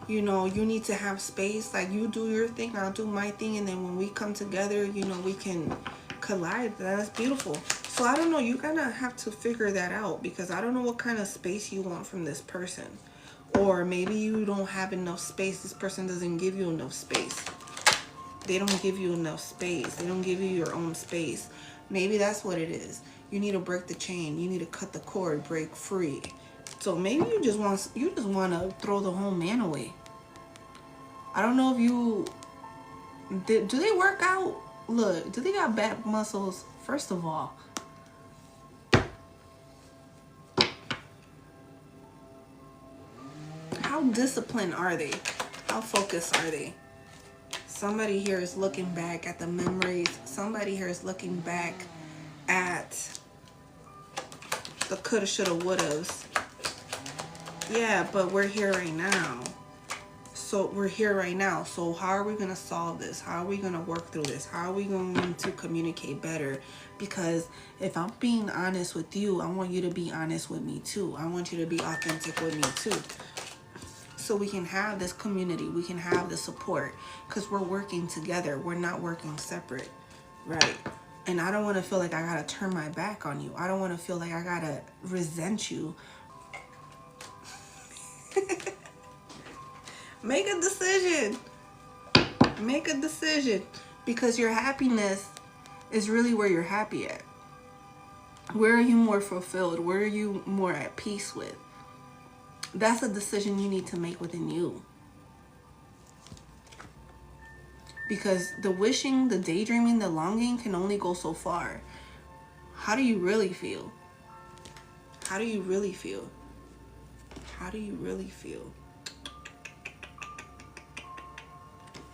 you know, you need to have space, like you do your thing, I'll do my thing, and then when we come together, you know, we can collide. That's beautiful. So I don't know, you kind of have to figure that out, because I don't know what kind of space you want from this person. Or maybe you don't have enough space. This person doesn't give you enough space. They don't give you enough space. They don't give you your own space. Maybe that's what it is. You need to break the chain. You need to cut the cord, break free. So maybe you just want to throw the whole man away. I don't know if you do they work out? Look, do they got back muscles? First of all, how disciplined are they? How focused are they? Somebody here is looking back at the memories. Somebody here is looking back at the coulda, shoulda, wouldas. Yeah, but we're here right now. So we're here right now. So how are we going to solve this? How are we going to work through this? How are we going to communicate better? Because if I'm being honest with you, I want you to be honest with me too. I want you to be authentic with me too. So we can have this community. We can have the support, because we're working together. We're not working separate, right? And I don't want to feel like I got to turn my back on you. I don't want to feel like I got to resent you. Make a decision. Make a decision, because your happiness is really where you're happy at. Where are you more fulfilled? Where are you more at peace with? That's a decision you need to make within you. Because the wishing, the daydreaming, the longing can only go so far. How do you really feel? How do you really feel? How do you really feel?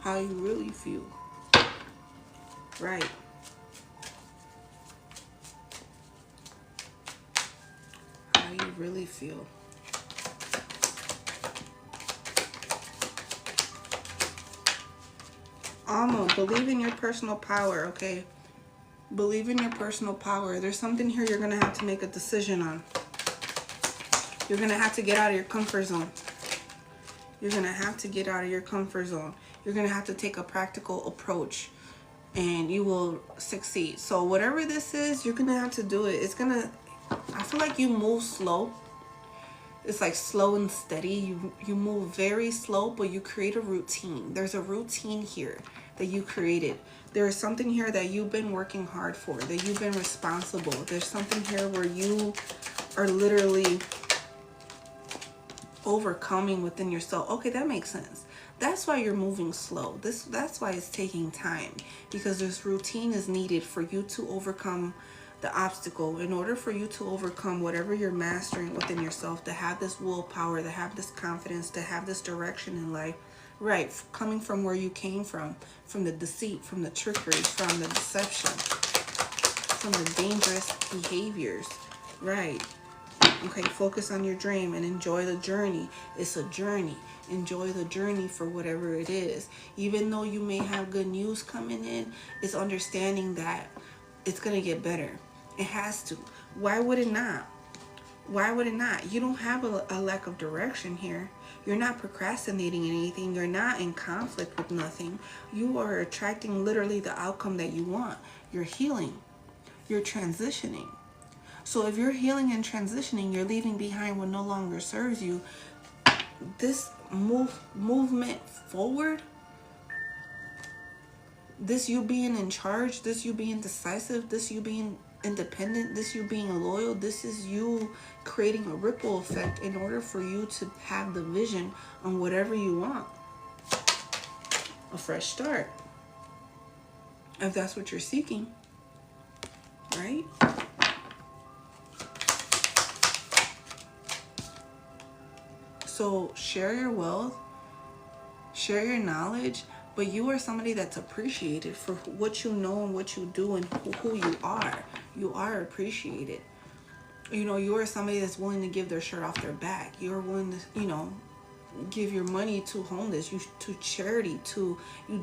How you really feel? Right. How you really feel? Almost. Believe in your personal power, okay? Believe in your personal power. There's something here you're going to have to make a decision on. You're going to have to get out of your comfort zone. You're going to have to get out of your comfort zone. You're going to have to take a practical approach, and you will succeed. So whatever this is, you're going to have to do it. It's going to, I feel like you move slow. It's like slow and steady. You move very slow, but you create a routine. There's a routine here that you created. There is something here that you've been working hard for, that you've been responsible. There's something here where you are literally overcoming within yourself. Okay, that makes sense. That's why you're moving slow. That's why it's taking time, because this routine is needed for you to overcome the obstacle. In order for you to overcome whatever you're mastering within yourself, to have this willpower, to have this confidence, to have this direction in life, right? Coming from where you came from the deceit, from the trickery, from the deception, from the dangerous behaviors, right? Okay, focus on your dream and enjoy the journey. It's a journey. Enjoy the journey for whatever it is. Even though you may have good news coming in, it's understanding that it's going to get better. It has to. Why would it not? Why would it not? You don't have a lack of direction here. You're not procrastinating anything. You're not in conflict with nothing. You are attracting literally the outcome that you want. You're healing. You're transitioning. So if you're healing and transitioning, you're leaving behind what no longer serves you. This movement forward, this you being in charge, this you being decisive, this you being independent, this you being loyal, this is you creating a ripple effect in order for you to have the vision on whatever you want. A fresh start, if that's what you're seeking, right? So share your wealth, share your knowledge, but you are somebody that's appreciated for what you know and what you do and who you are. You are appreciated. You know, you are somebody that's willing to give their shirt off their back. You're willing to, you know, give your money to homeless, to charity, you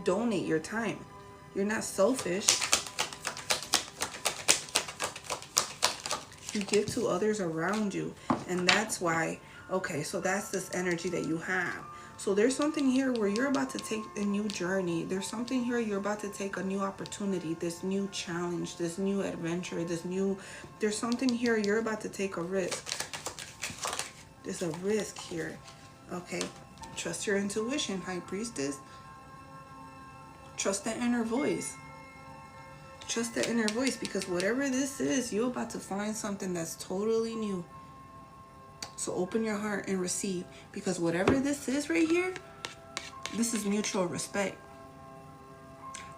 donate your time. You're not selfish. You give to others around you. And that's why, okay, so that's this energy that you have. So there's something here where you're about to take a new journey. There's something here you're about to take a new opportunity, this new challenge, this new adventure, there's something here you're about to take a risk. There's a risk here. Okay, trust your intuition, High Priestess. Trust that inner voice. Trust that inner voice, because whatever this is, you're about to find something that's totally new. So open your heart and receive, because whatever this is right here, this is mutual respect.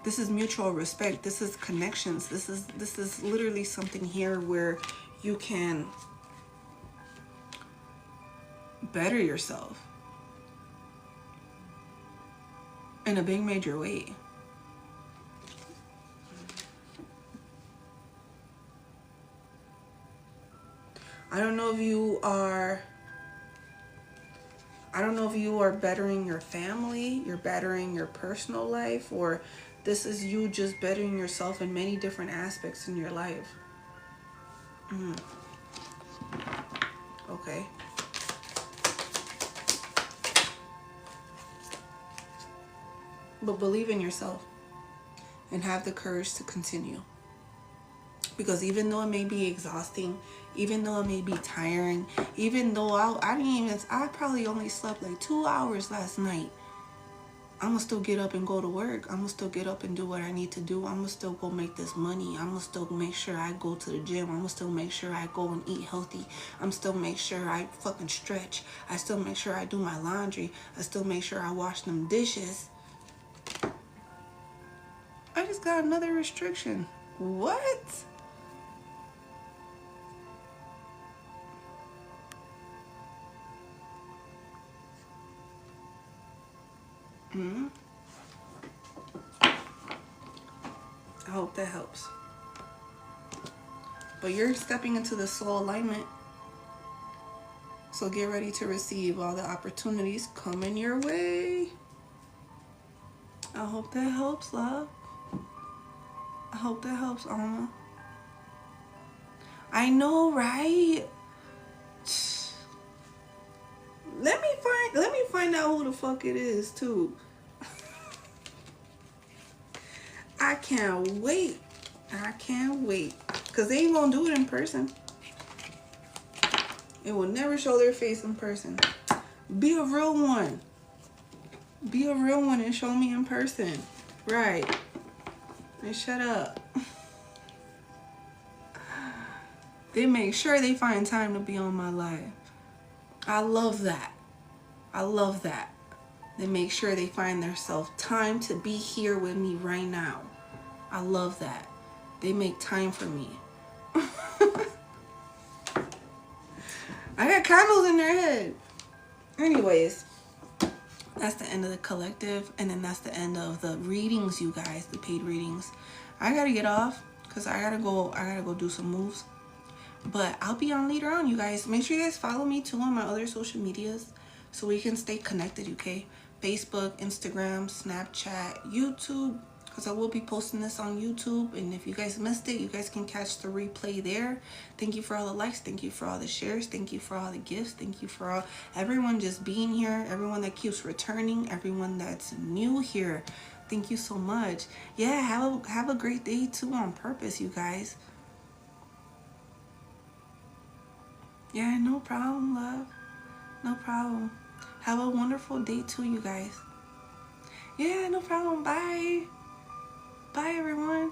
This is mutual respect. This is connections. This is literally something here where you can better yourself in a big major way. I don't know if you are bettering your family, you're bettering your personal life, or this is you just bettering yourself in many different aspects in your life. Okay. But believe in yourself and have the courage to continue. Because even though it may be exhausting, even though it may be tiring, even though I probably only slept like 2 hours last night, I'm gonna still get up and go to work. I'm gonna still get up and do what I need to do. I'm gonna still go make this money. I'm gonna still make sure I go to the gym. I'm gonna still make sure I go and eat healthy. I'm still make sure I fucking stretch. I still make sure I do my laundry. I still make sure I wash them dishes. I just got another restriction. What? I hope that helps. But you're stepping into the soul alignment. So get ready to receive all the opportunities coming your way. I hope that helps, love. I hope that helps, Alma. I know, right? Let me find out who the fuck it is too. I can't wait. Cause they ain't gonna do it in person. It will never show their face in person. Be a real one. Be a real one and show me in person. Right. And shut up. They make sure they find time to be on my live. I love that. I love that. They make sure they find themselves time to be here with me right now. I love that. They make time for me. I got candles in their head. Anyways, that's the end of the collective, and then that's the end of the readings, you guys, the paid readings. I gotta get off because I gotta go do some moves. But I'll be on later on, you guys. Make sure you guys follow me too on my other social medias so we can stay connected, okay? Facebook, Instagram, Snapchat, YouTube, because I will be posting this on YouTube. And if you guys missed it, you guys can catch the replay there. Thank you for all the likes. Thank you for all the shares. Thank you for all the gifts. Thank you for everyone just being here. Everyone that keeps returning. Everyone that's new here. Thank you so much. Yeah, have a great day too on purpose, you guys. Yeah, no problem, love. No problem. Have a wonderful day too, you guys. Yeah, no problem. Bye. Bye, everyone.